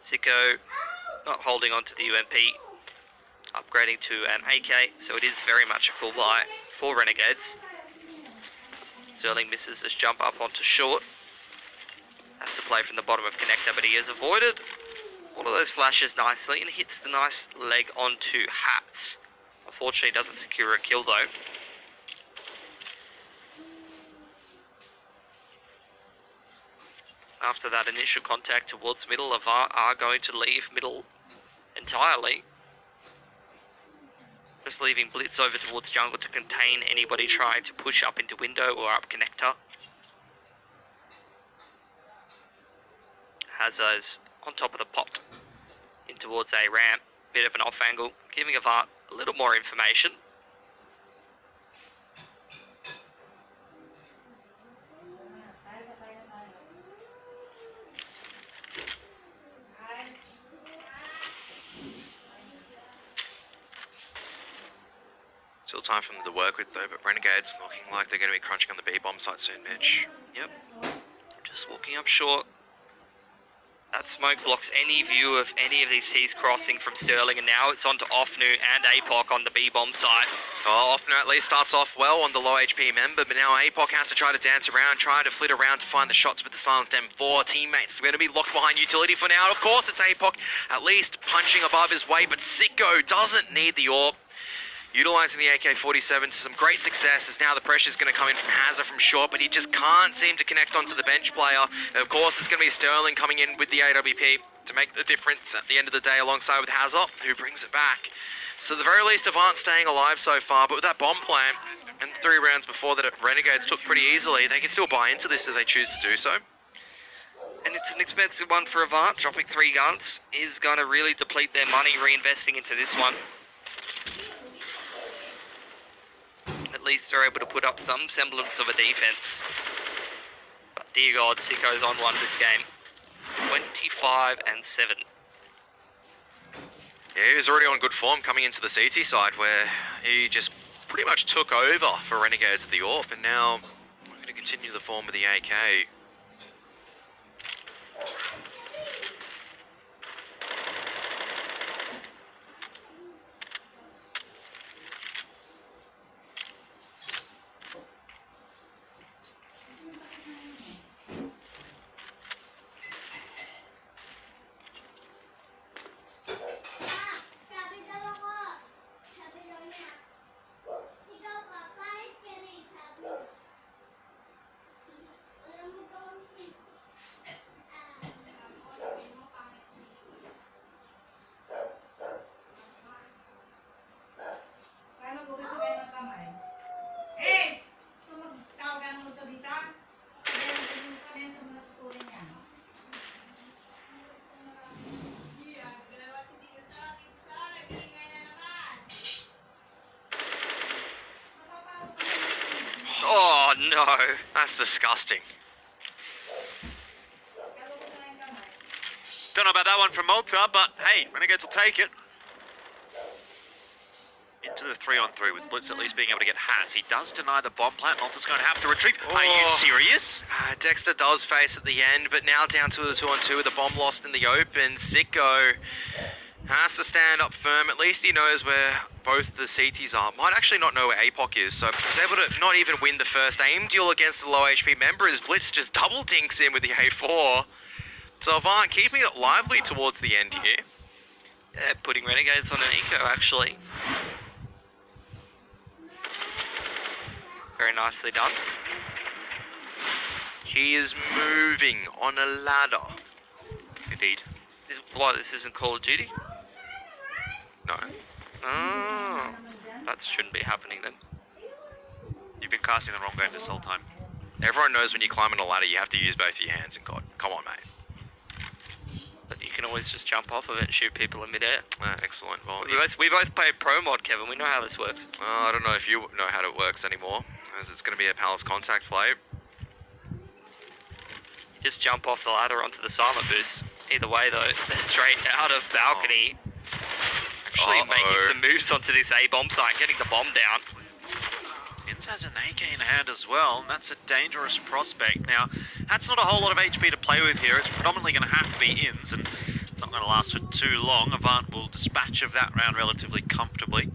Sicko not holding on to the UMP, upgrading to an AK, so it is very much a full buy for Renegades. Sterling misses his jump up onto short. Has to play from the bottom of connector, but he has avoided all of those flashes nicely and hits the nice leg onto Hats. Unfortunately, doesn't secure a kill though. After that initial contact towards middle, Avant are going to leave middle entirely. Just leaving Blitz over towards jungle to contain anybody trying to push up into window or up connector. Hazzo's on top of the pot in towards a ramp, bit of an off angle, giving Avant a little more information. Still time for them to work with though, but Renegades looking like they're going to be crunching on the B-bomb site soon, Mitch. Yep, just walking up short. That smoke blocks any view of any of these T's crossing from Sterling, and now it's onto Offnu and APOC on the B-bomb site. Oh, Offnu at least starts off well on the low HP member, but now APOC has to try to dance around, try to flit around to find the shots with the silenced M4. Teammates are going to be locked behind utility for now. Of course, it's APOC at least punching above his weight, but Sicko doesn't need the AWP. Utilising the AK-47 to some great success, as now the pressure is going to come in from Hazza from short, but he just can't seem to connect onto the bench player. And of course, it's going to be Sterling coming in with the AWP to make the difference at the end of the day, alongside with Hazza, who brings it back. So at the very least, Avant staying alive so far, but with that bomb plant and 3 rounds before that Renegades took pretty easily, they can still buy into this if they choose to do so. And it's an expensive one for Avant. Dropping 3 guns is going to really deplete their money reinvesting into this one. At least they're able to put up some semblance of a defense. But dear God, Sicko's on one this game. 25-7. Yeah, he was already on good form coming into the CT side, where he just pretty much took over for Renegades at the AWP, and now we're going to continue the form with the AK. no, that's disgusting. Don't know about that one from Malta, but hey, Renegades will take it. Into the 3-on-3 with Blitz at least being able to get hats. He does deny the bomb plant. Malta's going to have to retrieve. Are you serious? Dexter does face at the end, but now down to the 2-on-2 with the bomb lost in the open. Sicko has to stand up firm. At least he knows where both the CTs are. Might actually not know where APOC is, so he's able to not even win the first aim duel against the low HP member as Blitz just double dinks in with the A4. So Avant keeping it lively towards the end here. Yeah, putting Renegades on an eco, actually. Very nicely done. He is moving on a ladder. Indeed. Why, this isn't Call of Duty? No. Oh, that shouldn't be happening then. You've been casting the wrong game this whole time. Everyone knows when you climb on a ladder, you have to use both your hands in COD. Come on, mate. But you can always just jump off of it and shoot people in midair. Excellent. Well, we both played Pro Mod, Kevin. We know how this works. I don't know if you know how it works anymore, as it's going to be a Palace contact play. Just jump off the ladder onto the silent boost. Either way, though, they're straight out of balcony. Actually making some moves onto this A-bomb site, getting the bomb down. Inz has an AK in hand as well, and that's a dangerous prospect. Now, that's not a whole lot of HP to play with here. It's predominantly going to have to be Inz, and it's not going to last for too long. Avant will dispatch of that round relatively comfortably.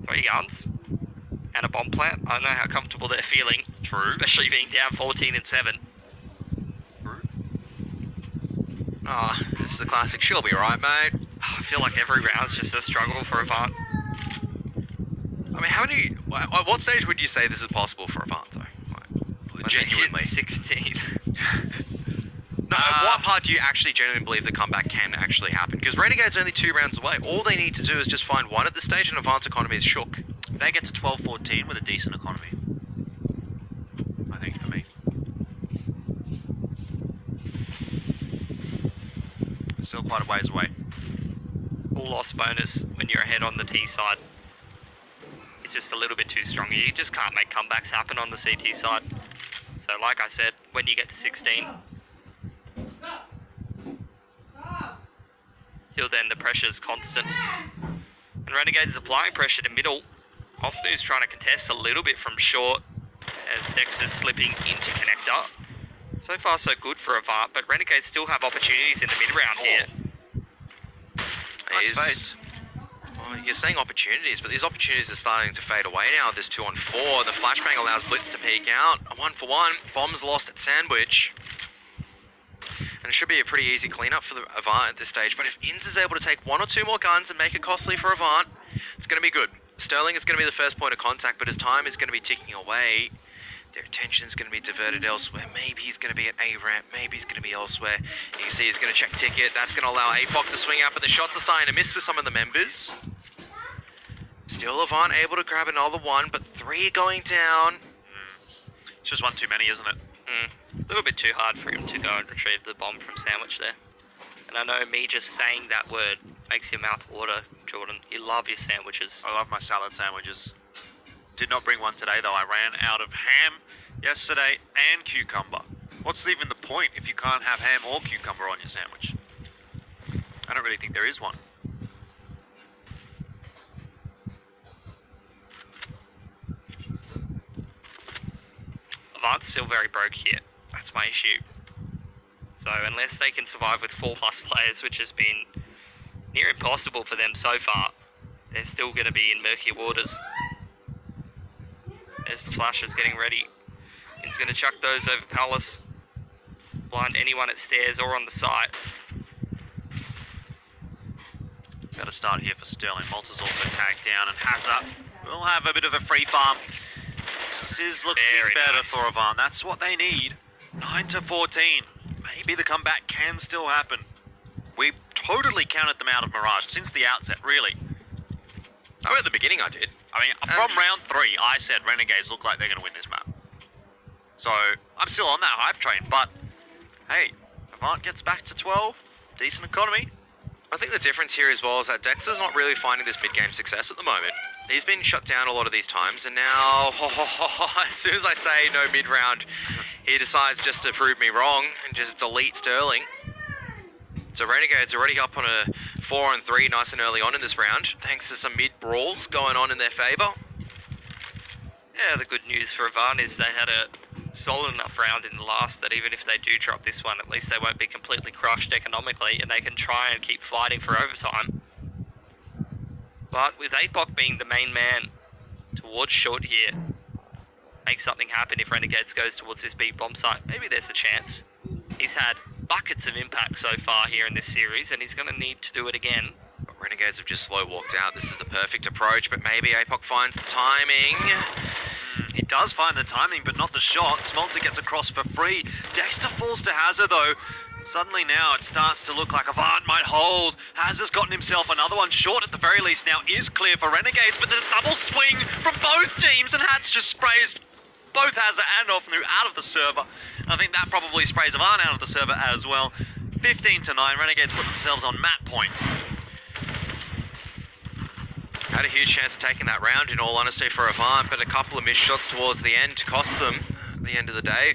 3 guns and a bomb plant. I don't know how comfortable they're feeling. True. Especially being down 14 and 7. This is the classic, she'll be right, mate. I feel like every round's just a struggle for Avant. I mean, at what stage would you say this is possible for Avant, though? Like, genuinely. 16. No, at what part do you actually genuinely believe the comeback can actually happen? Because Renegade's only 2 rounds away. All they need to do is just find one at this stage, and Avant's economy is shook. If they get to 12-14 with a decent economy, I think, for me. Still quite a ways away. All loss bonus when you're ahead on the T side. It's just a little bit too strong. You just can't make comebacks happen on the CT side. So like I said, when you get to 16, till then the pressure's constant. And Renegades is applying pressure to middle. Offnu's trying to contest a little bit from short as Dexter's slipping into connector. So far so good for Avant, but Renegades still have opportunities in the mid-round here. Nice face. Well, you're saying opportunities, but these opportunities are starting to fade away now. There's 2-on-4. The flashbang allows Blitz to peek out. A 1-for-1. Bomb's lost at Sandwich. And it should be a pretty easy cleanup for the Avant at this stage. But if Inz is able to take 1 or 2 more guns and make it costly for Avant, it's going to be good. Sterling is going to be the first point of contact, but his time is going to be ticking away. Their attention is going to be diverted elsewhere. Maybe he's going to be at A-ramp. Maybe he's going to be elsewhere. You can see he's going to check ticket. That's going to allow APOC to swing out, but the shots are starting to miss for some of the members. Still Avant able to grab another one, but 3 going down. It's just one too many, isn't it? A little bit too hard for him to go and retrieve the bomb from Sandwich there. And I know me just saying that word makes your mouth water, Jordan. You love your sandwiches. I love my salad sandwiches. Did not bring one today though. I ran out of ham yesterday and cucumber. What's even the point if you can't have ham or cucumber on your sandwich? I don't really think there is one. Avant's still very broke here. That's my issue. So unless they can survive with 4+ players, which has been near impossible for them so far, they're still going to be in murky waters. As the flasher's getting ready. He's going to chuck those over Palace. Blind anyone at stairs or on the site. Got to start here for Sterling. Malta's also tagged down, and Hazard will have a bit of a free farm. This is looking better nice for Avant. That's what they need. 9-14. Maybe the comeback can still happen. We totally counted them out of Mirage since the outset, really. Oh, at the beginning I did. I mean, from round 3, I said Renegades look like they're going to win this map. So, I'm still on that hype train, but hey, Avant gets back to 12, decent economy. I think the difference here as well is that Dexter's not really finding this mid-game success at the moment. He's been shut down a lot of these times, and now, as soon as I say no mid-round, he decides just to prove me wrong and just delete Sterling. So Renegades already up on a 4-on-3 nice and early on in this round, thanks to some mid-brawls going on in their favour. Yeah, the good news for Avant is they had a solid enough round in the last that even if they do drop this one, at least they won't be completely crushed economically and they can try and keep fighting for overtime. But with Apoc being the main man towards short here, make something happen if Renegades goes towards this big bomb site. Maybe there's a chance. He's had buckets of impact so far here in this series and he's going to need to do it again. But Renegades have just slow walked out. This is the perfect approach, but maybe Apoc finds the timing. He does find the timing, but not the shot. Smolter gets across for free. Dexter falls to Hazard, though. Suddenly now it starts to look like Avant might hold. Hazard's gotten himself another one short at the very least. Now is clear for Renegades, but there's a double swing from both teams, and Hats just sprays both Hazard and Offnu out of the server. And I think that probably sprays Avant out of the server as well. 15-9, Renegades put themselves on map point. Had a huge chance of taking that round, in all honesty, for Avant, but a couple of missed shots towards the end cost them at the end of the day.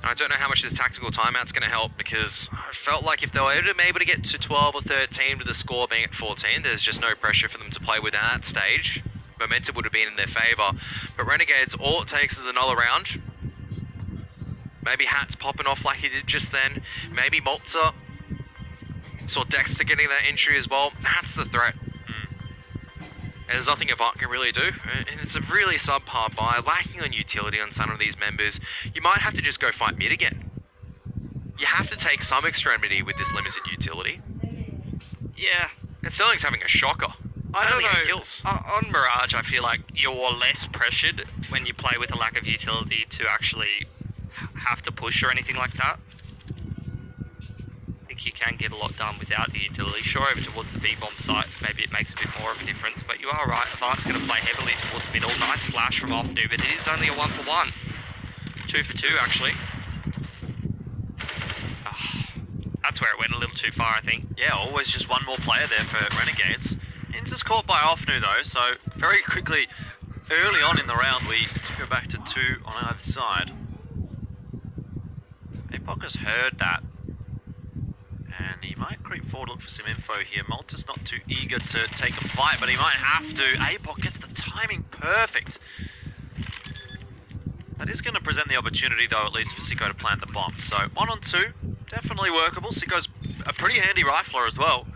And I don't know how much this tactical timeout's going to help, because I felt like if they were able to get to 12 or 13 with the score being at 14, there's just no pressure for them to play with at that stage. Momentum would have been in their favour. But Renegades, all it takes is another round. Maybe Hat's popping off like he did just then. Maybe Malta saw Dexter getting that entry as well. That's the threat. And there's nothing Avant can really do. And it's a really subpar buy, lacking on utility on some of these members. You might have to just go fight mid again. You have to take some extremity with this limited utility. Yeah. And Sterling's having a shocker. I don't know. Kills. On Mirage, I feel like you're less pressured when you play with a lack of utility to actually have to push or anything like that. I think you can get a lot done without the utility. Sure, over towards the B-bomb site, maybe it makes a bit more of a difference, but you are right. Avant's going to play heavily towards middle. Nice flash from Offnu, but it is only a 1-for-1. 2-for-2, actually. That's where it went a little too far, I think. Yeah, always just one more player there for Renegades. Inz is caught by Offnu though, so very quickly, early on in the round, we go back to 2 on either side. Apoc has heard that, and he might creep forward, look for some info here. Malta's not too eager to take a fight, but he might have to. Apoc gets the timing perfect. That is going to present the opportunity though, at least for Sicko to plant the bomb. So 1-on-2, definitely workable. Sicko's a pretty handy rifler as well.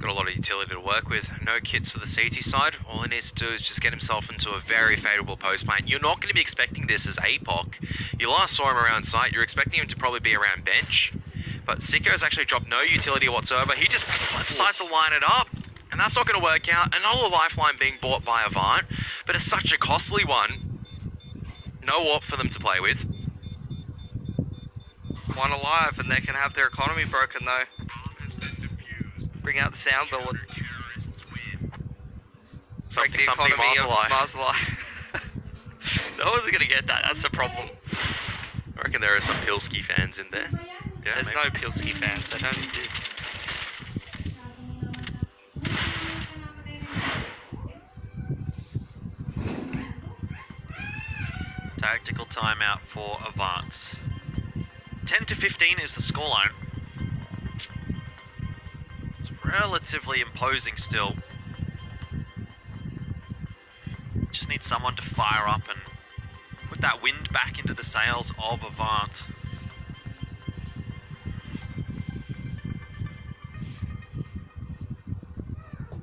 Got a lot of utility to work with. No kits for the CT side. All he needs to do is just get himself into a very favourable post plan. You're not going to be expecting this as Apoc. You last saw him around site. You're expecting him to probably be around bench. But Sicko's actually dropped no utility whatsoever. He just decides to line it up. And that's not going to work out. Another lifeline being bought by Avant. But it's such a costly one. No warp for them to play with. One alive and they can have their economy broken though. Bring out the sound bullet. Break the economy of Marzalai. No one's gonna get that, that's the problem. I reckon there are some Pilski fans in there. Yeah, there's no Pilski fans, they don't exist. Tactical timeout for Avant. 10-15 is the scoreline. Relatively imposing still. Just need someone to fire up and put that wind back into the sails of Avant.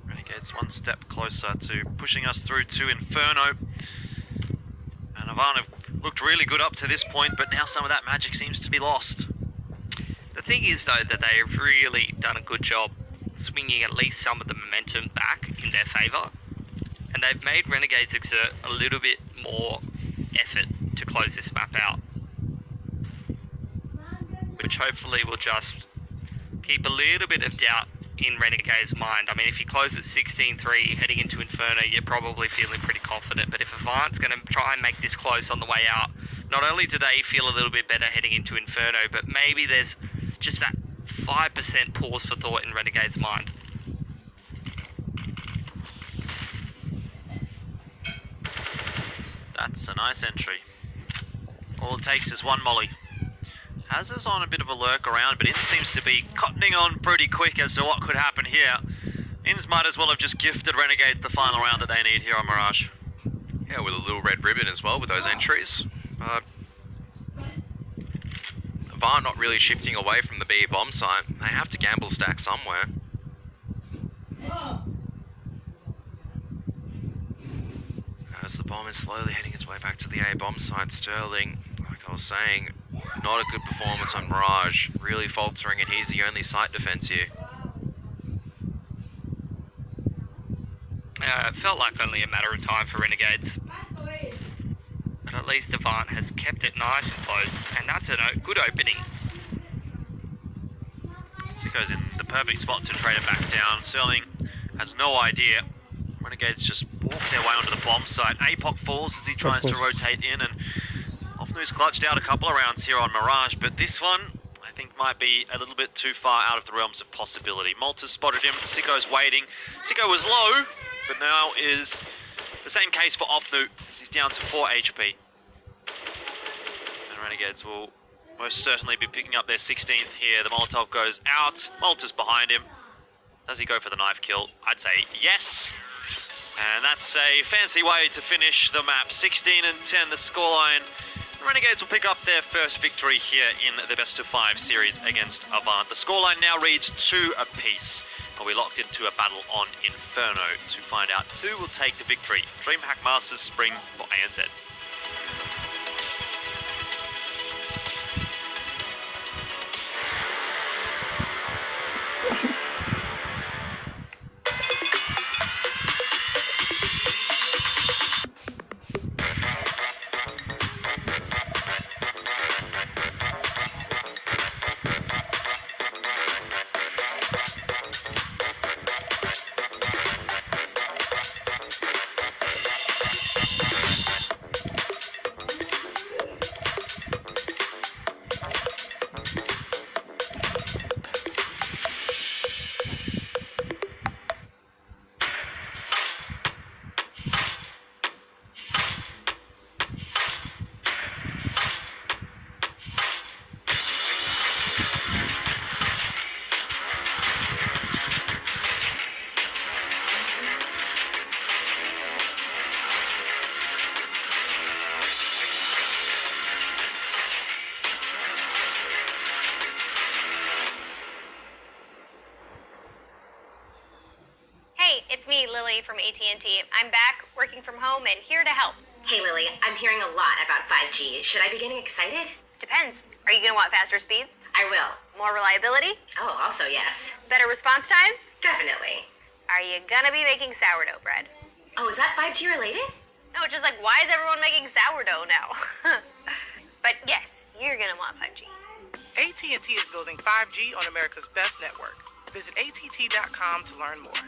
Renegades one step closer to pushing us through to Inferno. And Avant have looked really good up to this point, but now some of that magic seems to be lost. The thing is though that they have really done a good job swinging at least some of the momentum back in their favour, and they've made Renegades exert a little bit more effort to close this map out, which hopefully will just keep a little bit of doubt in Renegades' mind. I mean, if you close at 16-3 heading into Inferno, you're probably feeling pretty confident, but if Avant's going to try and make this close on the way out, not only do they feel a little bit better heading into Inferno, but maybe there's just that 5% pause for thought in Renegade's mind. That's a nice entry. All it takes is one molly. Has us on a bit of a lurk around, but it seems to be cottoning on pretty quick as to what could happen here. Inns might as well have just gifted Renegades the final round that they need here on Mirage. Yeah, with a little red ribbon as well with those entries. Avant not really shifting away from the B bomb site. They have to gamble stack somewhere. As the bomb is slowly heading its way back to the A bomb site, Sterling, like I was saying, not a good performance on Mirage. Really faltering, and he's the only site defense here. It felt like only a matter of time for Renegades. But at least Avant has kept it nice and close, and that's a good opening. Sicko's in the perfect spot to trade it back down. Sterling has no idea. Renegades just walk their way onto the bomb site. APOC falls as he tries to rotate in, and Offnu's clutched out a couple of rounds here on Mirage, but this one I think might be a little bit too far out of the realms of possibility. Malta's spotted him, Sicko's waiting. Sicko was low, but now is the same case for Offnu, as he's down to 4 HP. And Renegades will most certainly be picking up their 16th here. The Molotov goes out, Malta's behind him. Does he go for the knife kill? I'd say yes. And that's a fancy way to finish the map. 16 and 10, the scoreline. Renegades will pick up their first victory here in the best of 5 series against Avant. The scoreline now reads 2 apiece. We're locked into a battle on Inferno to find out who will take the victory. DreamHack Masters Spring for ANZ. It's me, Lily from AT&T. I'm back, working from home, and here to help. Hey, Lily, I'm hearing a lot about 5G. Should I be getting excited? Depends. Are you going to want faster speeds? I will. More reliability? Oh, also yes. Better response times? Definitely. Are you going to be making sourdough bread? Oh, is that 5G related? No, it's just like, why is everyone making sourdough now? But yes, you're going to want 5G. AT&T is building 5G on America's best network. Visit att.com to learn more.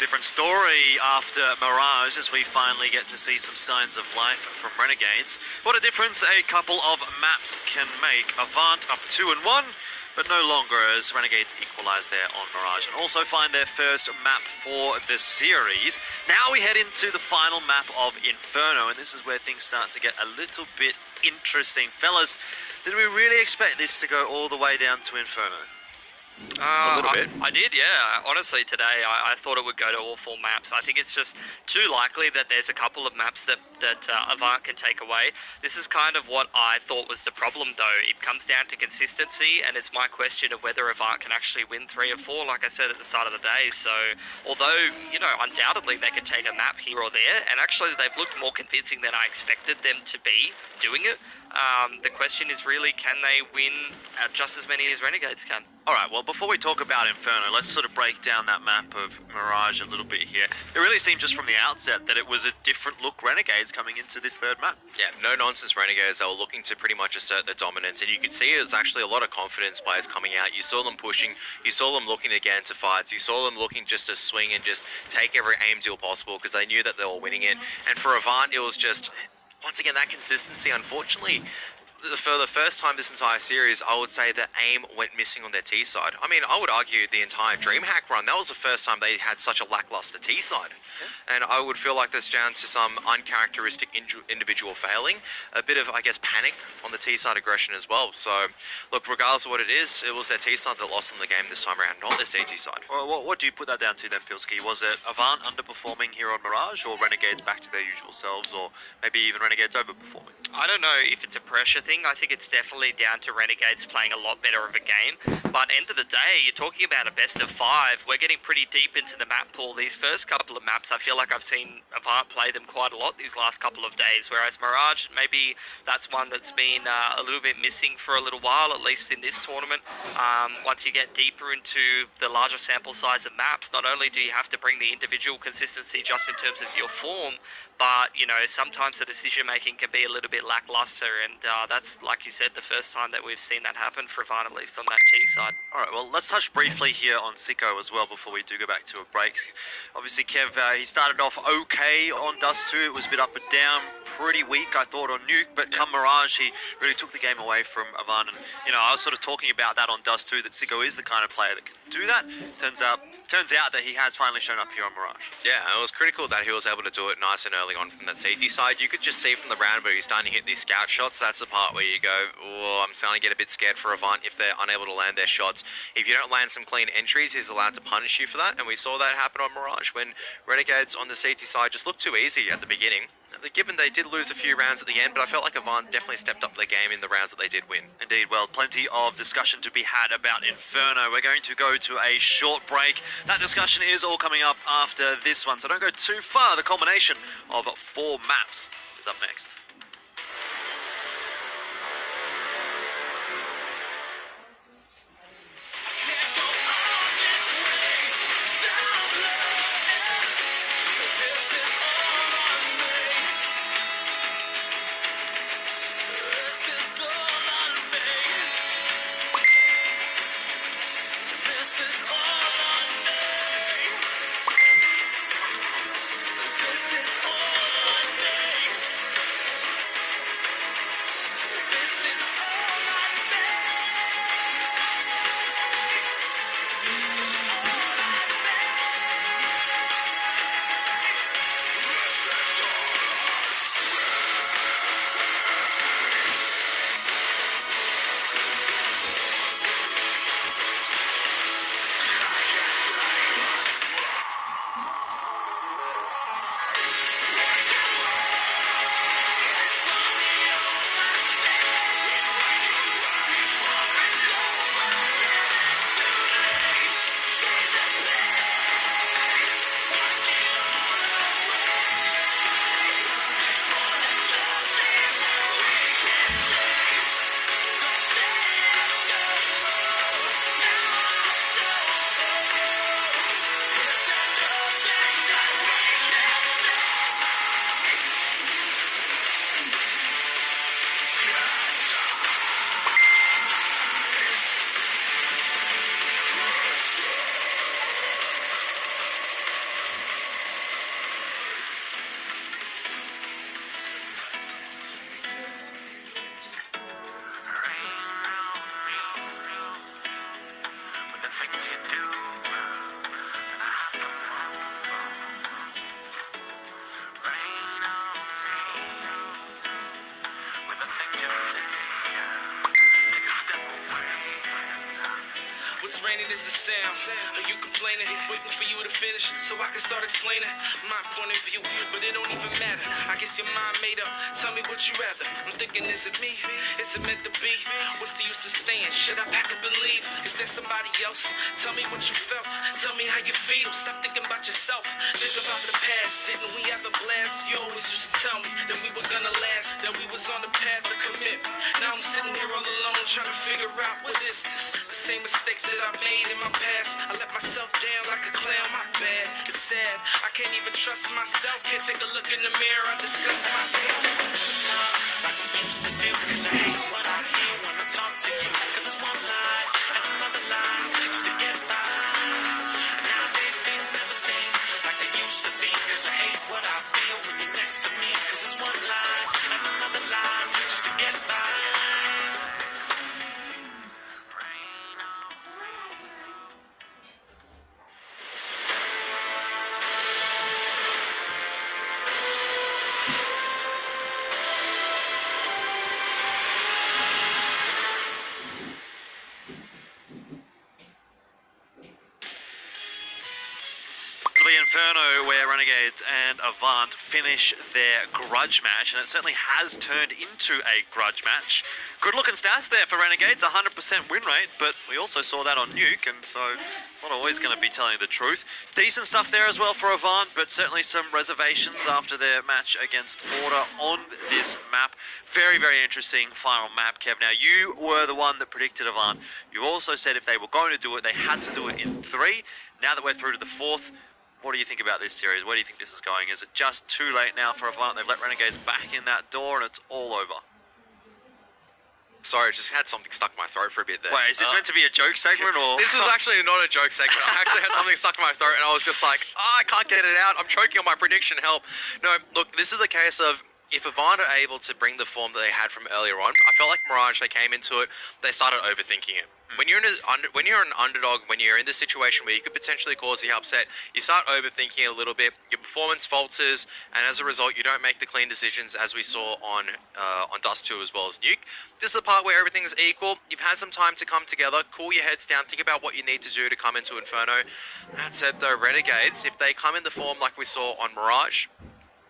different story after Mirage, as we finally get to see some signs of life from Renegades. What a difference a couple of maps can make. Avant up 2-1, but no longer, as Renegades equalise there on Mirage and also find their first map for the series. Now we head into the final map of Inferno, and this is where things start to get a little bit interesting. Fellas, did we really expect this to go all the way down to Inferno? A little bit. I did, yeah. Honestly, today I thought it would go to all 4 maps. I think it's just too likely that there's a couple of maps that Avant can take away. This is kind of what I thought was the problem, though. It comes down to consistency, and it's my question of whether Avant can actually win 3 or 4, like I said at the start of the day. So, although, you know, undoubtedly they could take a map here or there, and actually they've looked more convincing than I expected them to be doing it. The question is really, can they win just as many as Renegades can? Alright, well, before we talk about Inferno, let's sort of break down that map of Mirage a little bit here. It really seemed just from the outset that it was a different look Renegades coming into this third map. Yeah, no-nonsense Renegades. They were looking to pretty much assert their dominance, and you could see there's actually a lot of confidence players coming out. You saw them pushing, you saw them looking to get into fights, you saw them looking just to swing and just take every aim deal possible because they knew that they were winning it. And for Avant, it was just, once again, that consistency, unfortunately. For the first time this entire series, I would say that aim went missing on their T side. I mean, I would argue the entire DreamHack run, that was the first time they had such a lackluster T side. And I would feel like that's down to some uncharacteristic individual failing, a bit of, I guess, panic on the T side aggression as well. So, look, regardless of what it is, it was their T side that lost in the game this time around, not their CT side. Well, what do you put that down to then, Pilski? Was it Avant underperforming here on Mirage, or Renegades back to their usual selves, or maybe even Renegades overperforming? I don't know if it's a pressure thing. I think it's definitely down to Renegades playing a lot better of a game. But end of the day, you're talking about a best of 5. We're getting pretty deep into the map pool. These first couple of maps, I feel like I've seen Avant play them quite a lot these last couple of days. Whereas Mirage, maybe that's one that's been a little bit missing for a little while, at least in this tournament. Once you get deeper into the larger sample size of maps, not only do you have to bring the individual consistency just in terms of your form, but, you know, sometimes the decision-making can be a little bit lackluster, and that's, like you said, the first time that we've seen that happen for Avant, at least on that T side. Alright, well, let's touch briefly here on Sicko as well before we do go back to a break. Obviously, Kev, he started off okay on Dust 2. It was a bit up and down, pretty weak, I thought, on Nuke, but come Mirage, he really took the game away from Avant, and, you know, I was sort of talking about that on Dust 2, that Sicko is the kind of player that can do that. Turns out that he has finally shown up here on Mirage. Yeah, it was critical that he was able to do it nice and early on from that CT side. You could just see from the round where he's starting to hit these scout shots. That's the part where you go, oh, I'm starting to get a bit scared for Avant if they're unable to land their shots. If you don't land some clean entries, he's allowed to punish you for that. And we saw that happen on Mirage when Renegades on the CT side just looked too easy at the beginning. Given they did lose a few rounds at the end, but I felt like Avant definitely stepped up their game in the rounds that they did win. Indeed, well, plenty of discussion to be had about Inferno. We're going to go to a short break. That discussion is all coming up after this one, so don't go too far. The culmination of 4 maps is up next. raining is the sound. Are you complaining? Waiting for you to finish so I can start explaining my point of view, but it don't even matter. I guess your mind made up. Tell me what you rather. I'm thinking, is it me? Is it meant to be? What's the use of staying? Should I pack up and leave? Is there somebody else? Tell me what you felt. Tell me how you feel. Stop thinking about yourself. Think about the past. Didn't we have a blast? You always used to tell me that we were gonna last, that we was on the path of commitment. Now I'm sitting here all alone trying to figure out what is this. The same mistakes that I made in my past. I let myself down like a clown, my bad. It's sad. I can't even trust myself. Can't take a look in the mirror. I discuss myself. Like we used to do, cause I hate what I hear when I talk to you. Cause it's one lie and another lie just to get by. Nowadays things never seem like they used to be. Cause I hate what I feel when you're next to me. Cause it's one lie and another lie just to get by. The Inferno, where Renegades and Avant finish their grudge match, and it certainly has turned into a grudge match. Good looking stats there for Renegades, 100% win rate, but we also saw that on Nuke, and so it's not always going to be telling the truth. Decent stuff there as well for Avant, but certainly some reservations after their match against Order on this map. Very, very interesting final map, Kev. Now, you were the one that predicted Avant. You also said if they were going to do it, they had to do it in 3. Now that we're through to the 4th, what do you think about this series? Where do you think this is going? Is it just too late now for Avant? They've let Renegades back in that door and it's all over. Sorry, I just had something stuck in my throat for a bit there. Wait, is this meant to be a joke segment or? This is actually not a joke segment. I actually had something stuck in my throat and I was just like, oh, I can't get it out. I'm choking on my prediction, help. No, look, this is the case of if Avant are able to bring the form that they had from earlier on, I felt like Mirage, they came into it, they started overthinking it. When you're an underdog, when you're in this situation where you could potentially cause the upset, you start overthinking a little bit. Your performance falters, and as a result, you don't make the clean decisions, as we saw on Dust 2 as well as Nuke. This is the part where everything is equal. You've had some time to come together, cool your heads down, think about what you need to do to come into Inferno. That said, though, Renegades, if they come in the form like we saw on Mirage,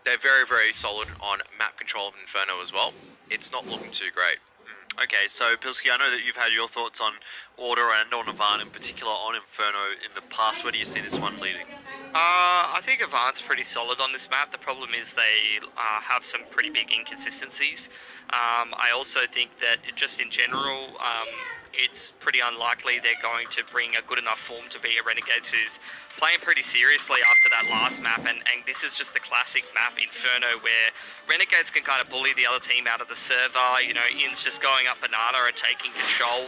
they're very, very solid on map control of Inferno as well. It's not looking too great. Okay, so Pilsky, I know that you've had your thoughts on Order and on Avant in particular on Inferno in the past. Where do you see this one leading? I think Avant's pretty solid on this map. The problem is they have some pretty big inconsistencies. I also think that just in general, it's pretty unlikely they're going to bring a good enough form to beat a Renegades who's playing pretty seriously after that last map, and this is just the classic map, Inferno, where Renegades can kind of bully the other team out of the server. You know, In's just going up banana and taking control.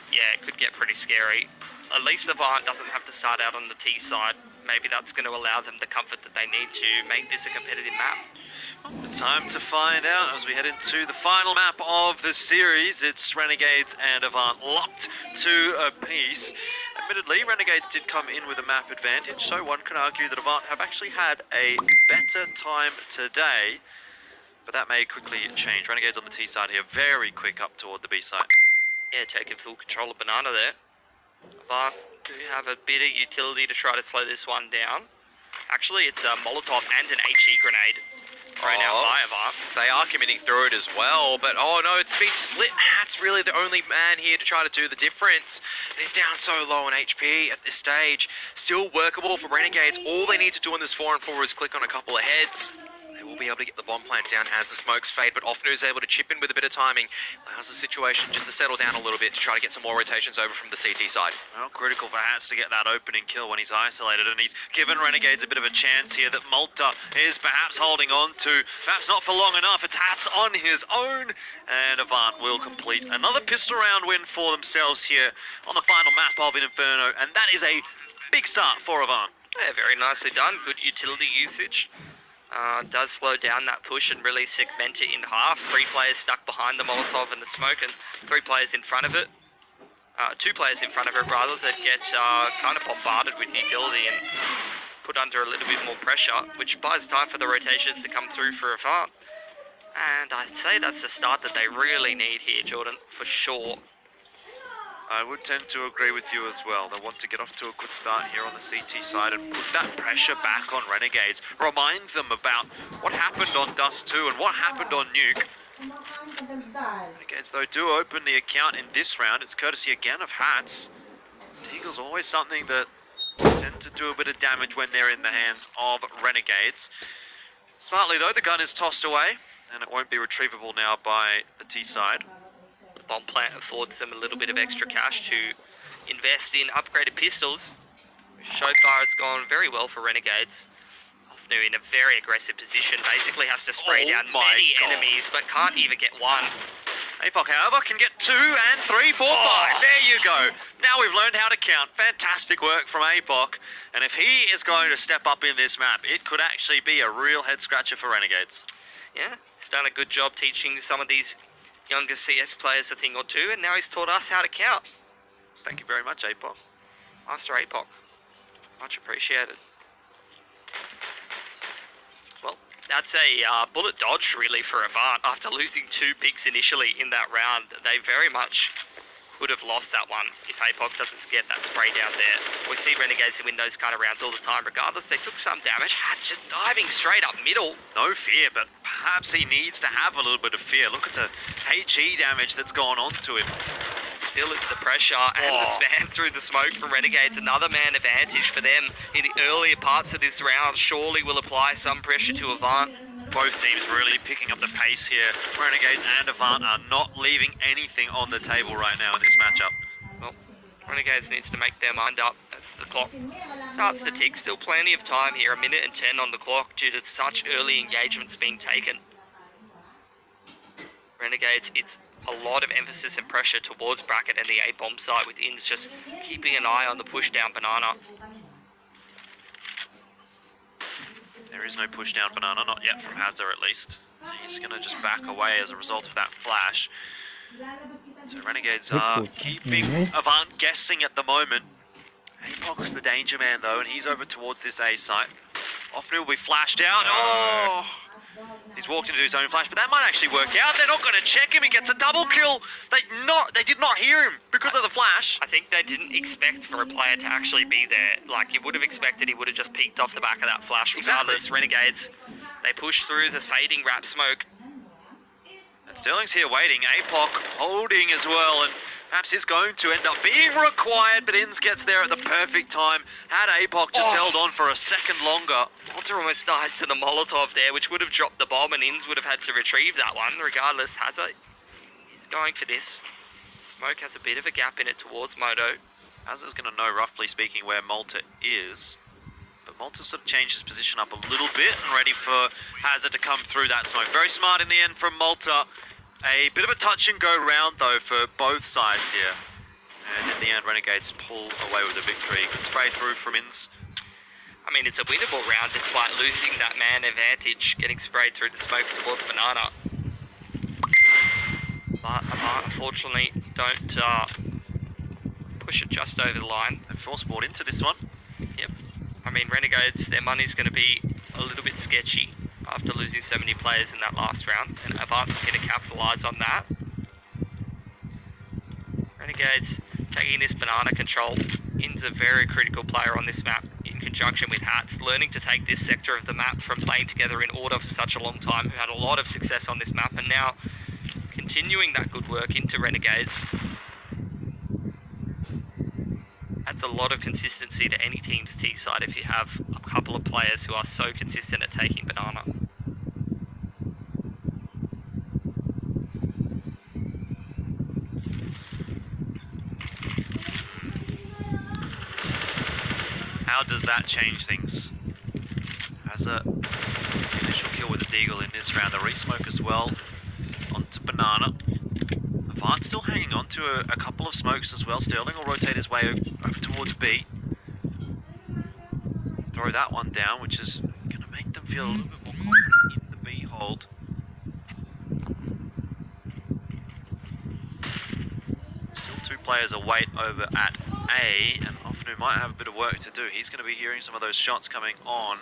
Yeah, it could get pretty scary. At least Avant doesn't have to start out on the T side. Maybe that's going to allow them the comfort that they need to make this a competitive map. It's time to find out as we head into the final map of the series. It's Renegades and Avant locked to a piece. Admittedly, Renegades did come in with a map advantage, so one can argue that Avant have actually had a better time today. But that may quickly change. Renegades on the T side here, very quick up toward the B side. Yeah, taking full control of banana there. Avant do have a bit of utility to try to slow this one down. Actually, it's a Molotov and an HE grenade right now by Avant. They are committing through it as well, but oh no, it's been split. Hat's really the only man here to try to do the difference. And he's down so low on HP at this stage. Still workable for Renegades. All they need to do in this 4-on-4 is click on a couple of heads. They will be able to get the bomb plant down as the smokes fade, but Offnu is able to chip in with a bit of timing. Allows the situation just to settle down a little bit to try to get some more rotations over from the CT side. Well, critical for Hats to get that opening kill when he's isolated, and he's given Renegades a bit of a chance here that Malta is perhaps holding on to. Perhaps not for long enough. It's Hats on his own, and Avant will complete another pistol round win for themselves here on the final map of Inferno, and that is a big start for Avant. Yeah, very nicely done. Good utility usage. Does slow down that push and really segment it in half. 3 players stuck behind the Molotov and the smoke, and 3 players in front of it. 2 players in front of it, rather, that get kind of bombarded with utility and put under a little bit more pressure, which buys time for the rotations to come through for Avant. And I'd say that's the start that they really need here, Jordan, for sure. I would tend to agree with you as well. They want to get off to a good start here on the CT side and put that pressure back on Renegades. Remind them about what happened on Dust 2 and what happened on Nuke. Renegades, though, do open the account in this round. It's courtesy again of Hats. Deagle's always something that tend to do a bit of damage when they're in the hands of Renegades. Smartly, though, the gun is tossed away, and it won't be retrievable now by the T side. Bomb plant affords them a little bit of extra cash to invest in upgraded pistols. So far it's gone very well for Renegades. Ofnu in a very aggressive position, basically has to spray down many enemies, but can't even get one. Apoc, however, can get 2 and 3, 4, 5. There you go. Now we've learned how to count. Fantastic work from Apoc. And if he is going to step up in this map, it could actually be a real head-scratcher for Renegades. Yeah, he's done a good job teaching some of these younger CS players a thing or two, and now he's taught us how to count. Thank you very much, Apoc. Master Apoc. Much appreciated. Well, that's a bullet dodge, really, for Avant. After losing 2 picks initially in that round, they very much could have lost that one if Apoc doesn't get that spray down there. We see Renegades win those kind of rounds all the time. Regardless, they took some damage. Hat's just diving straight up middle. No fear, but perhaps he needs to have a little bit of fear. Look at the HE damage that's gone on to him. Still, it's the pressure and the spam through the smoke from Renegades. Another man advantage for them in the earlier parts of this round. Surely will apply some pressure to Avant. Both teams really picking up the pace here. Renegades and Avant are not leaving anything on the table right now in this matchup. Well, Renegades needs to make their mind up. That's the clock. Starts to tick. Still plenty of time here. 1 minute and 10 on the clock due to such early engagements being taken. Renegades, it's a lot of emphasis and pressure towards bracket and the A-bomb side, with Ins just keeping an eye on the push down banana. There is no push down banana, not yet from Hazard at least. He's going to just back away as a result of that flash. So Renegades are keeping Avant guessing at the moment. Apoc's the danger man though, and he's over towards this A site. Often will be flashed out. Oh! He's walked into his own flash, but that might actually work out. They're not going to check him. He gets a double kill. They did not hear him because of the flash. I think they didn't expect for a player to actually be there. Like, you would have expected he would have just peeked off the back of that flash. Regardless, exactly. Renegades, they push through the fading wrap smoke. And Sterling's here waiting. Apoc holding as well, and perhaps is going to end up being required, but Ins gets there at the perfect time. Had Apoc just held on for a second longer. Walter almost dies to the Molotov there, which would have dropped the bomb, and Ins would have had to retrieve that one. Regardless, Hazard is going for this. Smoke has a bit of a gap in it towards Moto. Hazard's going to know, roughly speaking, where Malta is. But Malta sort of changed his position up a little bit and ready for Hazard to come through that smoke. Very smart in the end from Malta. A bit of a touch and go round though for both sides here. And in the end, Renegades pull away with a victory. Good spray through from Ins. I mean, it's a winnable round despite losing that man advantage, getting sprayed through the smoke towards Banana. But unfortunately, don't push it just over the line. They've force bought into this one. Yep. I mean, Renegades, their money's going to be a little bit sketchy after losing so many players in that last round, and Avant's going to capitalise on that. Renegades taking this banana control. In's a very critical player on this map in conjunction with Hats, learning to take this sector of the map from playing together in order for such a long time, who had a lot of success on this map, and now continuing that good work into Renegades. Adds a lot of consistency to any team's T side if you have a couple of players who are so consistent at taking banana. How does that change things? Has a initial kill with a Deagle in this round, the re-smoke as well onto banana. Avant still hanging on to a couple of smokes as well. Sterling will rotate his way over towards B. Throw that one down, which is going to make them feel a little bit more confident in the B hold. Still 2 players await over at A, and Ofnu might have a bit of work to do. He's going to be hearing some of those shots coming on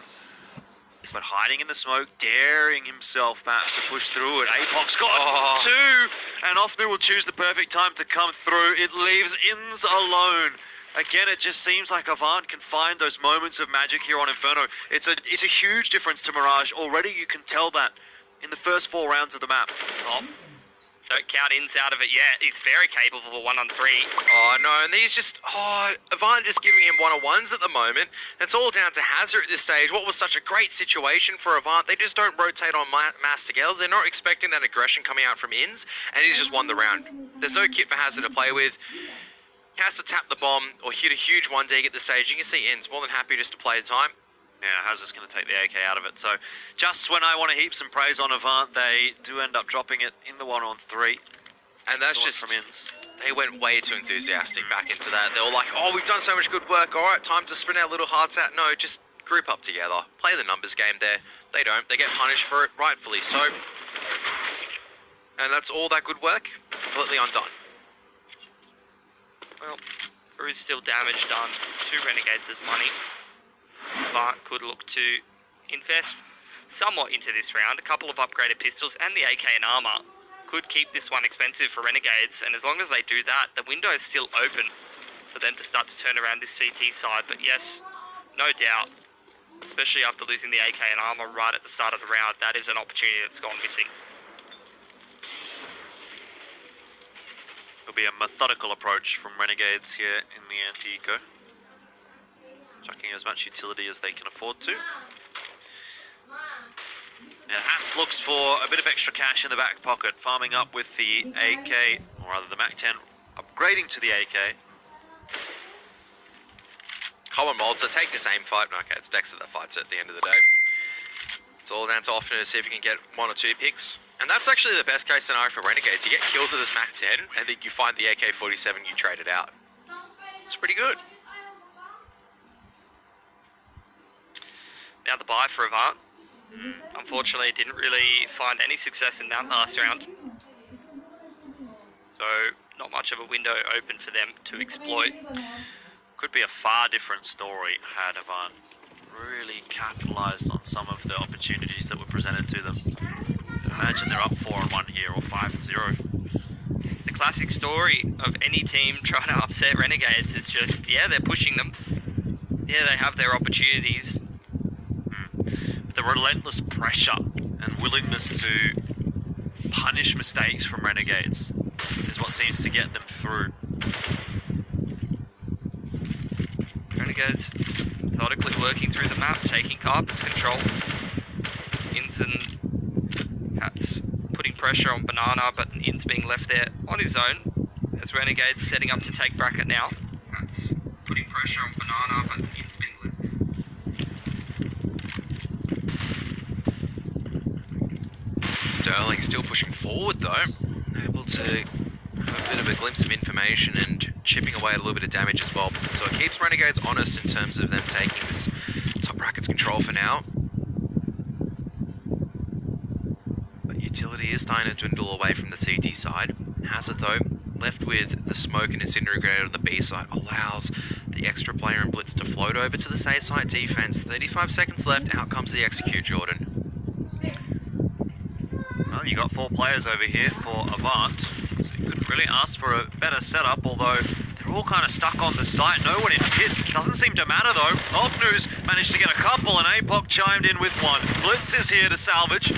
but hiding in the smoke, daring himself perhaps to push through it. Apoc's got two, and Ofnu will choose the perfect time to come through. It leaves Inns alone. Again, it just seems like Avant can find those moments of magic here on Inferno. It's a huge difference to Mirage. Already you can tell that in the first 4 rounds of the map. Oh. Don't count Inns out of it yet. He's very capable of a 1-on-3. Oh no, and he's just, Avant just giving him 1-on-1s at the moment. It's all down to Hazard at this stage. What was such a great situation for Avant. They just don't rotate on mass together. They're not expecting that aggression coming out from Inns, and he's just won the round. There's no kit for Hazard to play with. He has to tap the bomb or hit a huge 1-dig at the stage. You can see Inns more than happy just to play the time. Yeah, Hazard's going to take the AK out of it. So just when I want to heap some praise on Avant, they do end up dropping it in the 1-on-3. And that's just from Inns. They went way too enthusiastic back into that. They were like, oh, we've done so much good work. All right, time to sprint our little hearts out. No, just group up together. Play the numbers game there. They don't. They get punished for it, rightfully so. And that's all that good work completely undone. Well, there is still damage done to Renegades' money. But could look to invest somewhat into this round. A couple of upgraded pistols and the AK and armor could keep this one expensive for Renegades, and as long as they do that, the window is still open for them to start to turn around this CT side. But yes, no doubt, especially after losing the AK and armor right at the start of the round, that is an opportunity that's gone missing. It'll be a methodical approach from Renegades here in the anti-eco. Chucking as much utility as they can afford to. Now Hats looks for a bit of extra cash in the back pocket, farming up with the AK, or rather the MAC-10, upgrading to the AK. Common molds, they take the same fight. Okay, it's Dexter that fights it at the end of the day. It's all down to Often to see if you can get 1 or 2 picks. And that's actually the best case scenario for Renegades. You get kills with this MAC-10, and then you find the AK-47, you trade it out. It's pretty good. Now the buy for Avant. Unfortunately, didn't really find any success in that last round. So, not much of a window open for them to exploit. Could be a far different story had Avant really capitalized on some of the opportunities that were presented to them. Imagine they're up 4-1 here, or 5-0. The classic story of any team trying to upset Renegades is just, yeah, they're pushing them. Yeah, they have their opportunities. The relentless pressure and willingness to punish mistakes from Renegades is what seems to get them through. Renegades methodically working through the map, taking carpet's control. Inns and Hats putting pressure on Banana, but Inns being left there on his own as Renegades setting up to take bracket now. Hats putting pressure on Banana, but Inns being left. Sterling still pushing forward though, able to have a bit of a glimpse of information and chipping away a little bit of damage as well. So it keeps Renegades honest in terms of them taking this top bracket's control for now. But utility is starting to dwindle away from the CT side. Hazard though, left with the smoke and incinerator on the B side, allows the extra player and blitz to float over to the safe side defense. 35 seconds left, out comes the execute, Jordan. Well, you got 4 players over here for Avant, so you could really ask for a better setup, although they're all kind of stuck on the site. No one in pit. Doesn't seem to matter though. Ofnu's managed to get a couple, and Apoc chimed in with 1. Blitz is here to salvage.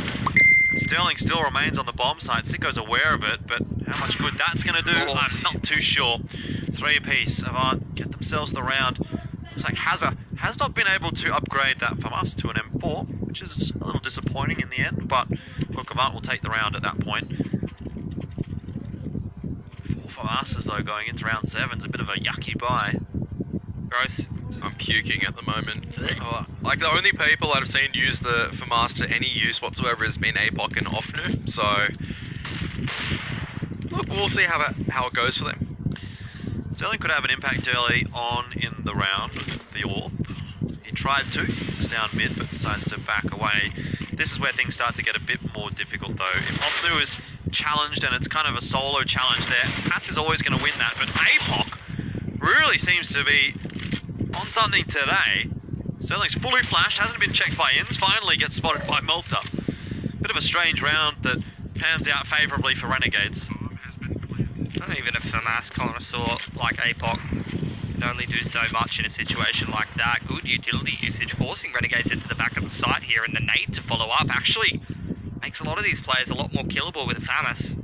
Sterling still remains on the bomb site. Sicko's aware of it, but how much good that's going to do, I'm not too sure. 3 apiece. Avant get themselves the round. Looks like Hazard has not been able to upgrade that from us to an M4, which is a little disappointing in the end, but look, Avant will take the round at that point. 4 from us as though going into round 7 is a bit of a yucky buy. Gross. I'm puking at the moment. Like the only people I've seen use the FAMAS to any use whatsoever has been Apoc and Ofnu, so look, we'll see how it goes for them. Sterling could have an impact early on in the round with the AWP. He tried to, was down mid, but decides to back away. This is where things start to get a bit more difficult though. If Ofnu is challenged and it's kind of a solo challenge there, Hats is always going to win that, but Apoc really seems to be on something today. Sterling's fully flashed, hasn't been checked by Inns, finally gets spotted by Malta. Bit of a strange round that pans out favourably for Renegades. Not even a FAMAS connoisseur like APOC can only do so much in a situation like that. Good utility usage, forcing Renegades into the back of the site here, and the nade to follow up actually makes a lot of these players a lot more killable with a FAMAS.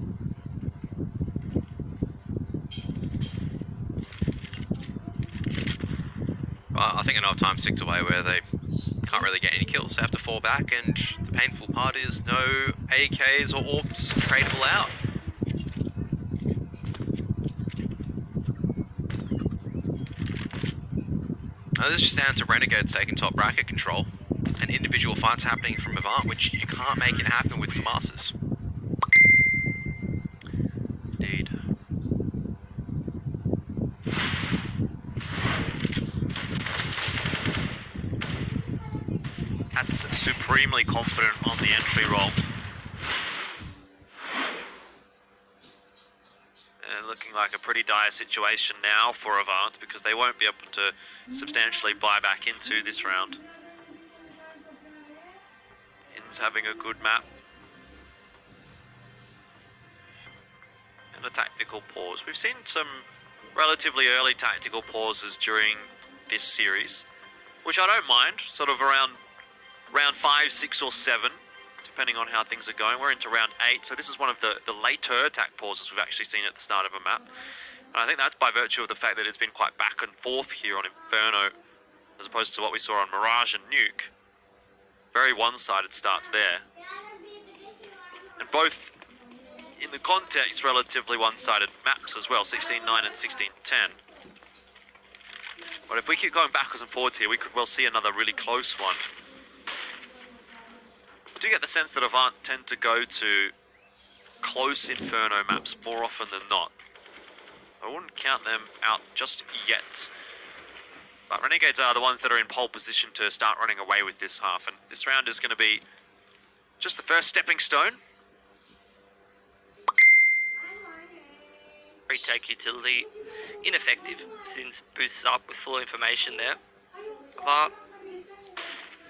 Well, I think enough time ticked away where they can't really get any kills. They have to fall back, and the painful part is no AKs or orbs tradable out. Now this is just down to Renegades taking top bracket control and individual fights happening from Avant, which you can't make it happen with FAMASs. Indeed. That's supremely confident on the entry roll. And looking like a pretty dire situation now for Avant, because they won't be able to substantially buy back into this round. Inns having a good map. And a tactical pause. We've seen some relatively early tactical pauses during this series, which I don't mind, sort of around round 5, 6 or 7, depending on how things are going. We're into round 8, so this is one of the later attack pauses we've actually seen at the start of a map. And I think that's by virtue of the fact that it's been quite back and forth here on Inferno, as opposed to what we saw on Mirage and Nuke. Very one-sided starts there. And both, in the context, relatively one-sided maps as well, 16-9 and 16-10. But if we keep going backwards and forwards here, we could well see another really close one. I do get the sense that Avant tend to go to close Inferno maps more often than not. I wouldn't count them out just yet. But Renegades are the ones that are in pole position to start running away with this half, and this round is going to be just the first stepping stone. Retake utility ineffective since boosts up with full information there. Avant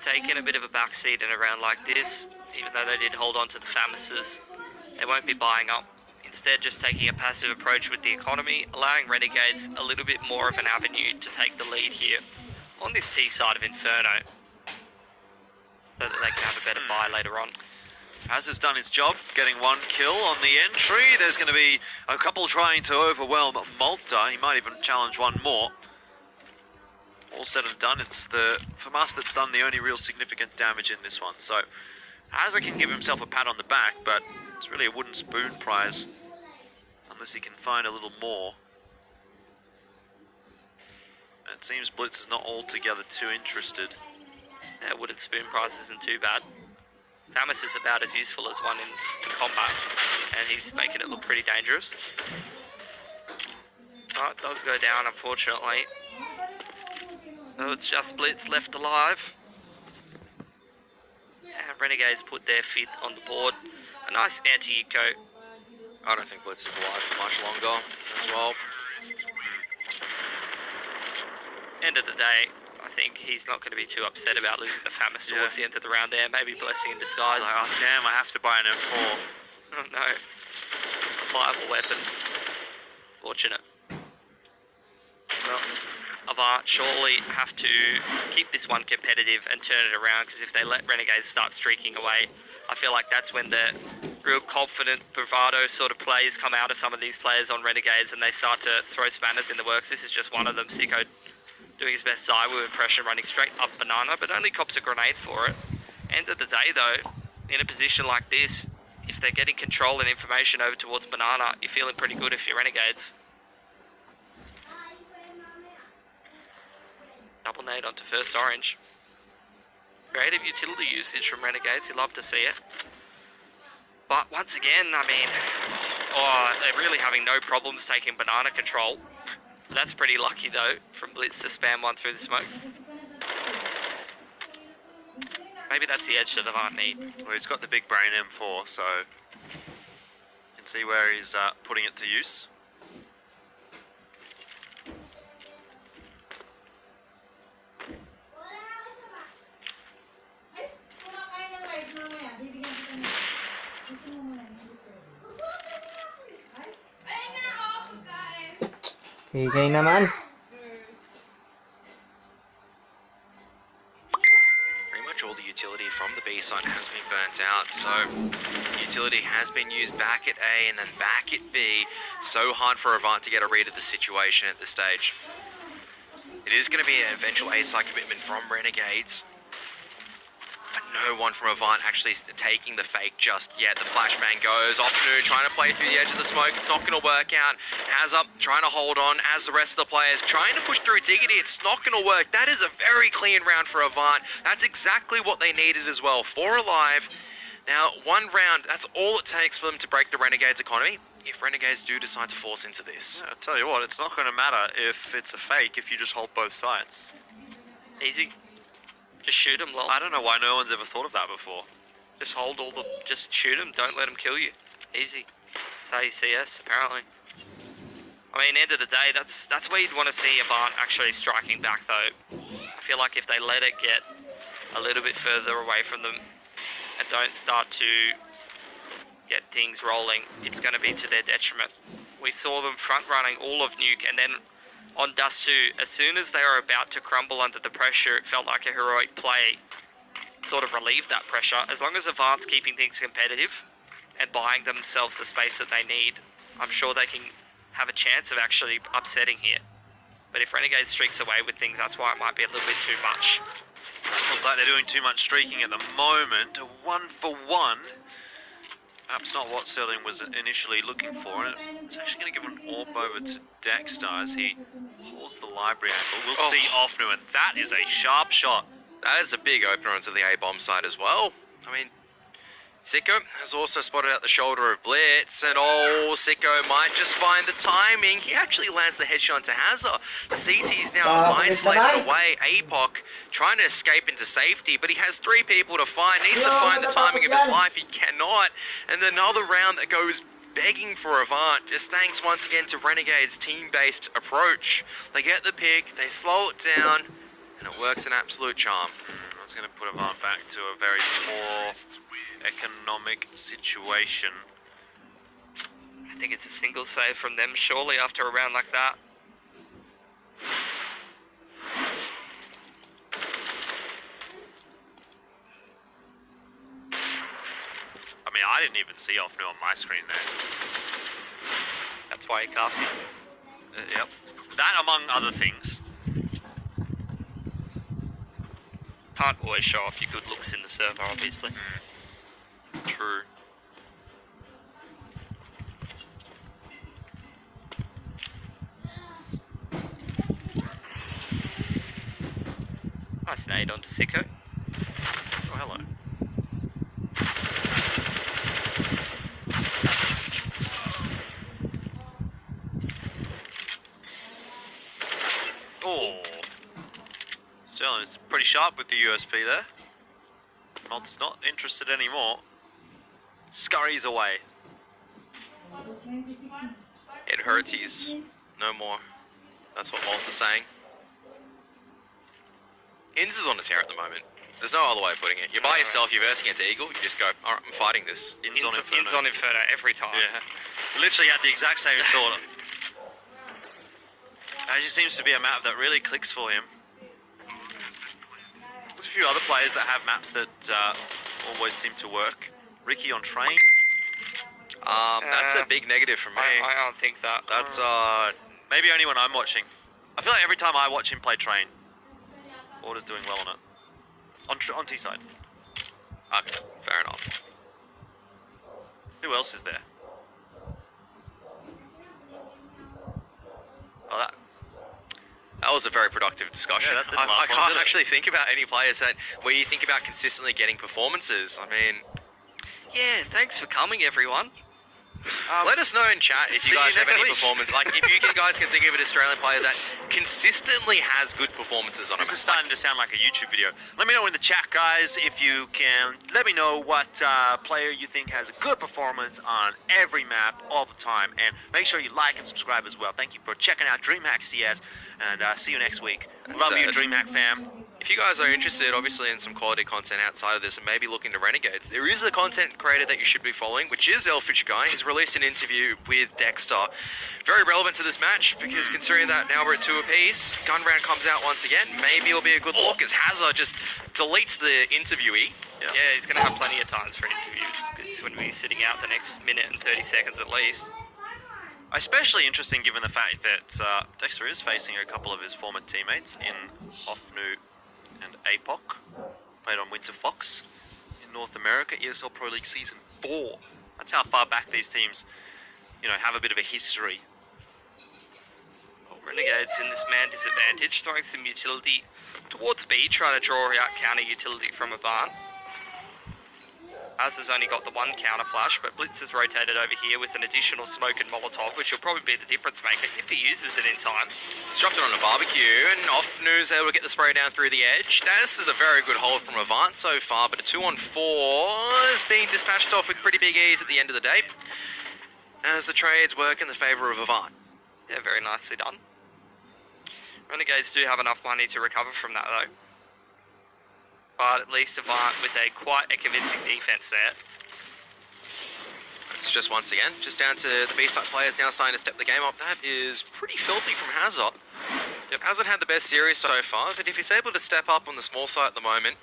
taking a bit of a backseat in a round like this, even though they did hold on to the FAMASs. They won't be buying up. Instead, just taking a passive approach with the economy, allowing Renegades a little bit more of an avenue to take the lead here on this T side of Inferno, so that they can have a better buy later on. Has has done his job, getting one kill on the entry. There's going to be a couple trying to overwhelm Malta. He might even challenge one more. All said and done, it's the FAMAS that's done the only real significant damage in this one. So Hazza can give himself a pat on the back, but it's really a wooden spoon prize unless he can find a little more. And it seems Blitz is not altogether too interested. Yeah, wooden spoon prize isn't too bad. FAMAS is about as useful as one in combat, and he's making it look pretty dangerous. Oh, it does go down, unfortunately. So it's just Blitz left alive. And Renegades put their 5th on the board. A nice anti-eco. I don't think Blitz is alive for much longer as well. End of the day, I think he's not going to be too upset about losing the FAMAS towards the end of the round there. Maybe blessing in disguise. Like, oh damn, I have to buy an M4. Oh no. A viable weapon. Fortunate. Well, Avant surely have to keep this one competitive and turn it around, because if they let Renegades start streaking away, I feel like that's when the real confident bravado sort of plays come out of some of these players on Renegades, and they start to throw spanners in the works. This is just one of them. Sicko doing his best Zywu impression, running straight up Banana, but only cops a grenade for it. End of the day though, in a position like this, if they're getting control and information over towards Banana, you're feeling pretty good if you're Renegades. Double nade onto first orange. Creative utility usage from Renegades, you love to see it. But once again, I mean, they're really having no problems taking Banana control. That's pretty lucky though, from Blitz to spam one through the smoke. Maybe that's the edge that Avant need. Well, he's got the big brain M4, so you can see where he's putting it to use. KK naman. Pretty much all the utility from the B side has been burnt out, so utility has been used back at A and then back at B. So hard for Avant to get a read of the situation at this stage. It is going to be an eventual A side commitment from Renegades, but no one from Avant actually taking the fake just yet. The flashbang goes. Opnu trying to play through the edge of the smoke. It's not going to work out. Up trying to hold on as the rest of the players trying to push through Diggity. It's not going to work. That is a very clean round for Avant. That's exactly what they needed as well. 4 alive. Now, 1 round, that's all it takes for them to break the Renegades economy, if Renegades do decide to force into this. Yeah, I'll tell you what, it's not going to matter if it's a fake if you just hold both sides. Easy. Just shoot him, lol. I don't know why no one's ever thought of that before. Just hold all the... Just shoot him, don't let him kill you. Easy. That's how you CS, apparently. I mean, end of the day, that's where you'd want to see Avant actually striking back, though. I feel like if they let it get a little bit further away from them and don't start to get things rolling, it's going to be to their detriment. We saw them front-running all of Nuke, and then on Dust 2, as soon as they were about to crumble under the pressure, it felt like a heroic play sort of relieved that pressure. As long as Avant's keeping things competitive and buying themselves the space that they need, I'm sure they can have a chance of actually upsetting here. But if Renegade streaks away with things, that's why it might be a little bit too much. Looks like they're doing too much streaking at the moment. A 1-for-1. Perhaps not what Sterling was initially looking for. And it's actually going to give an AWP over to Dexter as he holds the library angle. We'll see Offnu, and that is a sharp shot. That is a big opener onto the A-bomb side as well. I mean, Sicko has also spotted out the shoulder of Blitz, and Sicko might just find the timing. He actually lands the headshot to Hazard. The CT is now isolated away. APOC trying to escape into safety, but he has 3 people to find. Needs to find the timing of his life. He cannot. And another round that goes begging for Avant, just thanks once again to Renegade's team-based approach. They get the pick, they slow it down, and it works an absolute charm. That's going to put Avant back to a very poor economic situation. I think it's a single save from them, surely, after a round like that. I mean, I didn't even see Offnu on my screen there. That's why he cast it. Yep. That among other things. Can't always show off your good looks in the server, obviously. True. Nice nade onto Sicko. Oh, hello. Oh. Sterling is pretty sharp with the USP there. Malta's not interested anymore. Scurries away. It hurts. No more. That's what Malta's saying. Inns is on a tear at the moment. There's no other way of putting it. You're by yourself, you're versing into Eagle, you just go, alright, I'm fighting this. Inns on Inferno. Inns on Inferno every time. Yeah. Literally had the exact same thought. It just seems to be a map that really clicks for him. There's a few other players that have maps that always seem to work. Ricky on Train. That's a big negative for me. I don't think that. That's maybe only when I'm watching. I feel like every time I watch him play Train, Order's doing well on it. On T side. Okay, fair enough. Who else is there? Oh, that was a very productive discussion. Yeah, that didn't I last long, can't did it? actually think about any players where you think about consistently getting performances. I mean, Yeah, thanks for coming, everyone. let us know in chat if you See guys you have next any week. performance. Like, if you guys can think of an Australian player that consistently has good performances on a This is map. starting to sound like a YouTube video. Let me know in the chat, guys, if you can. Let me know what player you think has a good performance on every map all the time. And make sure you like and subscribe as well. Thank you for checking out DreamHack CS. And see you next week. Love you, DreamHack fam. If If you guys are interested, obviously, in some quality content outside of this and maybe looking to Renegades, there is a content creator that you should be following, which is Elfish Guy. He's released an interview with Dexter. Very relevant to this match, because considering that now we're at 2 apiece, gun round comes out once again, maybe it'll be a good look as Hazard just deletes the interviewee. Yeah, he's going to have plenty of times for interviews, because he's going to be sitting out the next minute and 30 seconds at least. Especially interesting given the fact that Dexter is facing a couple of his former teammates in Offnu and APOC, played on Winter Fox in North America, ESL Pro League Season 4. That's how far back these teams, you know, have a bit of a history. Well, Renegades in this man disadvantage, throwing some utility towards B, trying to draw out counter utility from Avant. Az has only got the one counter flash, but Blitz has rotated over here with an additional smoke and Molotov, which will probably be the difference maker if he uses it in time. He's dropped it on a barbecue, and Offnu's able to get the spray down through the edge. This is a very good hold from Avant so far, but a 2-on-4 is being dispatched off with pretty big ease at the end of the day, as the trades work in the favour of Avant. Yeah, very nicely done. Renegades do have enough money to recover from that though. But at least Avant with quite a convincing defense there. It's just once again, just down to the B-side players now starting to step the game up. That is pretty filthy from Hazard. Yep, hasn't had the best series so far, but if he's able to step up on the small side at the moment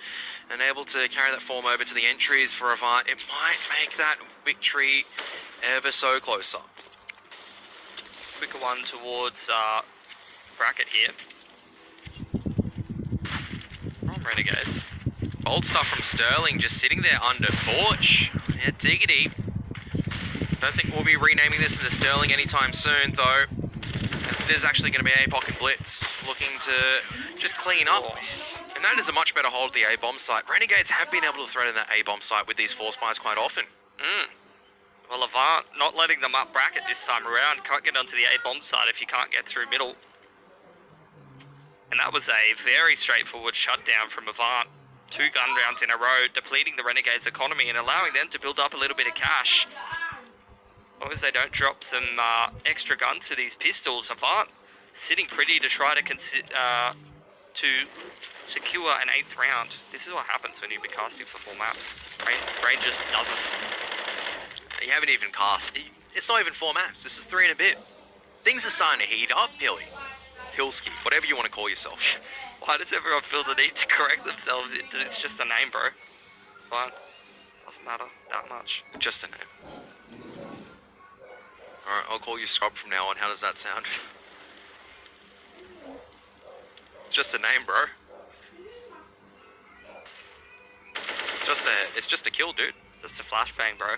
and able to carry that form over to the entries for Avant, it might make that victory ever so closer. Quicker one towards bracket here. From Renegades. Bold stuff from Sterling, just sitting there under Torch. Yeah, diggity. Don't think we'll be renaming this into Sterling anytime soon, though, as it is actually going to be APOC and Blitz looking to just clean up. And that is a much better hold of the A-bomb site. Renegades have been able to throw in that A-bomb site with these force buys quite often. Well, Avant not letting them up bracket this time around. Can't get onto the A-bomb site if you can't get through middle. And that was a very straightforward shutdown from Avant. 2 gun rounds in a row, depleting the Renegades' economy and allowing them to build up a little bit of cash. As long as they don't drop some extra guns to these pistols, Avant sitting pretty to try to secure an 8th round. This is what happens when you've been casting for 4 maps. Rain just doesn't. You haven't even cast. It's not even 4 maps. This is 3 and a bit. Things are starting to heat up, Hilly. Hillski, whatever you want to call yourself. Why does everyone feel the need to correct themselves? It's just a name, bro. It's fine. Doesn't matter that much. Just a name. Alright, I'll call you Scrub from now on. How does that sound? Just a name, bro. It's just a kill, dude. Just a flashbang, bro.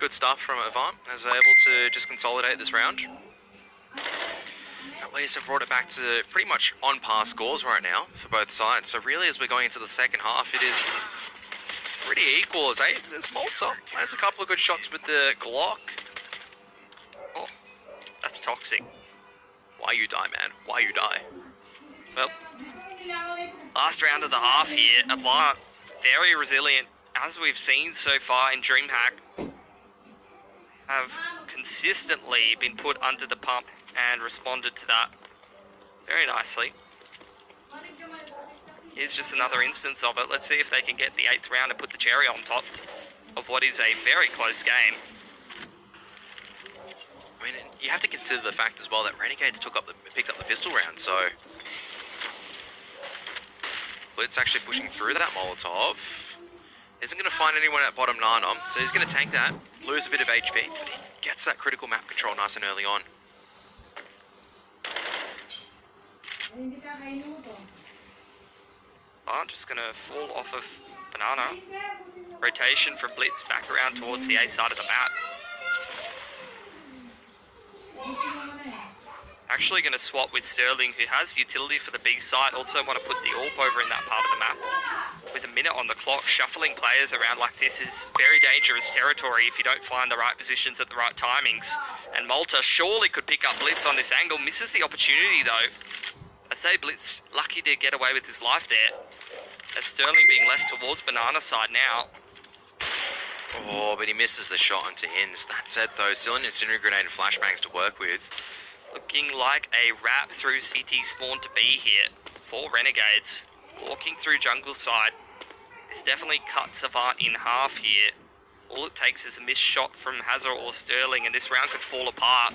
Good stuff from Avant, as they're able to just consolidate this round. At least have brought it back to pretty much on par scores right now for both sides. So really, as we're going into the second half, it is pretty equal as there's Malta. Lands a couple of good shots with the Glock. Oh, that's toxic. Why you die, man? Why you die? Well, last round of the half here, Avant very resilient, as we've seen so far in DreamHack, have consistently been put under the pump and responded to that very nicely. Here's just another instance of it. Let's see if they can get the 8th round and put the cherry on top of what is a very close game. I mean, you have to consider the fact as well that Renegades picked up the pistol round, so Blitz actually pushing through that Molotov. Isn't going to find anyone at bottom 9 on, so he's going to tank that, lose a bit of HP, but he gets that critical map control nice and early on. Just going to fall off of Banana. Rotation from Blitz back around towards the A side of the map. Actually going to swap with Sterling, who has utility for the big site. Also want to put the AWP over in that part of the map. With a minute on the clock, shuffling players around like this is very dangerous territory if you don't find the right positions at the right timings. And Malta surely could pick up Blitz on this angle. Misses the opportunity though. I say Blitz lucky to get away with his life there. As Sterling being left towards Banana side now. Oh, but he misses the shot onto ins. That said though, still an incendiary grenade and flashbangs to work with. Looking like a wrap through CT spawn to be here for Renegades. Walking through jungle side. This definitely cuts Avant in half here. All it takes is a missed shot from Hazard or Sterling, and this round could fall apart.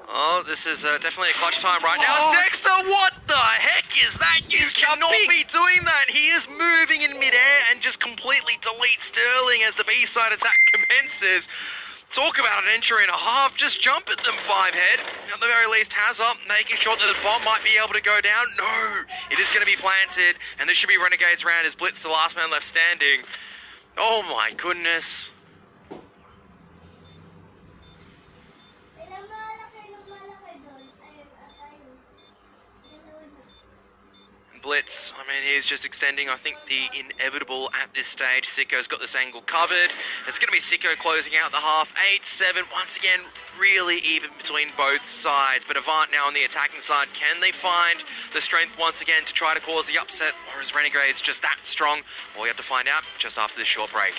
Oh, this is definitely a clutch time right now. It's Dexter, what the heck is that? You cannot be doing that. He is moving in midair and just completely deletes Sterling as the B-side attack commences. Talk about an entry and a half. Just jump at them, 5-head. At the very least, Hazard making sure that his bomb might be able to go down. No, it is going to be planted, and this should be Renegades round as Blitz, the last man left standing. Oh my goodness. Blitz, I mean, he's just extending, I think, the inevitable at this stage. Sicko's got this angle covered. It's going to be Sicko closing out the half. 8-7, once again, really even between both sides. But Avant now on the attacking side. Can they find the strength once again to try to cause the upset? Or is Renegades just that strong? Well, we have to find out just after this short break.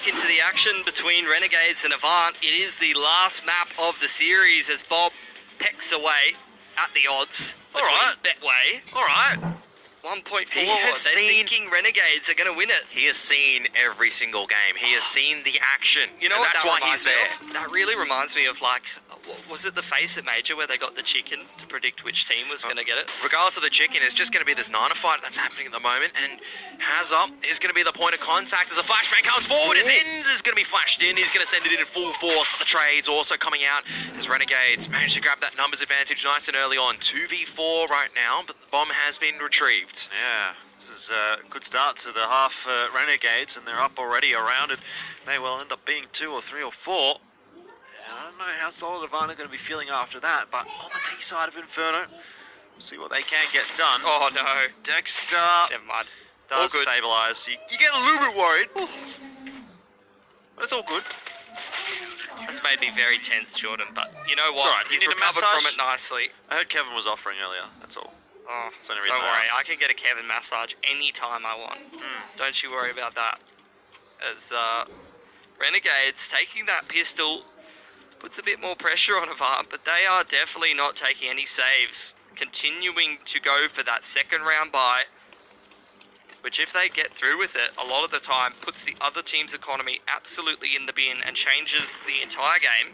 Into the action between Renegades and Avant. It is the last map of the series as Bob pecks away at the odds. All right, Betway. All right. 1.4. He has They're seen thinking Renegades are going to win it. He has seen every single game. He has seen the action. You know and what? That's why he's there. That really reminds me of like Was it the face at Major where they got the chicken to predict which team was going to get it? Regardless of the chicken, it's just going to be this Nana fight that's happening at the moment, and Hazza is going to be the point of contact as the flashbang comes forward. His ends is going to be flashed in. He's going to send it in full force. The trades also coming out as Renegades managed to grab that numbers advantage nice and early on. 2v4 right now, but the bomb has been retrieved. Yeah, this is a good start to the half Renegades, and they're up already around it. May well end up being 2 or 3 or 4. I don't know how solid Avant are going to be feeling after that, but on the T side of Inferno, see what they can get done. Oh no. Dexter Never mind. does stabilize. You get a little bit worried, but it's all good. That's made me very tense, Jordan, but you know what? It's all right. You He's need a recovered massage? from it nicely. I heard Kevin was offering earlier, that's all. Oh, That's the only reason don't I worry, asked. I can get a Kevin massage anytime I want. Don't you worry about that. As Renegades taking that pistol puts a bit more pressure on Avant, but they are definitely not taking any saves. Continuing to go for that second round buy, which if they get through with it, a lot of the time puts the other team's economy absolutely in the bin and changes the entire game.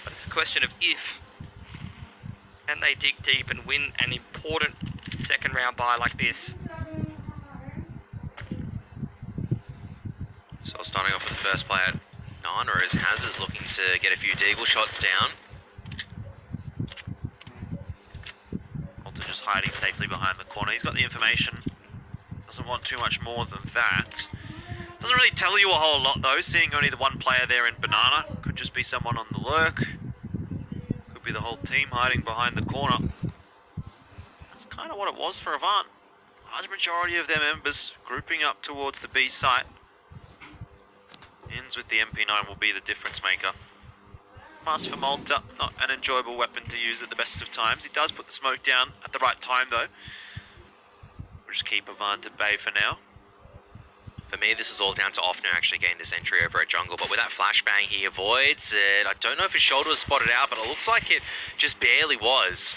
But it's a question of if. Can they dig deep and win an important second round buy like this? So starting off with the first play at Nana as Hazard's looking to get a few deagle shots down. Alter just hiding safely behind the corner. He's got the information. Doesn't want too much more than that. Doesn't really tell you a whole lot though, seeing only the one player there in Banana. Could just be someone on the lurk. Could be the whole team hiding behind the corner. That's kind of what it was for Avant. Large majority of their members grouping up towards the B site. Ends with the MP9 will be the difference maker. Mask for Malta, not an enjoyable weapon to use at the best of times. He does put the smoke down at the right time though. We'll just keep Avant at bay for now. For me, this is all down to Offner actually getting this entry over at jungle, but with that flashbang, he avoids it. I don't know if his shoulder was spotted out, but it looks like it just barely was.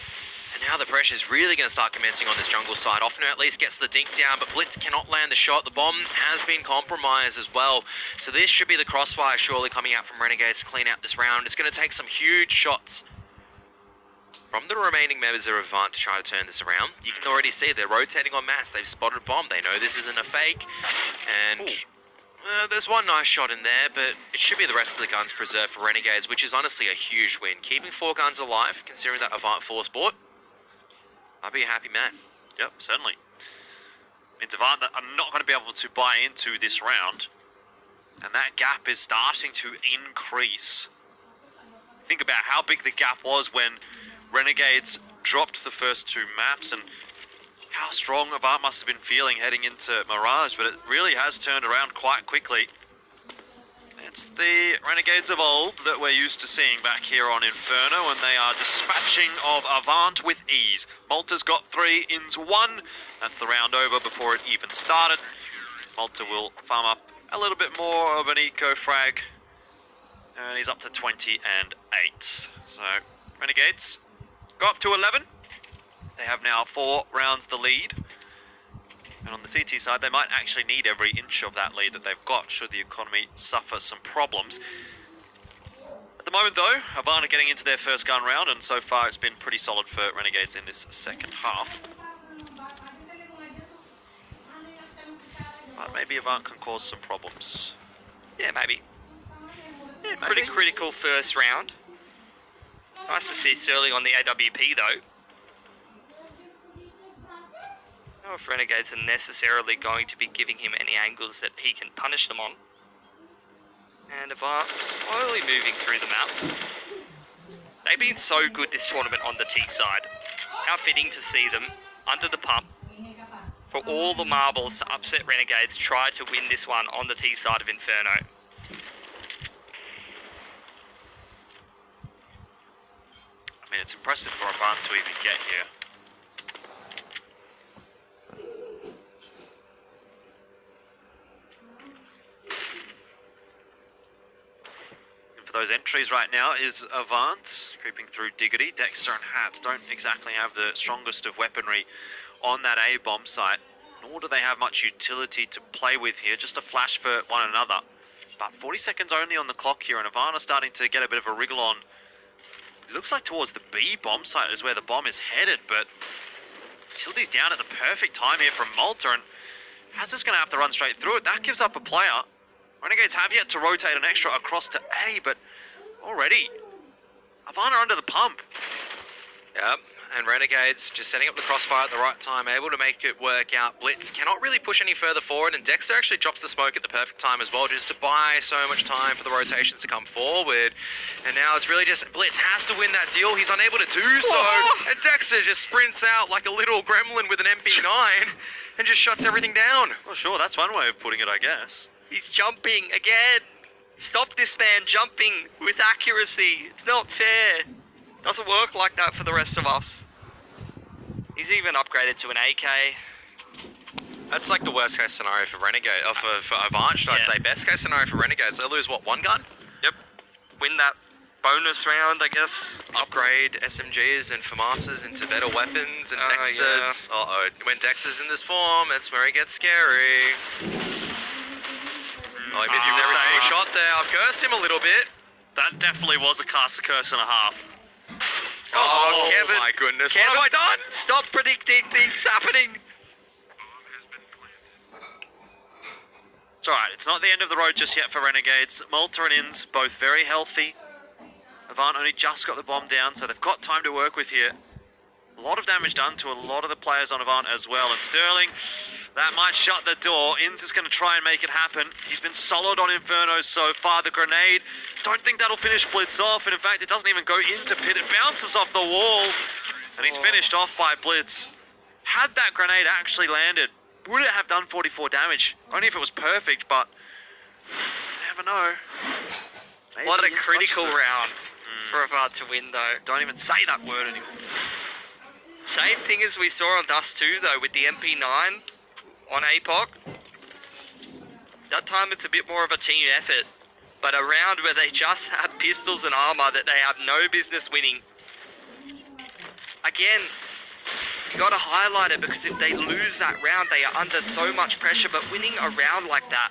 And now the pressure is really going to start commencing on this jungle side. Offner at least gets the dink down, but Blitz cannot land the shot. The bomb has been compromised as well. So this should be the crossfire surely coming out from Renegades to clean out this round. It's going to take some huge shots from the remaining members of Avant to try to turn this around. You can already see they're rotating on mats. They've spotted bomb. They know this isn't a fake. And there's one nice shot in there, but it should be the rest of the guns preserved for Renegades, which is honestly a huge win. Keeping 4 guns alive, considering that Avant 4 sport, I'd be a happy man. Yep, certainly. Means Avant are not going to be able to buy into this round. And that gap is starting to increase. Think about how big the gap was when Renegades dropped the first 2 maps and how strong Avant must have been feeling heading into Mirage, but it really has turned around quite quickly. It's the Renegades of old that we're used to seeing back here on Inferno, and they are dispatching of Avant with ease. Malta's got 3, In's 1. That's the round over before it even started. Malta will farm up a little bit more of an eco frag, and he's up to 20 and 8. So Renegades go up to 11. They have now 4 rounds the lead. And on the CT side, they might actually need every inch of that lead that they've got should the economy suffer some problems. At the moment though, Avant are getting into their first gun round, and so far it's been pretty solid for Renegades in this second half. But maybe Avant can cause some problems. Yeah, maybe. Yeah, pretty critical first round. Nice assist early on the AWP though. I don't know if Renegades are necessarily going to be giving him any angles that he can punish them on. And Avant slowly moving through the map. They've been so good this tournament on the T side. How fitting to see them under the pump for all the marbles to upset Renegades, try to win this one on the T side of Inferno. I mean, it's impressive for Avant to even get here. For those entries right now is Avant, creeping through Diggity. Dexter and Hats don't exactly have the strongest of weaponry on that A bomb site, nor do they have much utility to play with here, just a flash for one another. But 40 seconds only on the clock here, and Avant are starting to get a bit of a wriggle on It looks like towards the B bomb site is where the bomb is headed, but Tildy's down at the perfect time here from Malta, and Haz is going to have to run straight through it. That gives up a player. Renegades have yet to rotate an extra across to A, but already Avant are under the pump. Yep, and Renegades just setting up the crossfire at the right time, able to make it work out. Blitz cannot really push any further forward, and Dexter actually drops the smoke at the perfect time as well, just to buy so much time for the rotations to come forward. And now it's really just Blitz has to win that deal. He's unable to do so, and Dexter just sprints out like a little gremlin with an MP9 and just shuts everything down. Well, sure, that's one way of putting it, I guess. He's jumping again. Stop this man jumping with accuracy. It's not fair. Doesn't work like that for the rest of us. He's even upgraded to an AK. That's like the worst case scenario for Renegade, for Avant, should I say. Best case scenario for Renegades, they lose what, one gun? Yep. Win that bonus round, I guess. Upgrade SMGs and FAMASas into better weapons and Dexters. Uh-oh, when Dexter's in this form, that's where he gets scary. Oh, he misses every single shot there. I've cursed him a little bit. That definitely was a cast curse and a half. Oh, Kevin. My goodness, Kevin, what have I done? Stop predicting things happening. It's alright, it's not the end of the road just yet for Renegades. Malta and Inns, both very healthy. Avant only just got the bomb down, so they've got time to work with here. A lot of damage done to a lot of the players on Avant as well. And Sterling, that might shut the door. Inns is going to try and make it happen. He's been solid on Inferno so far. The grenade, don't think that'll finish Blitz off. And in fact, it doesn't even go into Pit. It bounces off the wall. And he's finished off by Blitz. Had that grenade actually landed, would it have done 44 damage? Only if it was perfect, but you never know. Maybe What a Inns critical touches it. round for Avant to win, though. Don't even say that word anymore. Same thing as we saw on Dust 2, though, with the MP9 on APOC. That time it's a bit more of a team effort. But a round where they just had pistols and armor that they have no business winning. Again, you got to highlight it, because if they lose that round, they are under so much pressure. But winning a round like that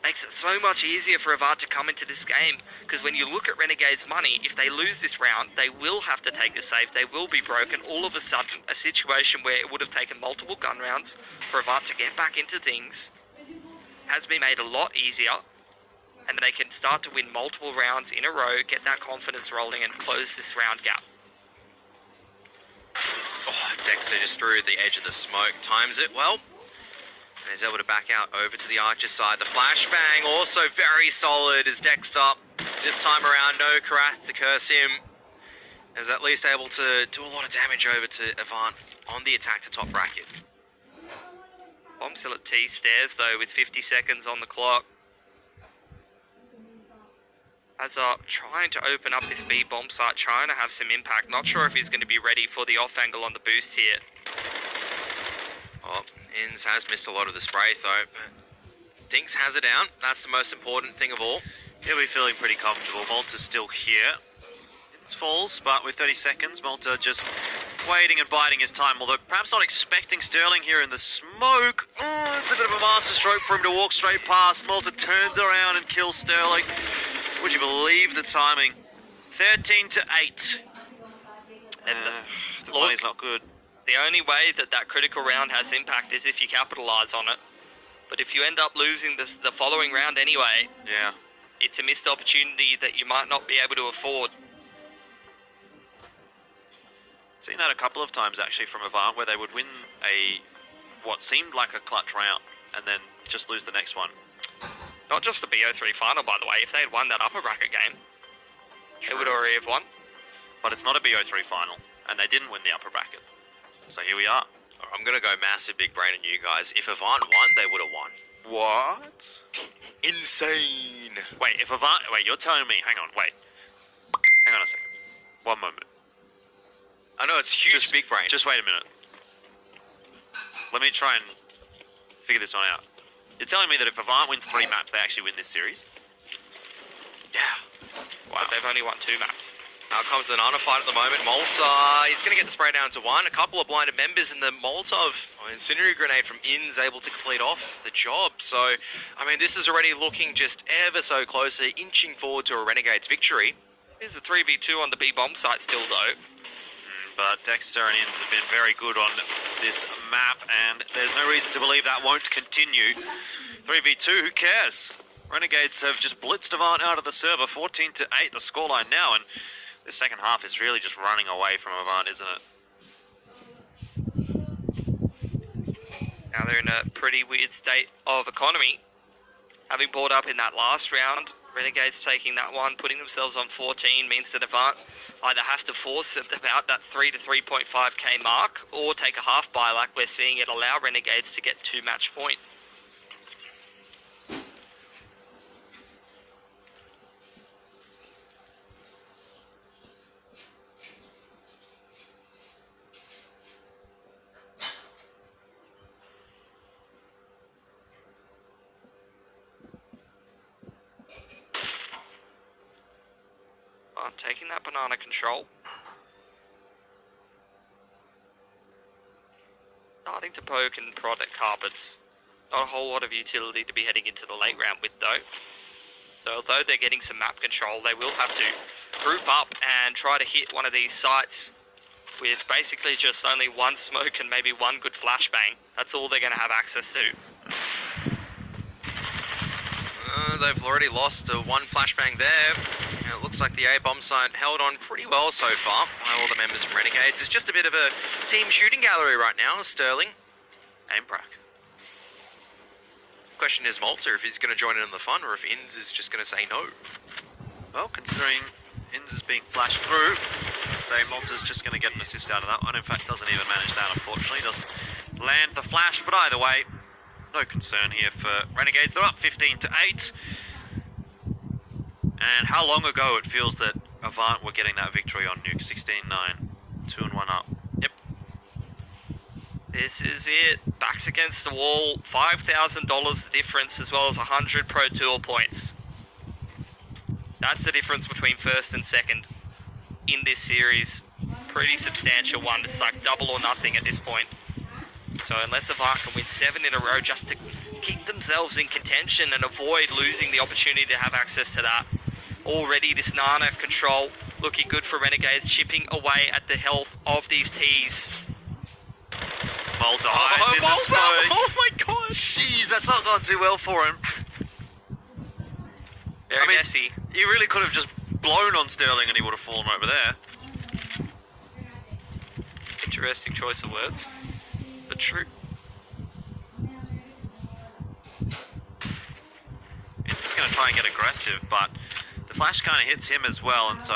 makes it so much easier for Avant to come into this game. Because when you look at Renegade's money, if they lose this round, they will have to take a save. They will be broken. All of a sudden, a situation where it would have taken multiple gun rounds for Avant to get back into things has been made a lot easier. And they can start to win multiple rounds in a row, get that confidence rolling, and close this round gap. Oh, Dexter just threw the edge of the smoke, times it well. And he's able to back out over to the Archer side. The flashbang also very solid as Dexter, this time around, no Karath to curse him. Is at least able to do a lot of damage over to Avant on the attack to top bracket. Bomb still at T stairs, though, with 50 seconds on the clock. Azar trying to open up this B bomb site, trying to have some impact. Not sure if he's going to be ready for the off angle on the boost here. Oh, Inns has missed a lot of the spray though, but Dinks has it down. That's the most important thing of all. He'll be feeling pretty comfortable. Malta's still here. Inns falls, but with 30 seconds, Malta just waiting and biding his time, although perhaps not expecting Sterling here in the smoke. Oh, it's a bit of a master stroke for him to walk straight past. Malta turns around and kills Sterling. Would you believe the timing? 13-8. And the money's not good. The only way that that critical round has impact is if you capitalize on it. But if you end up losing the following round anyway, yeah, it's a missed opportunity that you might not be able to afford. Seen that a couple of times actually from Avant, where they would win what seemed like a clutch round and then just lose the next one. Not just the BO3 final, by the way. If they had won that upper bracket game, they would already have won. But it's not a BO3 final, and they didn't win the upper bracket. So here we are. I'm going to go massive big brain on you guys. If Avant won, they would have won. What? Insane. Wait, if Avant... Wait, you're telling me... Hang on, wait. Hang on a second. One moment. I know, it's huge big brain. Just wait a minute. Let me try and figure this one out. You're telling me that if Avant wins 3 maps, they actually win this series? Yeah. Wow. But they've only won 2 maps. Now comes the Nana fight at the moment. Malta, he's going to get the spray down to 1. A couple of blinded members, and the Molotov incendiary grenade from Inns able to complete off the job. So, I mean, this is already looking just ever so closer, inching forward to a Renegades victory. There's a 3v2 on the B bomb site still though. But Dexter and Inns have been very good on this map, and there's no reason to believe that won't continue. 3v2, who cares? Renegades have just blitzed Avant out of the server, 14-8 the scoreline now, and the second half is really just running away from Avant, isn't it? Now they're in a pretty weird state of economy. Having brought up in that last round, Renegades taking that one, putting themselves on 14 means that Avant either have to force about that 3 to 3.5k mark or take a half buy like we're seeing it allow Renegades to get 2 match point. Taking that banana control. Starting to poke and prod at carpets. Not a whole lot of utility to be heading into the late round with though. So although they're getting some map control, they will have to group up and try to hit one of these sites with basically just only one smoke and maybe one good flashbang. That's all they're going to have access to. They've already lost one flashbang there. And it looks like the A-bomb site held on pretty well so far by all the members from Renegades. It's just a bit of a team shooting gallery right now. Sterling, Aimbrack. Question is Malta if he's going to join in on the fun or if Inns is just going to say no. Well, considering Inns is being flashed through, so Malta's just going to get an assist out of that one. In fact, doesn't even manage that, unfortunately. Doesn't land the flash, but either way, no concern here for Renegades. They're up 15-8. And how long ago it feels that Avant were getting that victory on Nuke. 16-9. 2-1 up. Yep. This is it. Backs against the wall. $5,000 the difference, as well as 100 Pro Tour points. That's the difference between first and second in this series. Pretty substantial one. It's like double or nothing at this point. So unless Avant can win 7 in a row just to keep themselves in contention and avoid losing the opportunity to have access to that. Already this Nana control looking good for Renegades, chipping away at the health of these Ts. Malta hides in the smoke. Oh my gosh. Jeez, that's not gone too well for him. Very messy. He really could have just blown on Sterling and he would have fallen over there. Interesting choice of words, but true. It's just going to try and get aggressive, but the flash kind of hits him as well, and so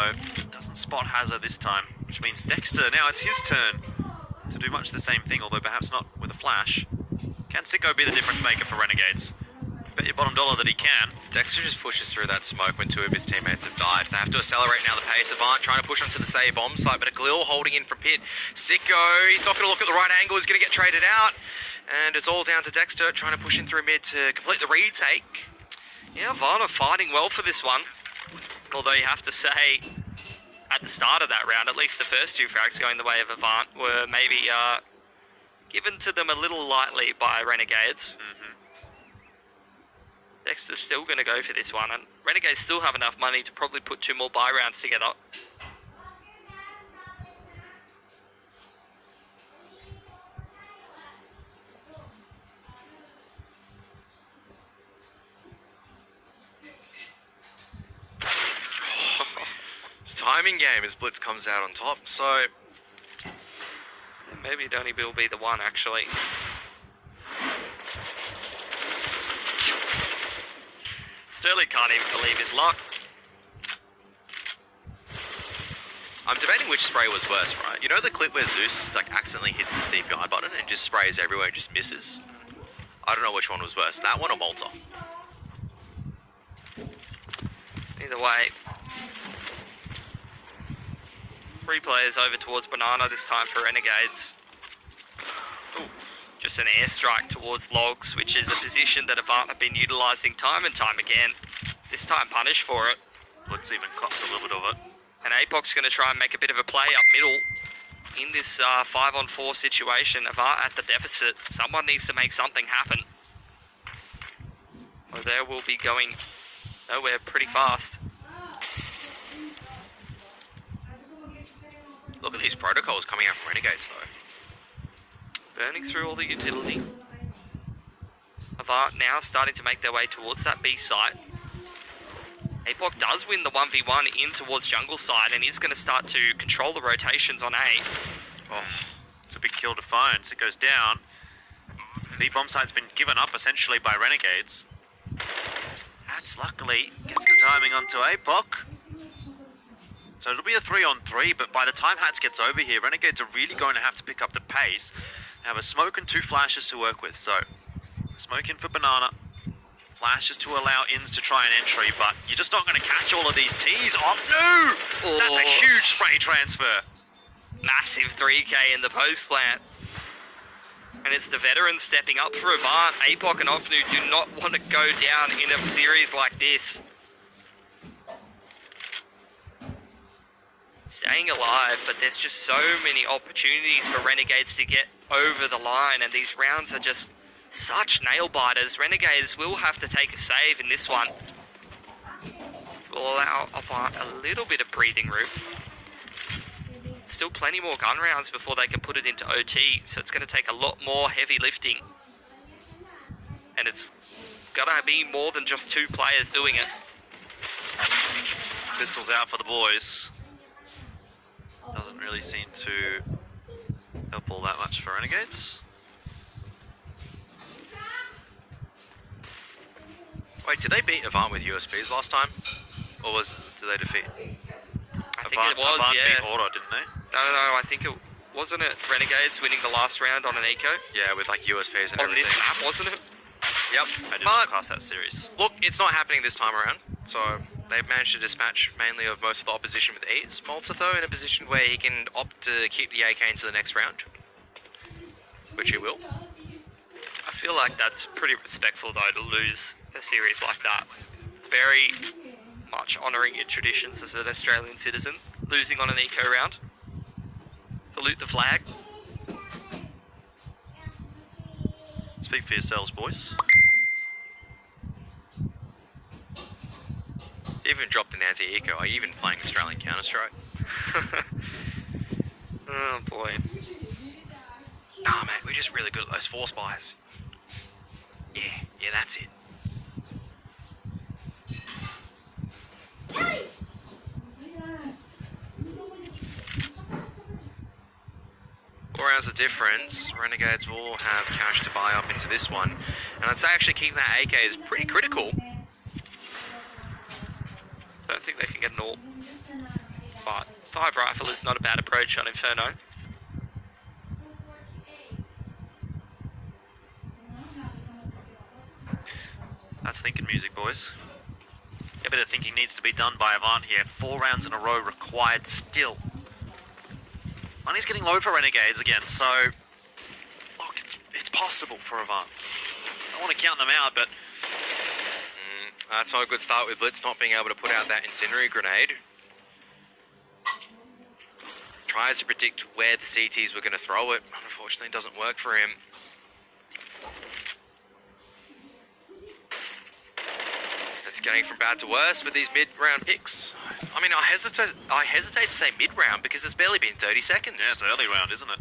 doesn't spot Hazard this time, which means Dexter, now it's his turn to do much the same thing, although perhaps not with a flash. Can Csgo be the difference maker for Renegades? Bet your bottom dollar that he can. Dexter just pushes through that smoke when 2 of his teammates have died. They have to accelerate now the pace. Avant trying to push onto the save bomb site, but a Glil holding in from pit. Csgo, he's not going to look at the right angle, he's going to get traded out. And it's all down to Dexter trying to push in through mid to complete the retake. Yeah, Avant are fighting well for this one. Although you have to say, at the start of that round, at least the first 2 frags going the way of Avant were maybe given to them a little lightly by Renegades. Dexter's still going to go for this one, and Renegades still have enough money to probably put 2 more buy rounds together. Timing game as Blitz comes out on top, so maybe it only will be the one actually. Sterling can't even believe his luck. I'm debating which spray was worse, right? You know the clip where Zeus like accidentally hits the DPI button and just sprays everywhere and just misses? I don't know which one was worse, that one or Malta. Either way, 3 players over towards Banana this time for Renegades. Ooh, just an airstrike towards Logs, which is a position that Avant have been utilising time and time again. This time punished for it. Blitz even cops a little bit of it. And Apoc's going to try and make a bit of a play up middle in this 5-on-4 situation. Avant at the deficit. Someone needs to make something happen, or they will be going nowhere pretty fast. Look at these protocols coming out from Renegades, though. Burning through all the utility. Avant now starting to make their way towards that B site. Apoc does win the 1v1 in towards jungle side and is going to start to control the rotations on A. Oh, it's a big kill to Phones. It goes down. The bomb site's been given up essentially by Renegades. Hats luckily gets the timing onto Apoc. So it'll be a 3-on-3, but by the time Hats gets over here, Renegades are really going to have to pick up the pace. They have a smoke and 2 flashes to work with, so smoke in for Banana. Flashes to allow ins to try an entry, but you're just not going to catch all of these T's off. No! Oh. That's a huge spray transfer. Massive 3k in the post plant. And it's the veterans stepping up for Avant. Apoc and Ofnu do not want to go down in a series like this. Staying alive, but there's just so many opportunities for Renegades to get over the line, and these rounds are just such nail biters. Renegades will have to take a save in this one. Will allow Avant a little bit of breathing room. Still plenty more gun rounds before they can put it into OT, so it's going to take a lot more heavy lifting. And it's got to be more than just 2 players doing it. Pistols out for the boys. Doesn't really seem to help all that much for Renegades. Wait, did they beat Avant with USBs last time? Or did they defeat? I think it was, Avant yeah. beat Order, didn't they? No, I think it wasn't it Renegades winning the last round on an eco? Yeah, with like USBs and on everything. this map, wasn't it? Yep. I didn't cast that series. Look, it's not happening this time around. So they've managed to dispatch mainly of most of the opposition with ease. Malta, though, in a position where he can opt to keep the AK into the next round. Which he will. I feel like that's pretty respectful, though, to lose a series like that. Very much honouring your traditions as an Australian citizen. Losing on an eco round. Salute the flag. Speak for yourselves, boys. Even dropped an anti-eco. Are you even playing Australian Counter-Strike? Oh boy. Nah, mate, we're just really good at those force buys. Yeah, that's it. Four rounds of difference. Renegades will have cash to buy up into this one. And I'd say actually keeping that AK is pretty critical. Don't think they can get an AWP. But 5 rifle is not a bad approach on Inferno. That's thinking music, boys. A bit of thinking needs to be done by Avant here. 4 rounds in a row required still. Money's getting low for Renegades again, so look, it's possible for Avant. I don't want to count them out, but that's not a good start with Blitz not being able to put out that incendiary grenade. Tries to predict where the CTs were going to throw it. Unfortunately, it doesn't work for him. It's getting from bad to worse with these mid-round picks. I mean, I hesitate to say mid-round because it's barely been 30 seconds. Yeah, it's early round, isn't it?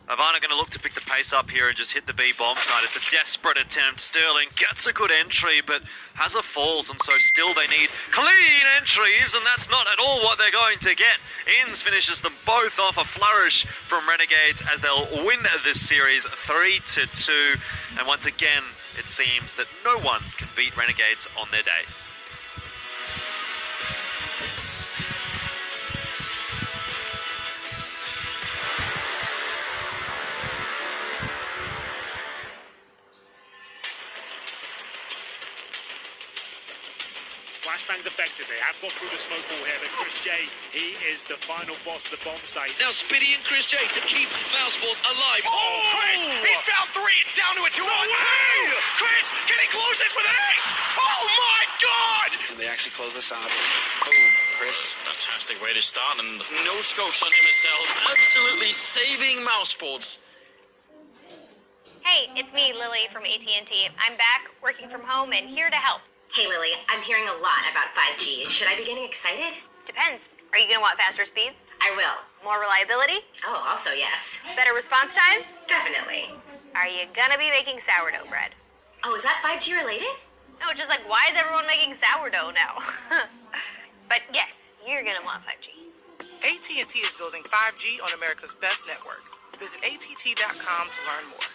Avant are going to look to pick the pace up here and just hit the B bomb side. It's a desperate attempt. Sterling gets a good entry, but has a falls, and so still they need clean entries, and that's not at all what they're going to get. Inns finishes them both off. A flourish from Renegades as they'll win this series 3-2. And once again, it seems that no one can beat Renegades on their day. Flashbangs effectively. Have got through the smoke wall here, but Chris J, he is the final boss of the bomb site. Now Spitty and Chris J to keep Mousesports alive. Oh, Chris! He's found 3! It's down to a 2-on-2! Chris, can he close this with an ace? Oh my god! And they actually close this out. Boom, Chris. Fantastic way to start, and no scopes on him himself. Absolutely saving Mousesports. Hey, it's me, Lily from AT&T. I'm back, working from home, and here to help. Hey, Lily, I'm hearing a lot about 5G. Should I be getting excited? Depends. Are you gonna want faster speeds? I will. More reliability? Oh, also yes. Better response times? Definitely. Are you gonna be making sourdough bread? Oh, is that 5G related? No, just like, why is everyone making sourdough now? But yes, you're gonna want 5G. AT&T is building 5G on America's best network. Visit att.com to learn more.